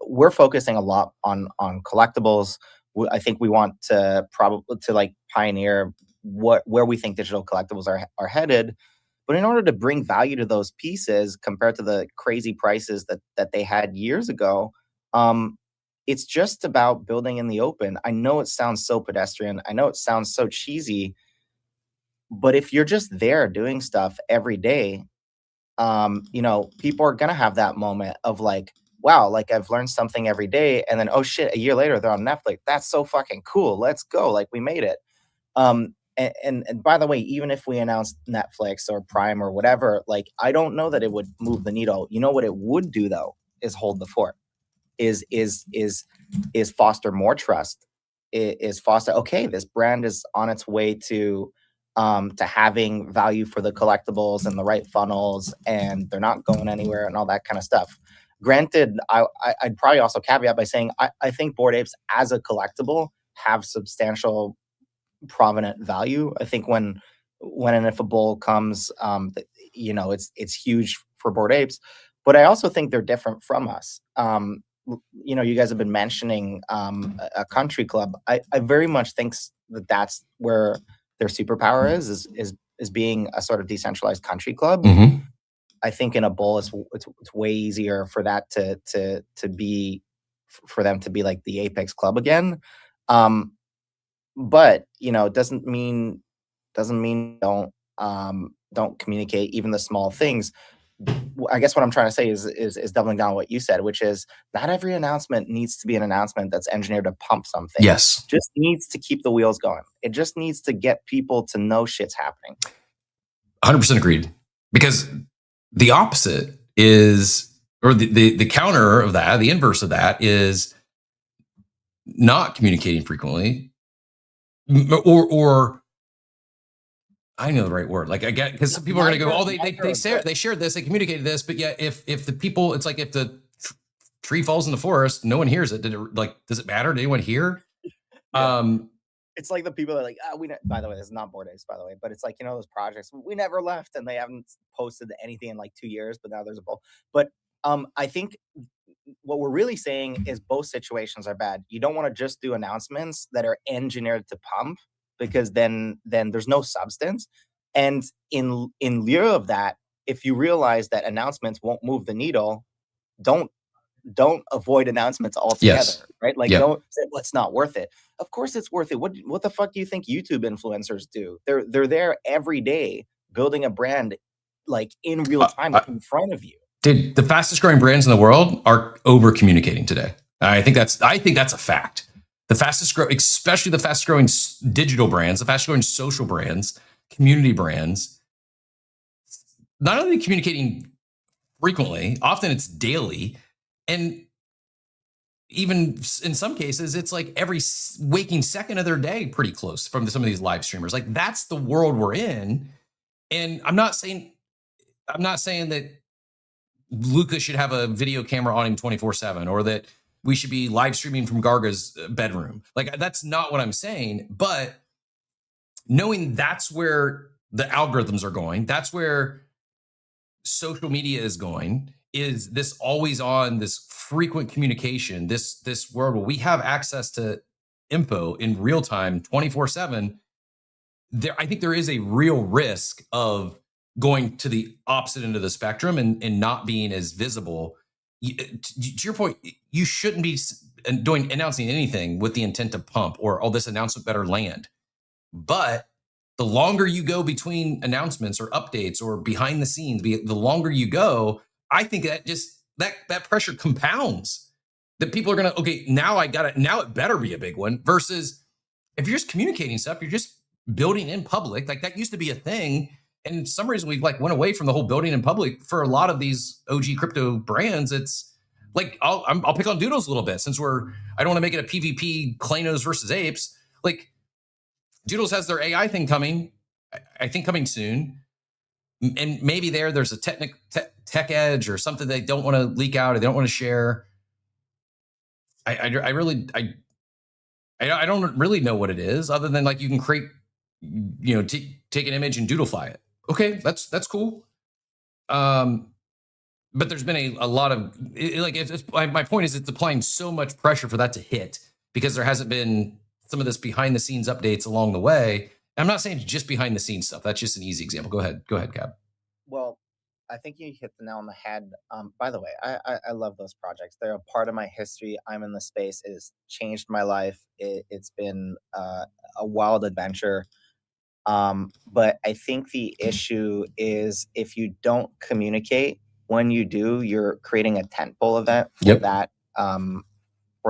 we're focusing a lot on collectibles. I think we want to probably like pioneer where we think digital collectibles are headed. But in order to bring value to those pieces compared to the crazy prices that they had years ago, it's just about building in the open. I know it sounds so pedestrian. I know it sounds so cheesy. But if you're just there doing stuff every day, people are going to have that moment of like, wow, like I've learned something every day. And then, oh shit, a year later, they're on Netflix. That's so fucking cool. Let's go. Like we made it. And by the way, even if we announced Netflix or Prime or whatever, like I don't know that it would move the needle. You know what it would do though, is hold the fort, is foster more trust, is foster, okay, this brand is on its way to having value for the collectibles and the right funnels, and they're not going anywhere and all that kind of stuff. Granted, I'd probably also caveat by saying I think Bored Apes as a collectible have substantial provenant value. I think when and if a bull comes, it's huge for Bored Apes, but I also think they're different from us. You guys have been mentioning a country club. I very much think that's where their superpower is being a sort of decentralized country club. Mm-hmm. I think in a bull, it's way easier for that to be, for them to be like the apex club again. But doesn't mean don't communicate even the small things. I guess what I'm trying to say is doubling down on what you said, which is not every announcement needs to be an announcement that's engineered to pump something. Yes. Just needs to keep the wheels going. It just needs to get people to know shit's happening. 100% agreed. Because the opposite is, or the counter of that, the inverse of that is not communicating frequently, or I know the right word. Like I get, because some people are going to go, oh, they shared this, they communicated this, but yeah, if the people, it's like if the tree falls in the forest, no one hears it. Does it matter? Did anyone hear? Yeah. It's like the people that are like, by the way, this is not Bored Apes, by the way, but it's like, those projects we never left and they haven't posted anything in like 2 years, but now there's a poll. But I think what we're really saying is both situations are bad. You don't want to just do announcements that are engineered to pump, because then there's no substance. And in lieu of that, if you realize that announcements won't move the needle, don't avoid announcements altogether. Yes. Right? Like, don't say, well, it's not worth it. Of course it's worth it. What the fuck do you think YouTube influencers do? They're there every day building a brand like in real time in front of you. Dude, the fastest growing brands in the world are over communicating today. I think that's a fact. The fastest growing, especially the fastest growing digital brands, the fastest growing social brands, community brands, not only communicating frequently, often it's daily, and even in some cases, it's like every waking second of their day, pretty close from some of these live streamers. Like that's the world we're in. And I'm not saying that Luca should have a video camera on him 24/7, or that we should be live streaming from Garga's bedroom. Like, that's not what I'm saying. But knowing that's where the algorithms are going, that's where social media is going, is this always on, this frequent communication, this world where we have access to info in real time 24/7. I think there is a real risk of going to the opposite end of the spectrum and not being as visible. To your point, you shouldn't be announcing anything with the intent to pump or, oh, this announcement better land. But the longer you go between announcements or updates or behind the scenes, the longer you go, I think that just that pressure compounds. That people are gonna, okay, now it better be a big one. Versus if you're just communicating stuff, you're just building in public. Like, that used to be a thing. And for some reason we've like went away from the whole building in public for a lot of these OG crypto brands. It's like, I'll pick on Doodles a little bit since I don't want to make it a PvP Clanos versus apes. Like, Doodles has their AI thing coming, I think coming soon. And maybe there's a tech edge or something they don't want to leak out or they don't want to share. I don't really know what it is, other than like you can create, take an image and doodlefy it. Okay, that's cool. But there's been a lot of my point is it's applying so much pressure for that to hit because there hasn't been some of this behind the scenes updates along the way. I'm not saying just behind the scenes stuff. That's just an easy example. Go ahead, Gab. Well, I think you hit the nail on the head. By the way, I love those projects. They're a part of my history. I'm in the space. It has changed my life. It's been a wild adventure. But I think the issue is if you don't communicate, when you do, you're creating a tentpole event for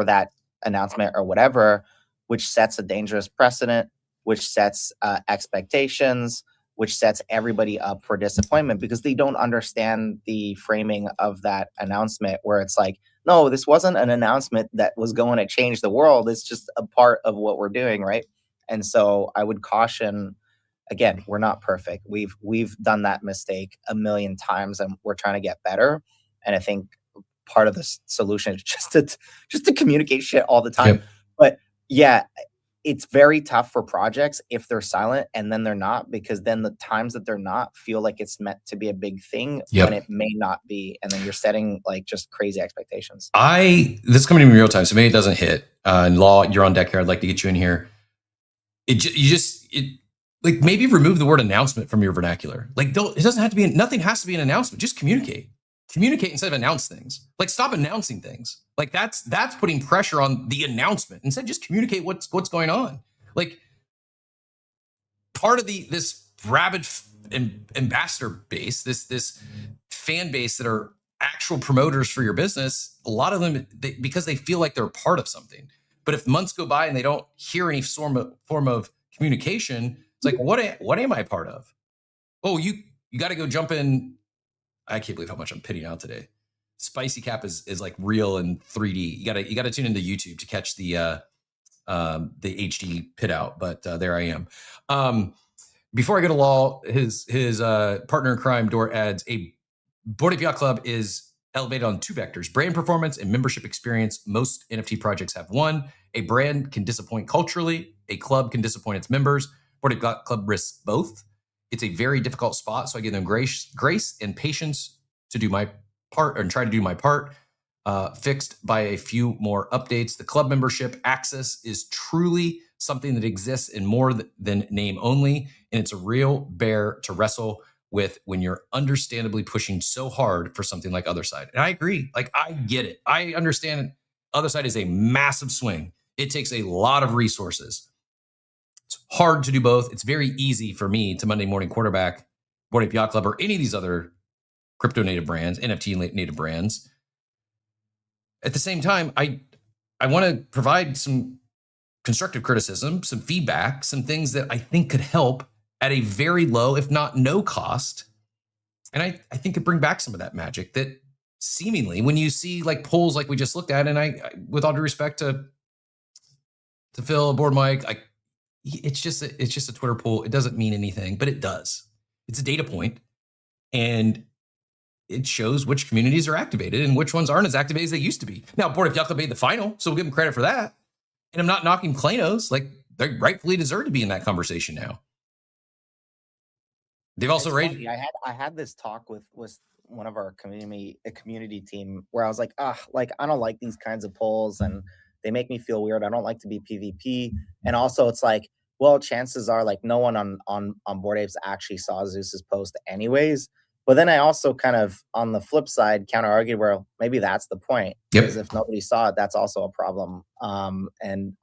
that announcement or whatever, which sets a dangerous precedent, which sets expectations, which sets everybody up for disappointment because they don't understand the framing of that announcement where it's like, no, this wasn't an announcement that was going to change the world. It's just a part of what we're doing, right? And so I would caution, again, we're not perfect. We've done that mistake a million times and we're trying to get better. And I think part of the solution is just to communicate shit all the time. Yep. But yeah, it's very tough for projects if they're silent and then they're not, because then the times that they're not feel like it's meant to be a big thing when it may not be. And then you're setting like just crazy expectations. This is coming in real time, so maybe it doesn't hit. And Law, you're on deck here. I'd like to get you in here. Like maybe remove the word announcement from your vernacular. Like it doesn't have to be, nothing has to be an announcement. Just communicate instead of announce things. Like stop announcing things. Like that's putting pressure on the announcement. Instead, just communicate what's going on. Like part of this rabid ambassador base, this fan base that are actual promoters for your business. A lot of them, because they feel like they're a part of something. But if months go by and they don't hear any form of communication, it's like, what am I part of? Oh, you got to go jump in. I can't believe how much I'm pitting out today. Spicy Cap is like real in 3D. You got to tune into YouTube to catch the HD pit out. But there I am. Before I go to Law, his partner in crime, Dort, adds a Bored Ape Yacht Club is elevated on two vectors: brand performance and membership experience. Most NFT projects have one. A brand can disappoint culturally. A club can disappoint its members. Bored Ape Yacht Club risks both. It's a very difficult spot, so I give them grace and patience to do my part and try to do my part. Fixed by a few more updates. The club membership access is truly something that exists in more than name only, and it's a real bear to wrestle with when you're understandably pushing so hard for something like Otherside. And I agree. Like, I get it. I understand Otherside is a massive swing. It takes a lot of resources. It's hard to do both. It's very easy for me to Monday morning quarterback Bored Ape Yacht Club or any of these other crypto native brands, NFT native brands. At the same time, I want to provide some constructive criticism, some feedback, some things that I think could help at a very low, if not no cost. And I think could bring back some of that magic that seemingly when you see like polls like we just looked at, and I with all due respect to Phil, Board Mike, it's just a Twitter poll. It doesn't mean anything, but it does. It's a data point. And it shows which communities are activated and which ones aren't as activated as they used to be. Now, Board of Yacht Club made the final, so we'll give them credit for that. And I'm not knocking Klanos. Like, they rightfully deserve to be in that conversation now. They've also raised. I had this talk with one of our community team where I was like, like I don't like these kinds of polls and they make me feel weird. I don't like to be PvP. And also it's like, well, chances are like no one on Bored Apes actually saw Zeus's post anyways. But then I also kind of on the flip side counter argued where maybe that's the point. Yep. Because if nobody saw it, that's also a problem. And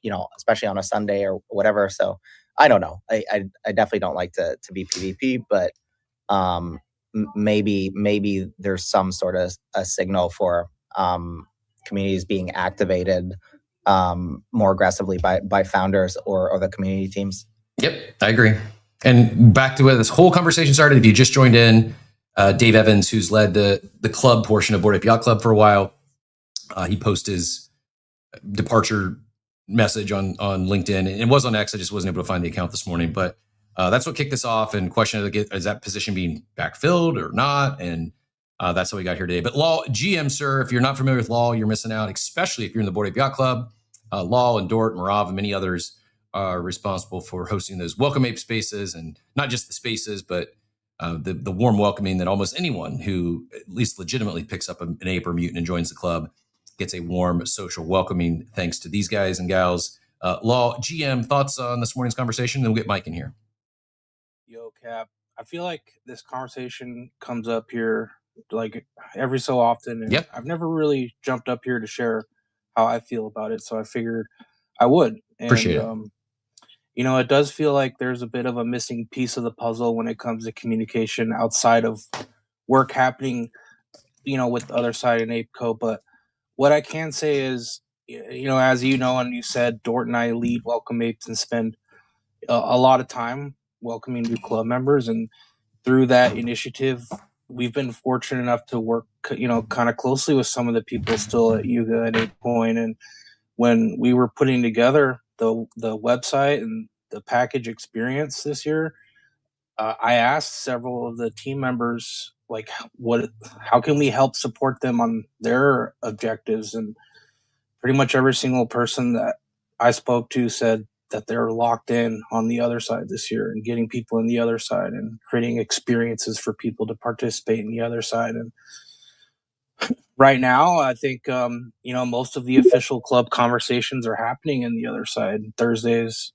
you know, especially on a Sunday or whatever. So I don't know. I definitely don't like to be PvP, but maybe there's some sort of a signal for communities being activated more aggressively by founders or the community teams. Yep, I agree. And back to where this whole conversation started, if you just joined in, Dave Evans, who's led the club portion of Bored Ape Yacht Club for a while, he posted his departure message on LinkedIn. And it was on X. I just wasn't able to find the account this morning. But that's what kicked this off. And question is that position being backfilled or not? And that's how we got here today. But Law, GM, sir, if you're not familiar with Law, you're missing out, especially if you're in the Bored Ape Yacht Club. Law and Dort, Marav, and many others are responsible for hosting those Welcome Ape spaces, and not just the spaces, but the warm welcoming that almost anyone who at least legitimately picks up an ape or mutant and joins the club gets a warm social welcoming thanks to these guys and gals. Law, GM, thoughts on this morning's conversation? Then we'll get Mike in here. Yo, Cap. I feel like this conversation comes up here like every so often. And Yep. I've never really jumped up here to share how I feel about it. So I figured I would. And, Appreciate it. You know, it does feel like there's a bit of a missing piece of the puzzle when it comes to communication outside of work happening, you know, with Otherside and ApeCo. But what I can say is, you know, as you know, and you said, Dort and I lead Welcome Apes and spend a lot of time welcoming new club members. And through that initiative, we've been fortunate enough to work, you know, kind of closely with some of the people still at Yuga and ApeCoin. And when we were putting together the website and the package experience this year, I asked several of the team members, like, how can we help support them on their objectives? And pretty much every single person that I spoke to said that they're locked in on the other side this year and getting people in the other side and creating experiences for people to participate in the other side. And right now, I think, you know, most of the official club conversations are happening in the other side. Thursdays,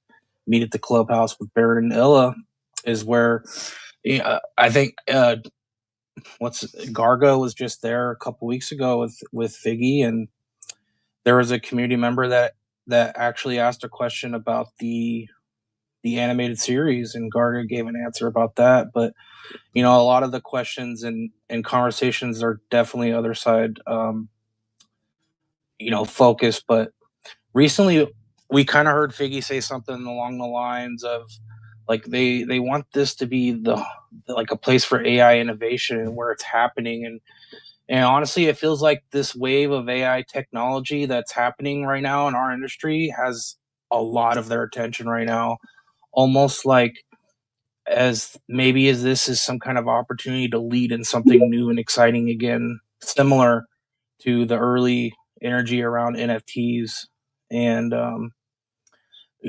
meet at the clubhouse with Barrett and Illa is where I think Gargo was just there a couple weeks ago with Figgy, and there was a community member that actually asked a question about the animated series, and Gargo gave an answer about that. But you know, a lot of the questions and conversations are definitely other side, you know, focused. But recently, we kind of heard Figgy say something along the lines of, like, they want this to be like a place for AI innovation and where it's happening. And honestly, it feels like this wave of AI technology that's happening right now in our industry has a lot of their attention right now, almost like as this is some kind of opportunity to lead in something new and exciting again, similar to the early energy around NFTs. And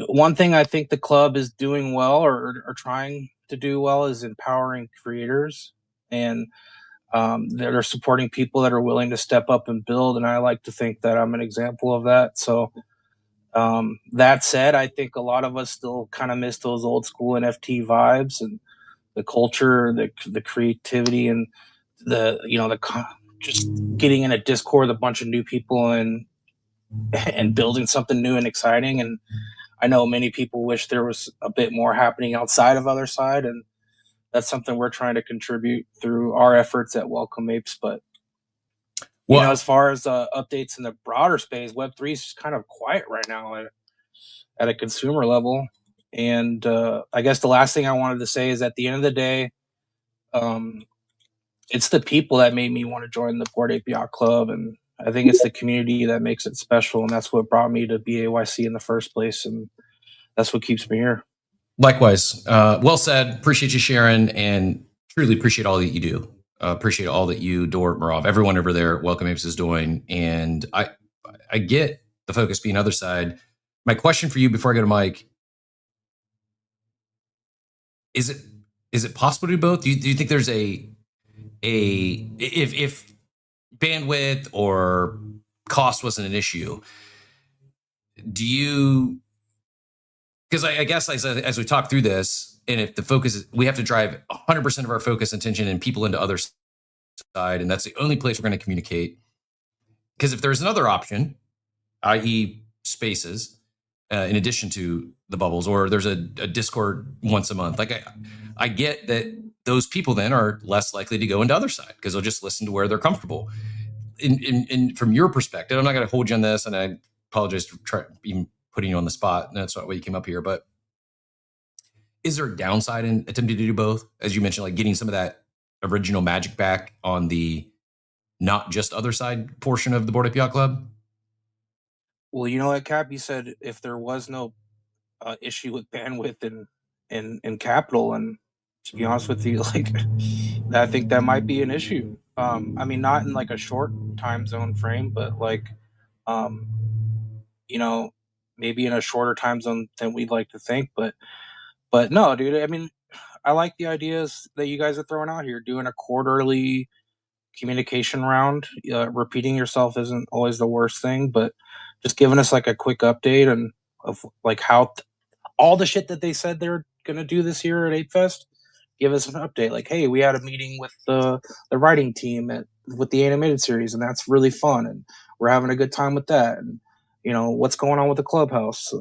one thing I think the club is doing well or trying to do well is empowering creators, and they're supporting people that are willing to step up and build. And I like to think that I'm an example of that. So that said, I think a lot of us still kind of miss those old school NFT vibes and the culture, the creativity, and just getting in a Discord with a bunch of new people and building something new and exciting. And I know many people wish there was a bit more happening outside of Otherside, and that's something we're trying to contribute through our efforts at Welcome Apes. But you know, as far as updates in the broader space, Web3 is kind of quiet right now at a consumer level. And I guess the last thing I wanted to say is, at the end of the day, it's the people that made me want to join the Bored Ape Yacht Club, and I think it's the community that makes it special, and that's what brought me to BAYC in the first place, and that's what keeps me here. Likewise. Well said. Appreciate you sharing, and truly appreciate all that you do. Appreciate all that you, Dort, Marov, everyone over there at Welcome Apes is doing. And I get the focus being other side. My question for you before I go to Mike, is it possible to do both? Do you think there's if bandwidth or cost wasn't an issue, do you, because I guess as we talk through this, and if the focus is, we have to drive 100% of our focus, attention, and people into other side, and that's the only place we're going to communicate. Because if there's another option, i.e. spaces, in addition to the bubbles, or there's a Discord once a month, like I get that those people then are less likely to go into other side because they'll just listen to where they're comfortable. In from your perspective, I'm not going to hold you on this, and I apologize for even putting you on the spot. And that's not why you came up here, but is there a downside in attempting to do both? As you mentioned, like getting some of that original magic back on the not just other side portion of the Bored Ape Yacht Club? Well, you know what, Cap? You said if there was no issue with bandwidth and capital, and to be honest with you, like I think that might be an issue. I mean, not in like a short time zone frame, but like, you know, maybe in a shorter time zone than we'd like to think. But no, dude. I mean, I like the ideas that you guys are throwing out here. Doing a quarterly communication round, repeating yourself isn't always the worst thing, but just giving us like a quick update and of like how all the shit that they said they're gonna do this year at Ape Fest. Give us an update, like, hey, we had a meeting with the writing team with the animated series, and that's really fun, and we're having a good time with that. And you know what's going on with the clubhouse.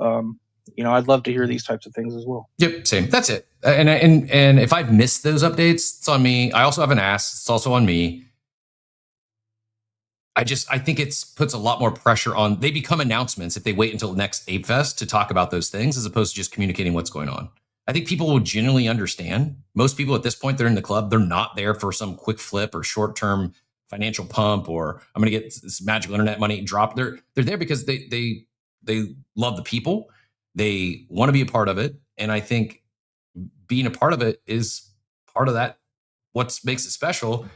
You know, I'd love to hear these types of things as well. Yep, same. That's it. And if I've missed those updates, it's on me. I also haven't asked. It's also on me. I think it's puts a lot more pressure on. They become announcements if they wait until next Ape Fest to talk about those things, as opposed to just communicating what's going on. I think people will genuinely understand. Most people at this point, they're in the club. They're not there for some quick flip or short-term financial pump, or I'm going to get this magical internet money drop. They're there because they love the people. They want to be a part of it, and I think being a part of it is part of that. What makes it special.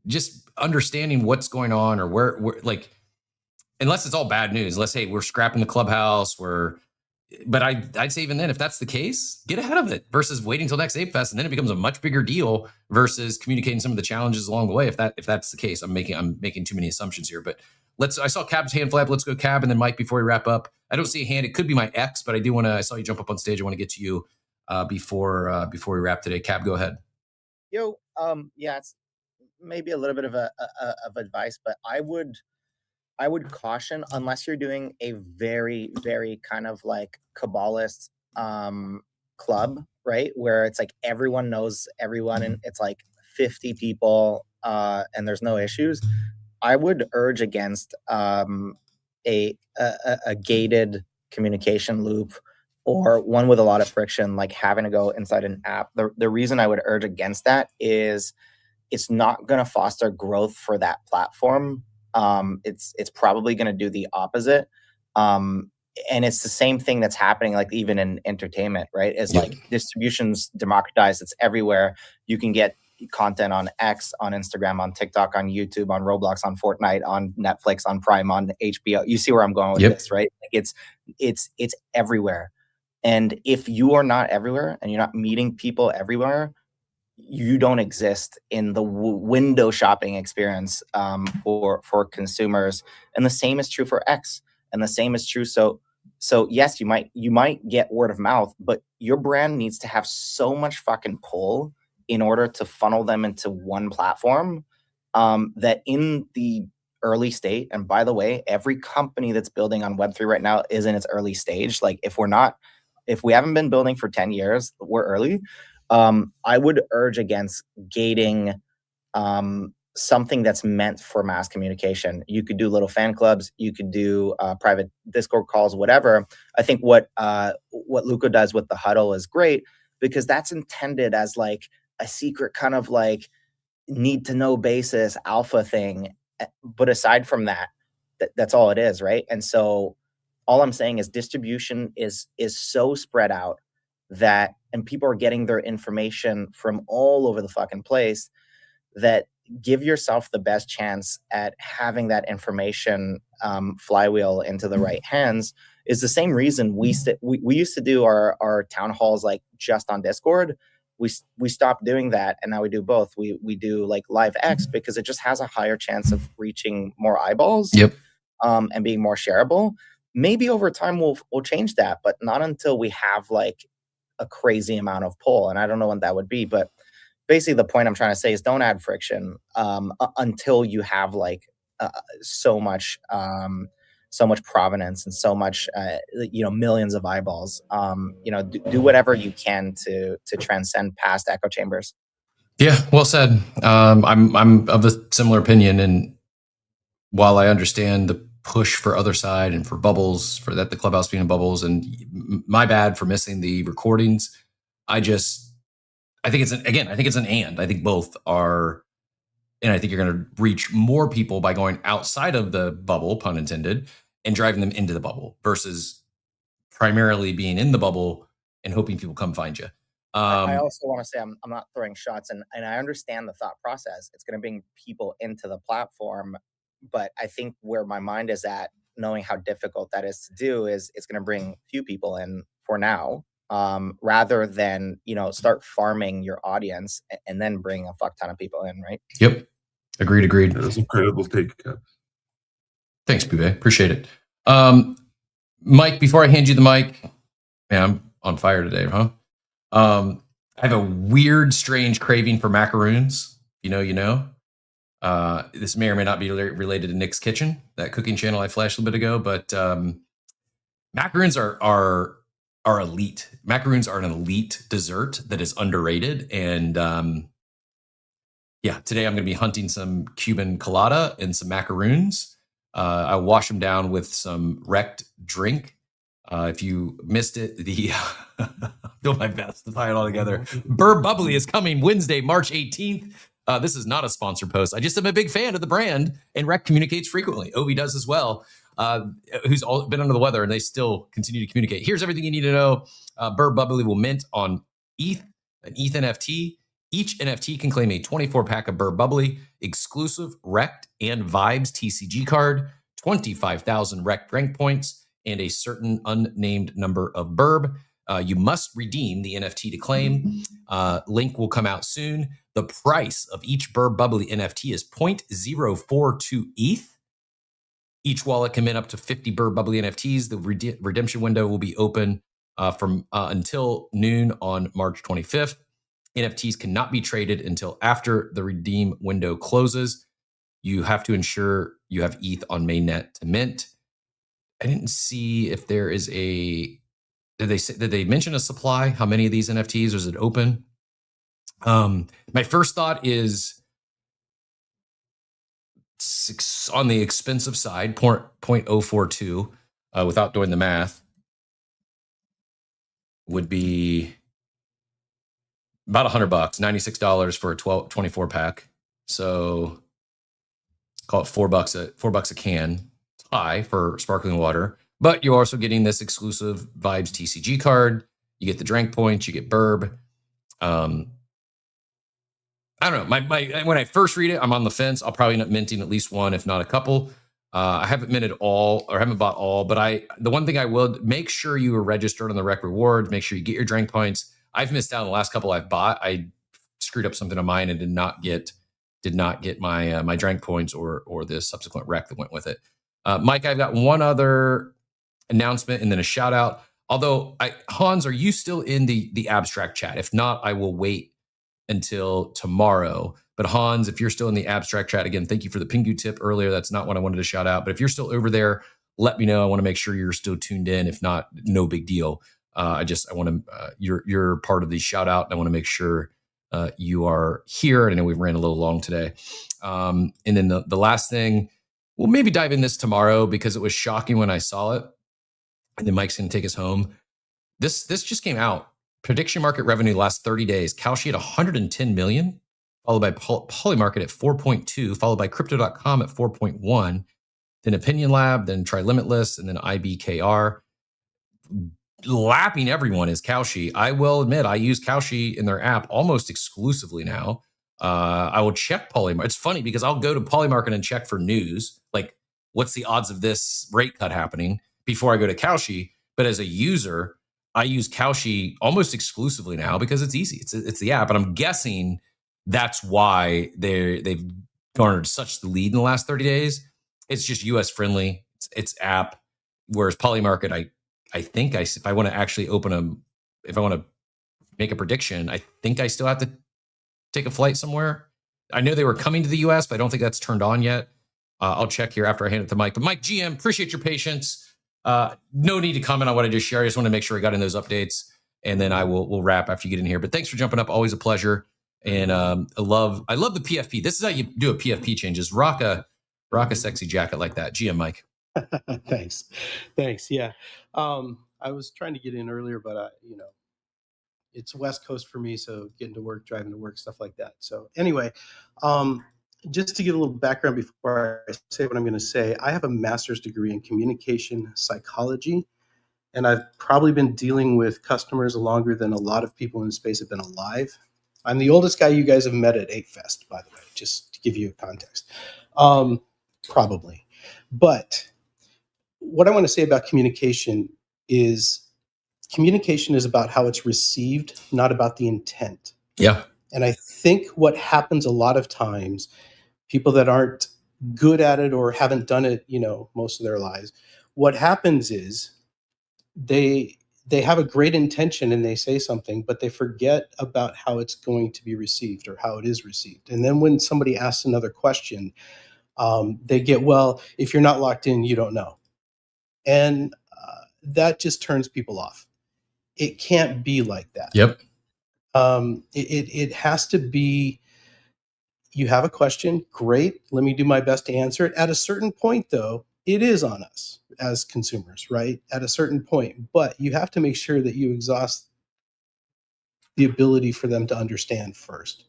Just understanding what's going on, or where like, unless it's all bad news, unless, hey, we're scrapping the clubhouse, but I'd say even then, if that's the case, get ahead of it versus waiting until next Ape Fest, and then it becomes a much bigger deal versus communicating some of the challenges along the way. If that's the case, I'm making too many assumptions here, but I saw Cab's hand flap. Let's go Cab, and then Mike before we wrap up. I don't see a hand. It could be my ex, but I saw you jump up on stage. I want to get to you before we wrap today. Cab, go ahead. Yo, yeah, it's maybe a little bit of advice, but I would caution, unless you're doing a very, very kind of like Kabbalist club, right? Where it's like everyone knows everyone and it's like 50 people and there's no issues. I would urge against a gated communication loop, or one with a lot of friction, like having to go inside an app. The reason I would urge against that is it's not going to foster growth for that platform. It's probably going to do the opposite. And it's the same thing that's happening, like even in entertainment, right? It's like distribution's democratized. It's everywhere. You can get content on X, on Instagram, on TikTok, on YouTube, on Roblox, on Fortnite, on Netflix, on Prime, on HBO. You see where I'm going with this, right? Like it's everywhere. And if you are not everywhere and you're not meeting people everywhere, you don't exist in the window shopping experience for consumers. And the same is true for X. And the same is true. So yes, you might get word of mouth, but your brand needs to have so much fucking pull in order to funnel them into one platform that in the early state, and by the way, every company that's building on Web3 right now is in its early stage. Like if we haven't been building for 10 years, we're early. I would urge against gating something that's meant for mass communication. You could do little fan clubs, you could do private Discord calls, whatever. I think what Luca does with the huddle is great, because that's intended as like a secret kind of like need to know basis alpha thing. But aside from that, that's all it is, right? And so all I'm saying is distribution is so spread out and people are getting their information from all over the fucking place, that give yourself the best chance at having that information flywheel into the right hands is the same reason we used to do our town halls like just on Discord. We stopped doing that, and now we do both. We do like live X because it just has a higher chance of reaching more eyeballs. Yep. And being more shareable. Maybe over time we'll change that, but not until we have like a crazy amount of pull. And I don't know when that would be, but basically the point I'm trying to say is don't add friction until you have like so much provenance and so much millions of eyeballs. Do whatever you can to transcend past echo chambers. Yeah, well said. I'm of a similar opinion, and while I understand the push for Otherside and for bubbles, for that the clubhouse being in bubbles, and my bad for missing the recordings, I think it's an and. I think both are, and I think you're going to reach more people by going outside of the bubble, pun intended, and driving them into the bubble versus primarily being in the bubble and hoping people come find you. I also want to say I'm not throwing shots, and I understand the thought process. It's going to bring people into the platform, but I think where my mind is at, knowing how difficult that is to do, is it's going to bring few people in for now, rather than start farming your audience and then bring a fuck ton of people in, right? Yep, agreed. That was incredible take, Cap. Thanks, Bube. Appreciate it. Mike, before I hand you the mic, man, I'm on fire today, huh? I have a weird, strange craving for macaroons. You know. This may or may not be related to Nick's Kitchen, that cooking channel I flashed a little bit ago, but macaroons are elite. Macaroons are an elite dessert that is underrated. And today I'm going to be hunting some Cuban colada and some macaroons. I wash them down with some wrecked drink. If you missed it, I'm doing my best to tie it all together. Burb Bubbly is coming Wednesday, March 18th. This is not a sponsored post. I just am a big fan of the brand, and Rec communicates frequently. Ovi does as well, who's been under the weather, and they still continue to communicate. Here's everything you need to know. Burb Bubbly will mint on ETH, an ETH NFT. Each NFT can claim a 24-pack of Burb Bubbly, exclusive Rect and Vibes TCG card, 25,000 Rect rank points, and a certain unnamed number of Burb. You must redeem the NFT to claim. Link will come out soon. The price of each Burb Bubbly NFT is 0.042 ETH. Each wallet can mint up to 50 Burb Bubbly NFTs. The redemption window will be open from until noon on March 25th. NFTs cannot be traded until after the redeem window closes. You have to ensure you have ETH on mainnet to mint. I didn't see if there is a. Did they mention a supply? How many of these NFTs? Is it open? My first thought is on the expensive side, 0.042, without doing the math, would be about $100, $96 for a 24 pack. So call it $4 a can. It's high for sparkling water. But you're also getting this exclusive Vibes TCG card. You get the drank points. You get Burb. I don't know. When I first read it, I'm on the fence. I'll probably end up minting at least one, if not a couple. I haven't minted all, or haven't bought all. But the one thing I will, make sure you are registered on the Rec Rewards. Make sure you get your drank points. I've missed out on the last couple I've bought. I screwed up something on mine and did not get my my drank points or the subsequent rec that went with it. Mike, I've got one other announcement and then a shout out. Although Hans, are you still in the abstract chat? If not, I will wait until tomorrow. But Hans, if you're still in the abstract chat, again, thank you for the Pingu tip earlier. That's not what I wanted to shout out. But if you're still over there, let me know. I want to make sure you're still tuned in. If not, no big deal. I want to, you're part of the shout out. And I want to make sure you are here. And I know we've ran a little long today. And then the last thing, we'll maybe dive in this tomorrow because it was shocking when I saw it. And then Mike's going to take us home. This just came out. Prediction market revenue last 30 days. Kalshi at 110 million, followed by Polymarket at 4.2, followed by Crypto.com at 4.1, then Opinion Lab, then Try Limitless, and then IBKR. Lapping everyone is Kalshi. I will admit I use Kalshi in their app almost exclusively now. I will check Polymarket. It's funny because I'll go to Polymarket and check for news, like what's the odds of this rate cut happening before I go to Kalshi. But as a user, I use Kalshi almost exclusively now because it's easy. It's the app, and I'm guessing that's why they've garnered such the lead in the last 30 days. It's just US friendly. It's app. Whereas Polymarket, I think if I want to actually if I want to make a prediction, I think I still have to take a flight somewhere. I know they were coming to the US, but I don't think that's turned on yet. I'll check here after I hand it to Mike. But Mike, GM, appreciate your patience. No need to comment on what I just shared. I just want to make sure I got in those updates, and then we'll wrap after you get in here. But thanks for jumping up. Always a pleasure. And I love the PFP. This is how you do a PFP change. Is rock a sexy jacket like that. GM Mike. Thanks. Yeah. I was trying to get in earlier, but it's West Coast for me, so getting to work, driving to work, stuff like that. So anyway, just to give a little background before I say what I'm going to say, I have a master's degree in communication psychology, and I've probably been dealing with customers longer than a lot of people in the space have been alive. I'm the oldest guy you guys have met at 8Fest, by the way, just to give you a context. Probably. But what I want to say about communication is about how it's received, not about the intent. Yeah. And I think what happens a lot of times, people that aren't good at it or haven't done it, most of their lives, what happens is they have a great intention and they say something, but they forget about how it's going to be received or how it is received. And then when somebody asks another question, they get, well, if you're not locked in, you don't know. And that just turns people off. It can't be like that. Yep. It has to be, you have a question, great, let me do my best to answer it. At a certain point, though, it is on us as consumers, right? At a certain point. But you have to make sure that you exhaust the ability for them to understand first.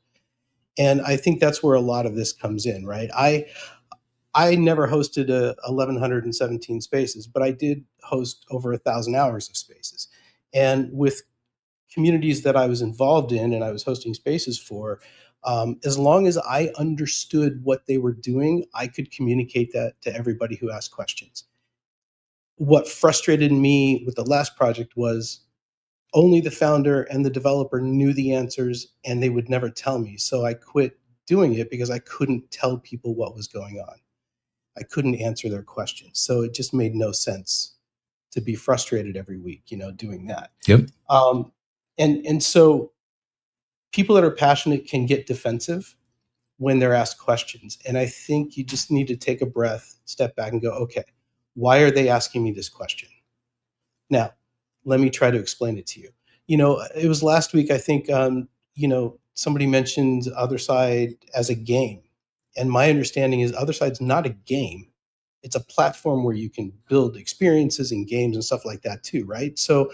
And I think that's where a lot of this comes in, right? I never hosted 1,117 spaces, but I did host over 1,000 hours of spaces. And with communities that I was involved in and I was hosting spaces for, as long as I understood what they were doing, I could communicate that to everybody who asked questions. What frustrated me with the last project was only the founder and the developer knew the answers, and they would never tell me. So I quit doing it because I couldn't tell people what was going on. I couldn't answer their questions. So it just made no sense to be frustrated every week, doing that. Yep. And so people that are passionate can get defensive when they're asked questions. And I think you just need to take a breath, step back and go, okay, why are they asking me this question? Now, let me try to explain it to you. It was last week, I think, somebody mentioned Otherside as a game. And my understanding is Otherside's not a game. It's a platform where you can build experiences and games and stuff like that too, right? So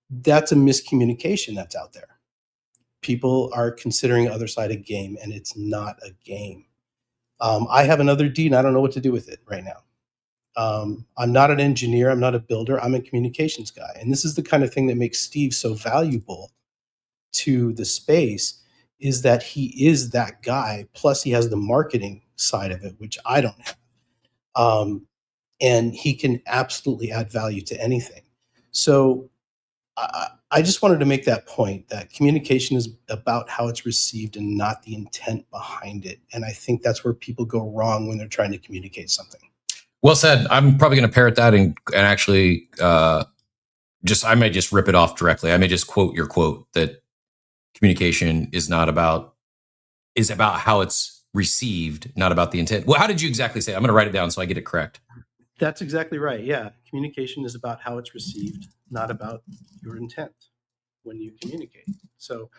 that's a miscommunication that's out there. People are considering Otherside a game, and it's not a game. I have another D, and I don't know what to do with it right now. I'm not an engineer. I'm not a builder. I'm a communications guy. And this is the kind of thing that makes Steve so valuable to the space, is that he is that guy. Plus he has the marketing side of it, which I don't have. And he can absolutely add value to anything. So I just wanted to make that point, that communication is about how it's received and not the intent behind it. And I think that's where people go wrong when they're trying to communicate something. Well said. I'm probably going to parrot that and actually I may just rip it off directly. I may just quote your quote that communication is about how it's received, not about the intent. Well, how did you exactly say it? I'm going to write it down so I get it correct. That's exactly right. Yeah. Communication is about how it's received, not about your intent when you communicate. So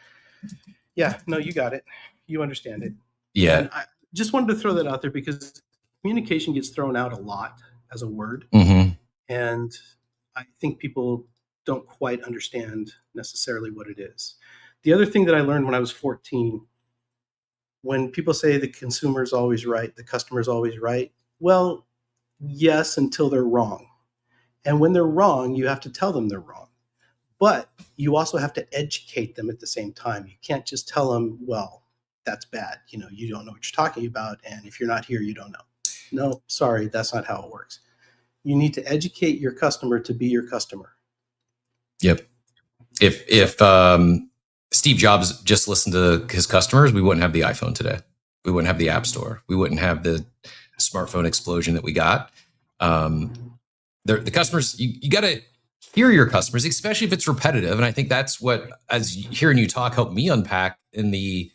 yeah, no, you got it. You understand it. Yeah. And I just wanted to throw that out there because communication gets thrown out a lot as a word. Mm-hmm. And I think people don't quite understand necessarily what it is. The other thing that I learned when I was 14, when people say the consumer's always right, the customer's always right, well, yes, until they're wrong. And when they're wrong, you have to tell them they're wrong. But you also have to educate them at the same time. You can't just tell them, well, that's bad. You know, you don't know what you're talking about. And if you're not here, you don't know. No, sorry, that's not how it works. You need to educate your customer to be your customer. Yep. If Steve Jobs just listened to his customers, we wouldn't have the iPhone today. We wouldn't have the App Store. We wouldn't have the smartphone explosion that we got. The customers, you got to hear your customers, especially if it's repetitive. And I think that's what, as hearing you talk, helped me unpack in the,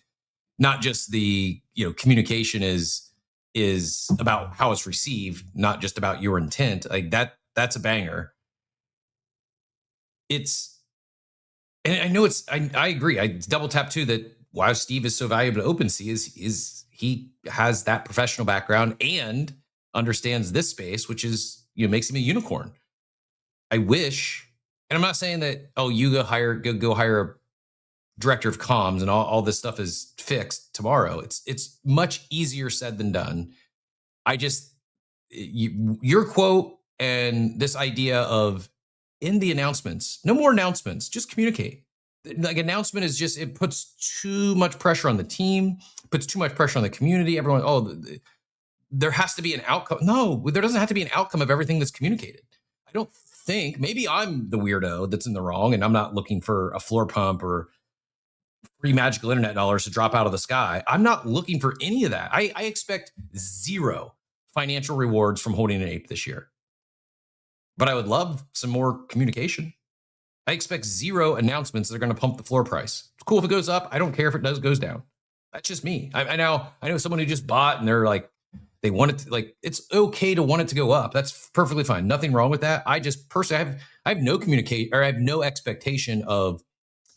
not just the, communication is about how it's received, not just about your intent. Like that's a banger. And I know I agree. I double tap too that why Steve is so valuable to OpenSea is he has that professional background and understands this space, which is, makes him a unicorn. I wish, and I'm not saying that, Yuga go hire a director of comms and all this stuff is fixed tomorrow. It's much easier said than done. I just, your quote and this idea of in the announcements, no more announcements, just communicate. Like announcement is just, it puts too much pressure on the team, puts too much pressure on the community. Everyone, there has to be an outcome. No, there doesn't have to be an outcome of everything that's communicated. I don't think, maybe I'm the weirdo that's in the wrong and I'm not looking for a floor pump or free magical internet dollars to drop out of the sky. I'm not looking for any of that. I expect zero financial rewards from holding an ape this year. But I would love some more communication. I expect zero announcements that are going to pump the floor price. It's cool if it goes up. I don't care if it goes down. That's just me. I know someone who just bought and they're like, they want it to, like, it's okay to want it to go up. That's perfectly fine. Nothing wrong with that. I just personally I have no expectation of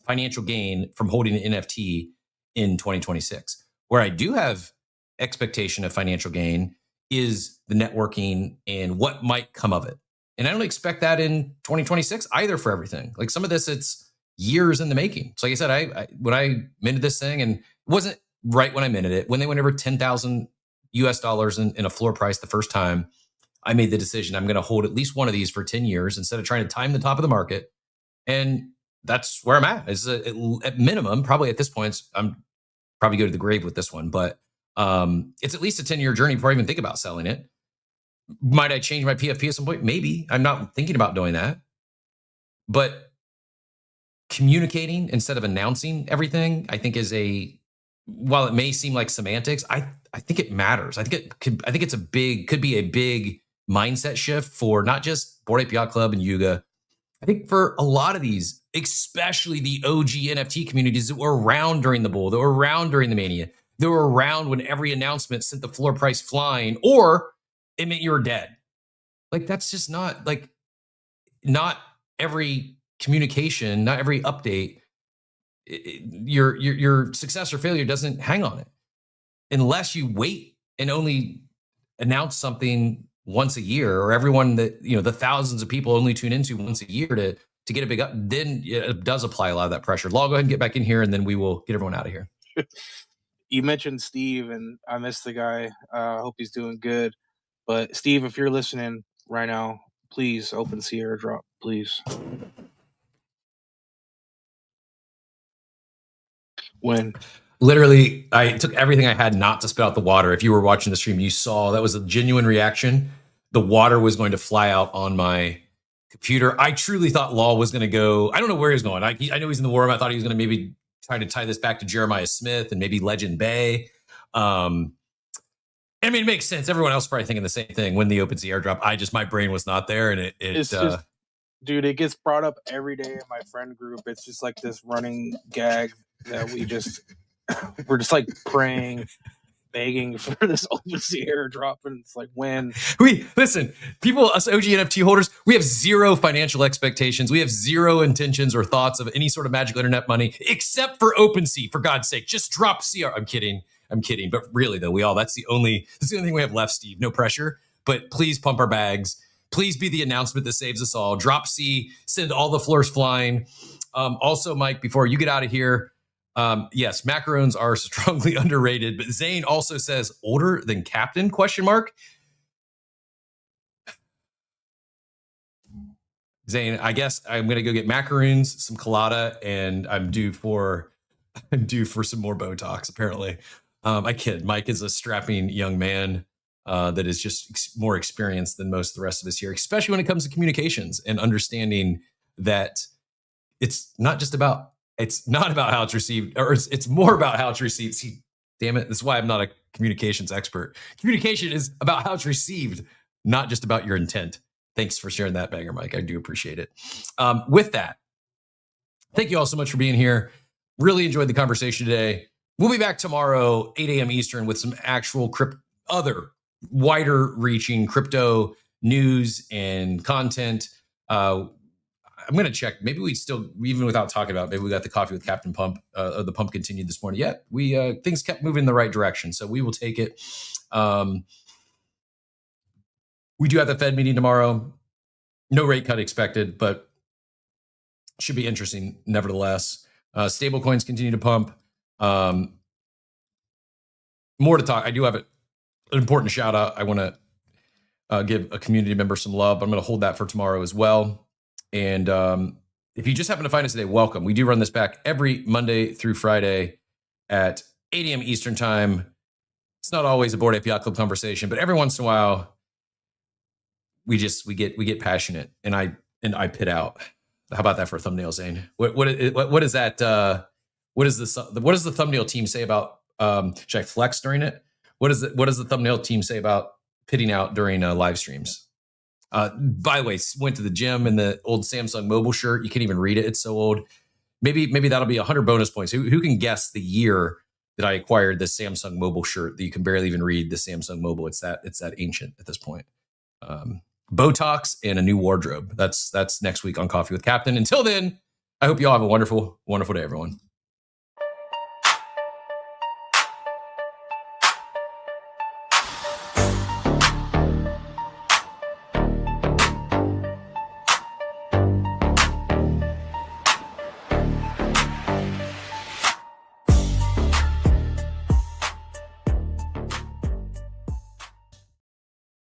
financial gain from holding an NFT in 2026. Where I do have expectation of financial gain is the networking and what might come of it. And I don't expect that in 2026 either for everything. Like some of this, it's years in the making. So like I said, I when I minted this thing, and it wasn't right when I minted it, when they went over 10,000 US dollars in a floor price the first time, I made the decision I'm going to hold at least one of these for 10 years instead of trying to time the top of the market. And that's where I'm at. Is at minimum, probably at this point, I'm probably go to the grave with this one, but it's at least a 10-year journey before I even think about selling it. Might I change my PFP at some point? Maybe. I'm not thinking about doing that. But communicating instead of announcing everything, I think while it may seem like semantics, I think it matters. I think it's could be a big mindset shift for not just Bored Ape Yacht Club and Yuga. I think for a lot of these, especially the OG NFT communities that were around during the bull, that were around during the mania, that were around when every announcement sent the floor price flying, or it meant you were dead. Like that's just not every communication, not every update. Your success or failure doesn't hang on it, unless you wait and only announce something once a year, or everyone that the thousands of people only tune into once a year to get a big up. Then it does apply a lot of that pressure. Law, go ahead and get back in here, and then we will get everyone out of here. You mentioned Steve, and I miss the guy. I hope he's doing good. But Steve, if you're listening right now, please OpenSea airdrop, please. When? Literally, I took everything I had not to spit out the water. If you were watching the stream, you saw that was a genuine reaction. The water was going to fly out on my computer. I truly thought Law was going to go. I don't know where he's going. I know he's in the war room. I thought he was going to maybe try to tie this back to Jeremiah Smith and maybe Legend Bay. I mean, it makes sense. Everyone else probably thinking the same thing when the OpenSea airdrop. My brain was not there, and it's just, dude, it gets brought up every day in my friend group. It's just like this running gag that we're just like praying, begging for this OpenSea airdrop, and it's like when listen, people, us OG NFT holders, we have zero financial expectations. We have zero intentions or thoughts of any sort of magical internet money, except for OpenSea. For God's sake, just drop CR. I'm kidding. But really though, that's the only thing we have left, Steve. No pressure, but please pump our bags. Please be the announcement that saves us all. Drop C, send all the floors flying. Also, Mike, before you get out of here, yes, macaroons are strongly underrated, but Zane also says older than captain, ? Zane, I guess I'm going to go get macaroons, some colada, and I'm due for due for some more Botox, apparently. I kid. Mike is a strapping young man that is just more experienced than most of the rest of us here, especially when it comes to communications and understanding that it's not about how it's received, or it's more about how it's received. See, damn it. That's why I'm not a communications expert. Communication is about how it's received, not just about your intent. Thanks for sharing that, Banger Mike. I do appreciate it. With that, thank you all so much for being here. Really enjoyed the conversation today. We'll be back tomorrow, 8 a.m. Eastern, with some actual other wider reaching crypto news and content. I'm going to check. Maybe we still, even without talking about it, maybe we got the coffee with Captain Pump, the pump continued this morning. Yeah, things kept moving in the right direction. So we will take it. We do have the Fed meeting tomorrow. No rate cut expected, but should be interesting nevertheless. Stable coins continue to pump. More to talk. I do have an important shout out. I want to give a community member some love. I'm going to hold that for tomorrow as well. And if you just happen to find us today, welcome. We do run this back every Monday through Friday at 8 a.m. Eastern time. It's not always a Bored Ape Yacht Club conversation, but every once in a while, we get passionate, and I pit out. How about that for a thumbnail, Zane? What is that? What does the thumbnail team say about? Should I flex during it? What does the thumbnail team say about pitting out during live streams? By the way, went to the gym in the old Samsung mobile shirt. You can't even read it; it's so old. Maybe that'll be 100 bonus points. Who can guess the year that I acquired this Samsung mobile shirt that you can barely even read the Samsung mobile? It's that ancient at this point. Botox and a new wardrobe. That's next week on Coffee with Captain. Until then, I hope you all have a wonderful, wonderful day, everyone.